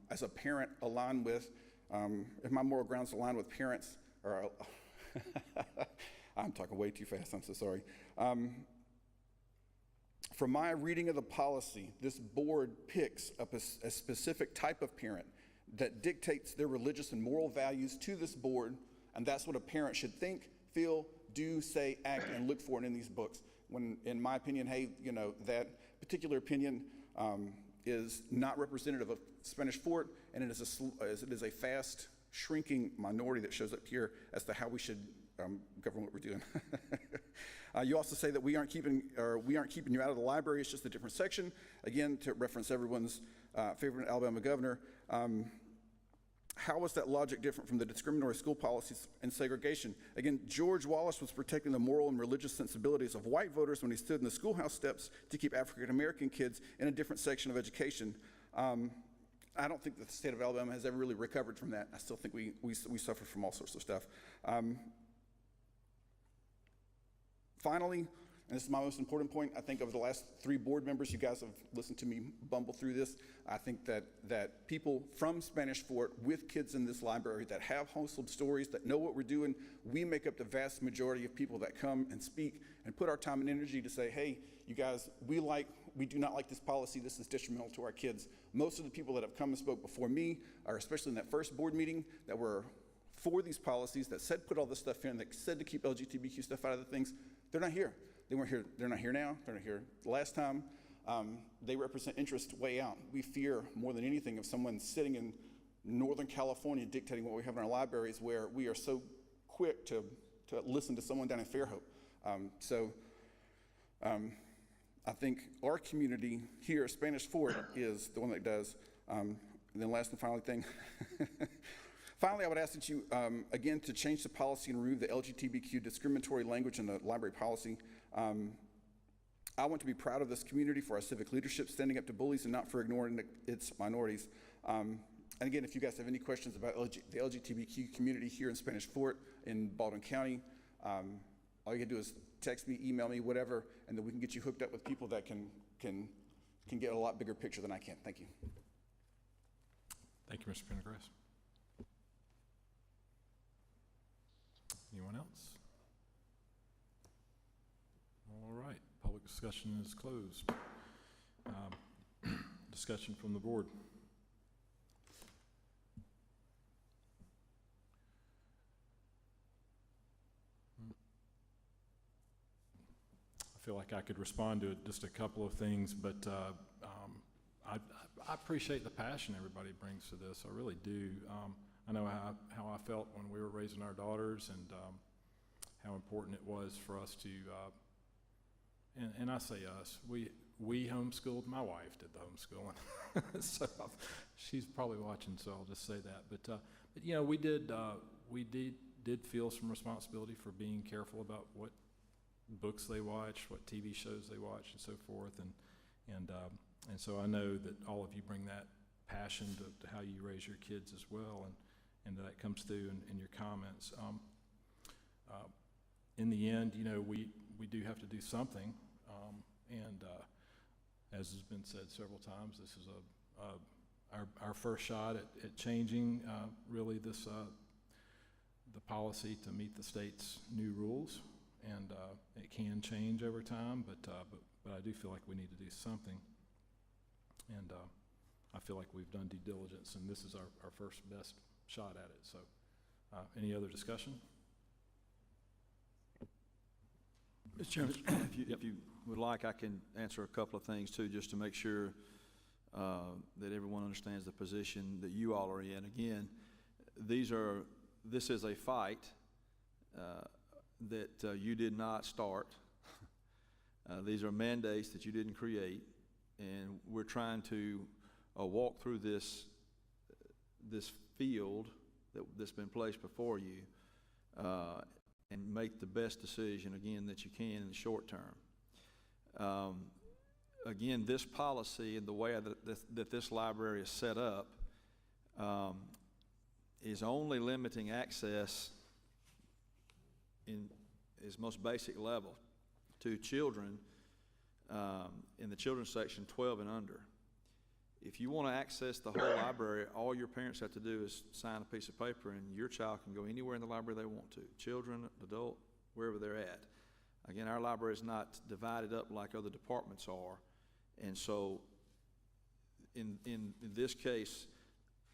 as a parent align with, parents, or I'm talking way too fast, I'm so sorry. From my reading of the policy, this board picks up a specific type of parent that dictates their religious and moral values to this board, and that's what a parent should think, feel, do, say, act, and look for in these books. When, in my opinion, hey, that particular opinion is not representative of Spanish Fort, and it is a fast shrinking minority that shows up here as to how we should govern what we're doing. You also say that we aren't keeping you out of the library. It's just a different section. Again, to reference everyone's favorite Alabama governor. How is that logic different from the discriminatory school policies and segregation? Again, George Wallace was protecting the moral and religious sensibilities of white voters when he stood in the schoolhouse steps to keep African American kids in a different section of education. I don't think that the state of Alabama has ever really recovered from that. I still think we suffer from all sorts of stuff. Finally, and this is my most important point, I think over the last 3 board members, you guys have listened to me bumble through this. I think that people from Spanish Fort with kids in this library that have wholesome stories, that know what we're doing, we make up the vast majority of people that come and speak and put our time and energy to say, hey, you guys, we do not like this policy. This is detrimental to our kids. Most of the people that have come and spoke before me, or especially in that first board meeting, that were for these policies, that said put all this stuff in, that said to keep LGBTQ stuff out of the things, they're not here. They weren't here. They're not here now. They're not here the last time. They represent interest way out. We fear more than anything of someone sitting in Northern California dictating what we have in our libraries, where we are so quick to to listen to someone down in Fairhope. I think our community here at Spanish Fort is the one that does. And then last and finally thing, finally, I would ask that you, again, to change the policy and remove the LGBTQ discriminatory language in the library policy. I want to be proud of this community for our civic leadership, standing up to bullies and not for ignoring its minorities. And again, if you guys have any questions about the LGBTQ community here in Spanish Fort in Baldwin County, all you can do is text me, email me, whatever, and then we can get you hooked up with people that can get a lot bigger picture than I can. Thank you. Thank you, Mr. Pendergrass. Anyone else? All right, public discussion is closed. Discussion from the board. I feel like I could respond to just a couple of things, but I appreciate the passion everybody brings to this. I really do. I know how I felt when we were raising our daughters, and how important it was for us to, and I say us, we homeschooled. My wife did the homeschooling, so she's probably watching, so I'll just say that. But you know, we did feel some responsibility for being careful about what books they watch, what TV shows they watch, and so forth, and so I know that all of you bring that passion to how you raise your kids as well, and that comes through in your comments. In the end, you know, we do have to do something, and as has been said several times, this is our first shot at changing really this the policy to meet the state's new rules. And it can change over time, but I do feel like we need to do something. And I feel like we've done due diligence, and this is our first best shot at it. So any other discussion? Mr. Chairman, if you would like, I can answer a couple of things too, just to make sure that everyone understands the position that you all are in. Again, this is a fight that you did not start. These are mandates that you didn't create, and we're trying to walk through this field that's been placed before you and make the best decision, again, that you can in the short term. Again, this policy and the way that this library is set up is only limiting access in its most basic level to children in the children's section 12 and under. If you want to access the whole library, all your parents have to do is sign a piece of paper, and your child can go anywhere in the library they want to, children, adult, wherever they're at. Again, our library is not divided up like other departments are, and so in this case,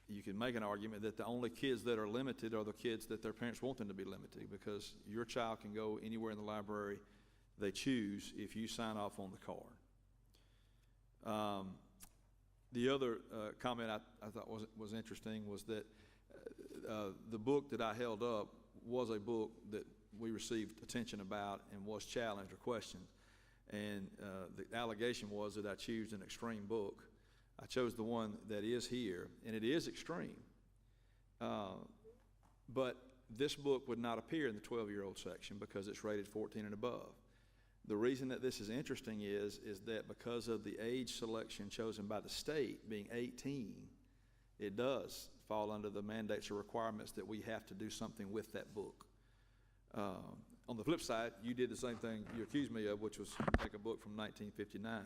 you can make an argument that the only kids that are limited are the kids that their parents want them to be limited, because your child can go anywhere in the library they choose if you sign off on the card. The other comment I thought was interesting was that the book that I held up was a book that we received attention about and was challenged or questioned. And the allegation was that I chose an extreme book. I chose the one that is here, and it is extreme. But this book would not appear in the 12-year-old section because it's rated 14 and above. The reason that this is interesting is that because of the age selection chosen by the state being 18, it does fall under the mandates or requirements that we have to do something with that book. On the flip side, you did the same thing you accused me of, which was take a book from 1959,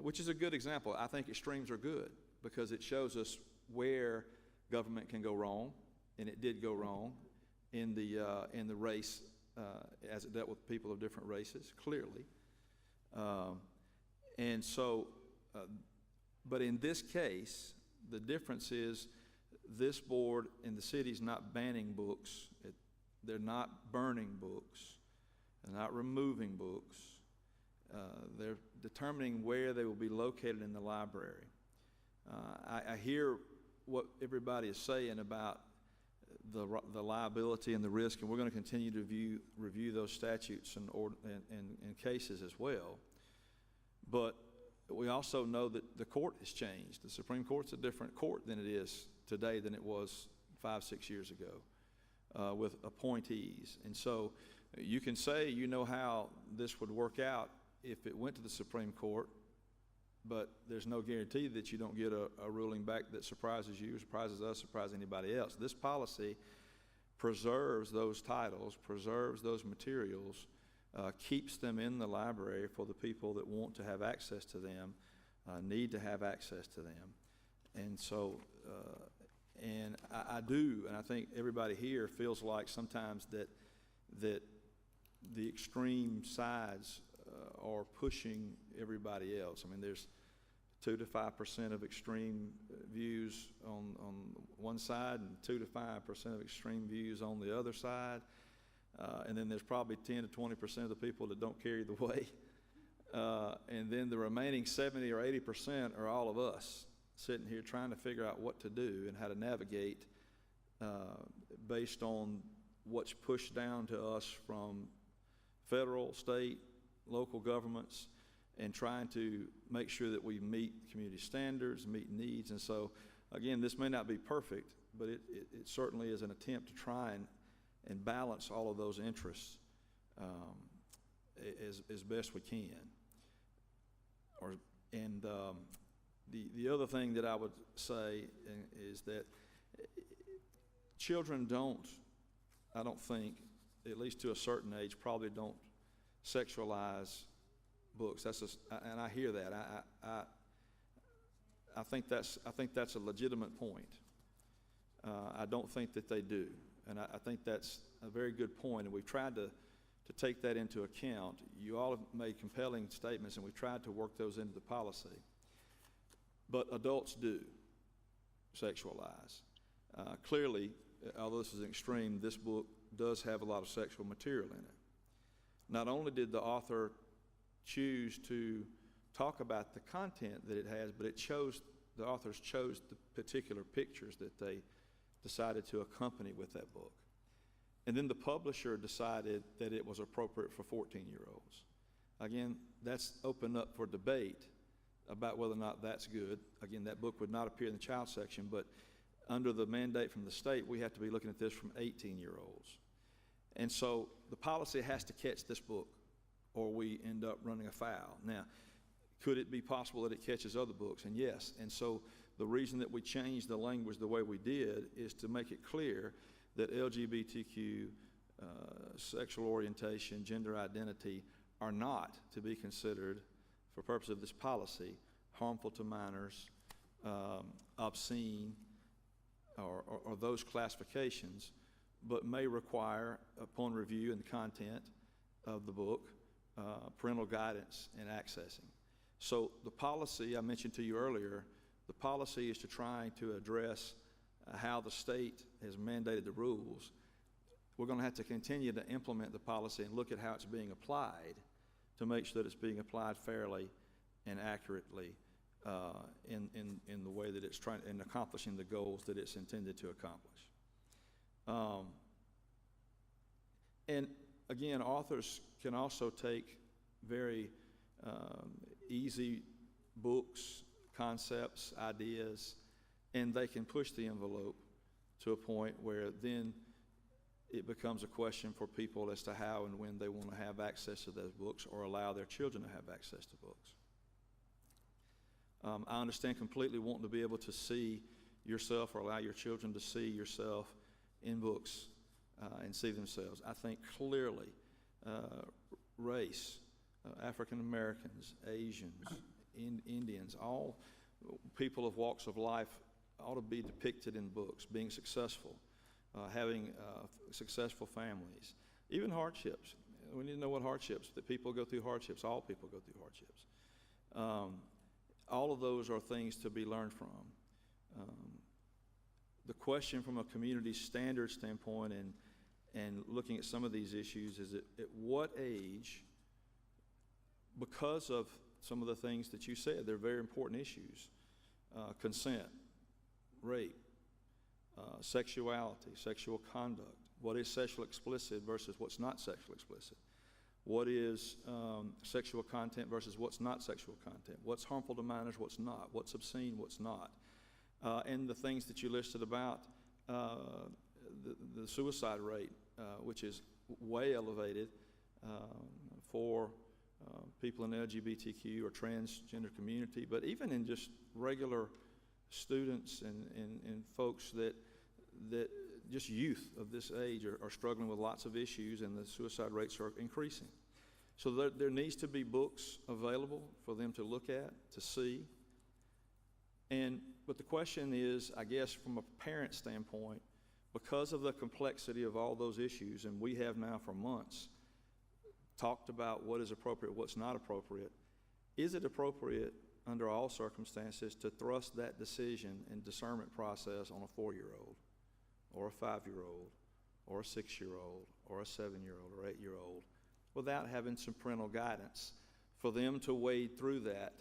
which is a good example. I think extremes are good because it shows us where government can go wrong, and it did go wrong in the race as it dealt with people of different races, clearly. And so, but in this case, the difference is this board in the city is not banning books. They're not burning books. They're not removing books. They're determining where they will be located in the library. I hear what everybody is saying about the liability and the risk, and we're going to continue to review those statutes and cases as well. But we also know that the court has changed. The Supreme Court's a different court than it is today than it was 5-6 years ago with appointees. And so you can say you know how this would work out if it went to the Supreme Court, but there's no guarantee that you don't get a ruling back that surprises you, surprises us, surprises anybody else. This policy preserves those titles, preserves those materials, keeps them in the library for the people that want to have access to them, need to have access to them. And so, and I do, and I think everybody here feels like sometimes that the extreme sides are pushing everybody else. I mean, there's 2 to 5% of extreme views on one side and 2 to 5% of extreme views on the other side. And then there's probably 10 to 20% of the people that don't care either way. And then the remaining 70 or 80% are all of us sitting here trying to figure out what to do and how to navigate based on what's pushed down to us from federal, state, local governments, and trying to make sure that we meet community standards, meet needs. And so, again, this may not be perfect, but it certainly is an attempt to try and balance all of those interests as best we can. The other thing that I would say is that children I don't think, at least to a certain age, probably don't sexualize books. And I hear that. I think that's a legitimate point. I don't think that they do, and I think that's a very good point. And we've tried to take that into account. You all have made compelling statements, and we've tried to work those into the policy. But adults do sexualize. Clearly, although this is extreme, this book does have a lot of sexual material in it. Not only did the author choose to talk about the content that it has, but the authors chose the particular pictures that they decided to accompany with that book. And then the publisher decided that it was appropriate for 14-year-olds. Again, that's open up for debate about whether or not that's good. Again, that book would not appear in the child section, but under the mandate from the state, we have to be looking at this from 18-year-olds. And so the policy has to catch this book, or we end up running afoul. Now, could it be possible that it catches other books? And yes. And so the reason that we changed the language the way we did is to make it clear that LGBTQ, sexual orientation, gender identity are not to be considered, for purpose of this policy, harmful to minors, obscene, or those classifications, but may require, upon review and content of the book, parental guidance and accessing. So the policy I mentioned to you earlier, the policy is to try to address how the state has mandated the rules. We're going to have to continue to implement the policy and look at how it's being applied to make sure that it's being applied fairly and accurately in the way that it's trying, in accomplishing the goals that it's intended to accomplish. And again, authors can also take very easy books, concepts, ideas, and they can push the envelope to a point where then it becomes a question for people as to how and when they want to have access to those books or allow their children to have access to books. I understand completely wanting to be able to see yourself or allow your children to see yourself in books and see themselves. I think clearly race, African Americans, Asians, Indians, all people of walks of life ought to be depicted in books, being successful, having successful families, even hardships. We need to know what hardships, that people go through hardships, all people go through hardships. All of those are things to be learned from. The question from a community standard standpoint and looking at some of these issues is at what age, because of some of the things that you said, they're very important issues, consent, rape, sexuality, sexual conduct, what is sexual explicit versus what's not sexual explicit, what is sexual content versus what's not sexual content, what's harmful to minors, what's not, what's obscene, what's not, and the things that you listed about the suicide rate, which is way elevated for people in the LGBTQ or transgender community, but even in just regular students and folks that just youth of this age are struggling with lots of issues, and the suicide rates are increasing. So there needs to be books available for them to look at, to see. But the question is, I guess from a parent standpoint, because of the complexity of all those issues, and we have now for months talked about what is appropriate, what's not appropriate, is it appropriate under all circumstances to thrust that decision and discernment process on a 4-year-old or a 5-year-old or a 6-year-old or a 7-year-old or 8-year-old without having some parental guidance for them to wade through that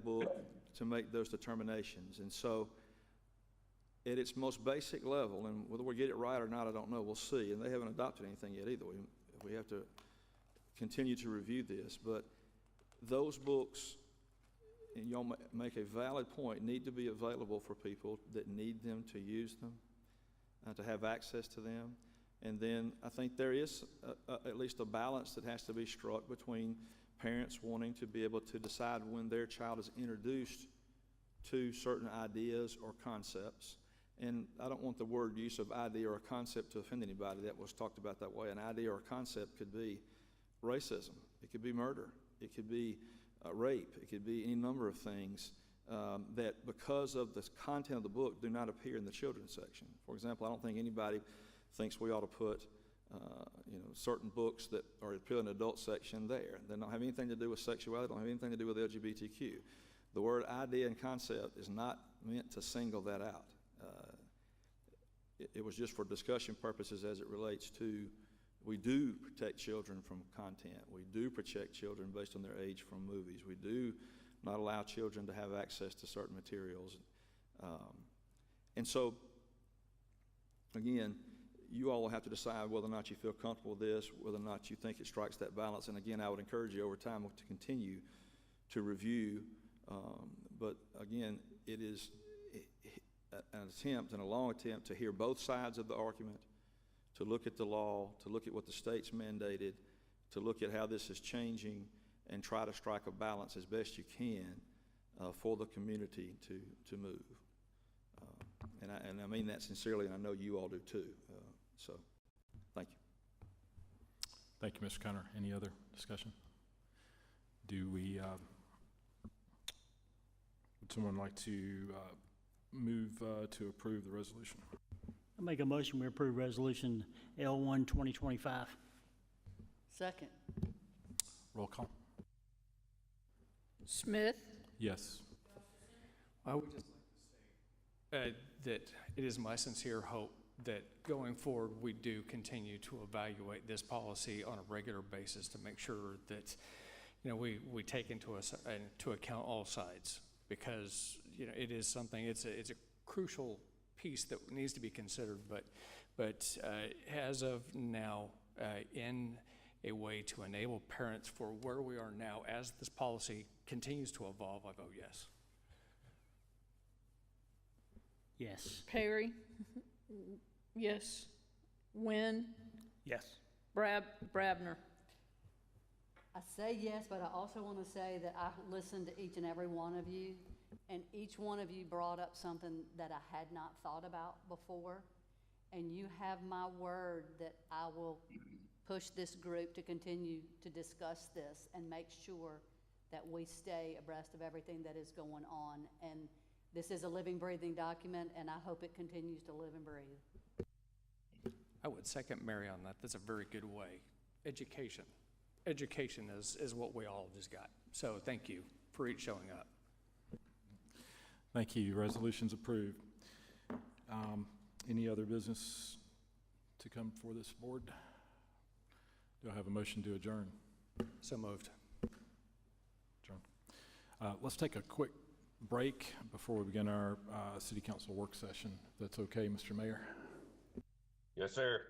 book to make those determinations? And so at its most basic level, and whether we get it right or not, I don't know, we'll see, and they haven't adopted anything yet either. We have to continue to review this, but those books, and y'all make a valid point, need to be available for people that need them to use them, to have access to them. And then I think there is at least a balance that has to be struck between parents wanting to be able to decide when their child is introduced to certain ideas or concepts. And I don't want the word use of idea or a concept to offend anybody. That was talked about that way. An idea or a concept could be racism. It could be murder. It could be rape. It could be any number of things that, because of the content of the book, do not appear in the children's section. For example, I don't think anybody thinks we ought to put certain books that are appealing in the adult section there. They don't have anything to do with sexuality. They don't have anything to do with LGBTQ. The word idea and concept is not meant to single that out. It was just for discussion purposes as it relates to, we do protect children from content. We do protect children based on their age from movies. We do not allow children to have access to certain materials. And so, again, you all will have to decide whether or not you feel comfortable with this, whether or not you think it strikes that balance. And again, I would encourage you over time to continue to review. But again, it is an attempt and a long attempt to hear both sides of the argument, to look at the law, to look at what the state's mandated, to look at how this is changing, and try to strike a balance as best you can for the community to move. And I mean that sincerely, and I know you all do too. So, thank you. Thank you, Mr. Connor. Any other discussion? Would someone like to move to approve the resolution? I make a motion we approve Resolution L1 2025. Second. Roll call. Smith, Yes. I would just like to say that it is my sincere hope that going forward, we do continue to evaluate this policy on a regular basis to make sure that, we take into account all sides, because, it is something, it's a crucial piece that needs to be considered, but as of now, in a way to enable parents for where we are now, as this policy continues to evolve, I vote yes. Yes. Perry, yes. Wynn, Yes. Brabner. I say yes, but I also want to say that I listened to each and every one of you, and each one of you brought up something that I had not thought about before, and you have my word that I will push this group to continue to discuss this and make sure that we stay abreast of everything that is going on. And this is a living, breathing document, and I hope it continues to live and breathe. I would second Mary on that. That's a very good way. Education is what we all just got. So thank you for each showing up. Thank you. Resolution's approved. Any other business to come before this board? Do I have a motion to adjourn? So moved. Adjourn. Let's take a quick break before we begin our city council work session. If that's okay, Mr. Mayor. Yes, sir.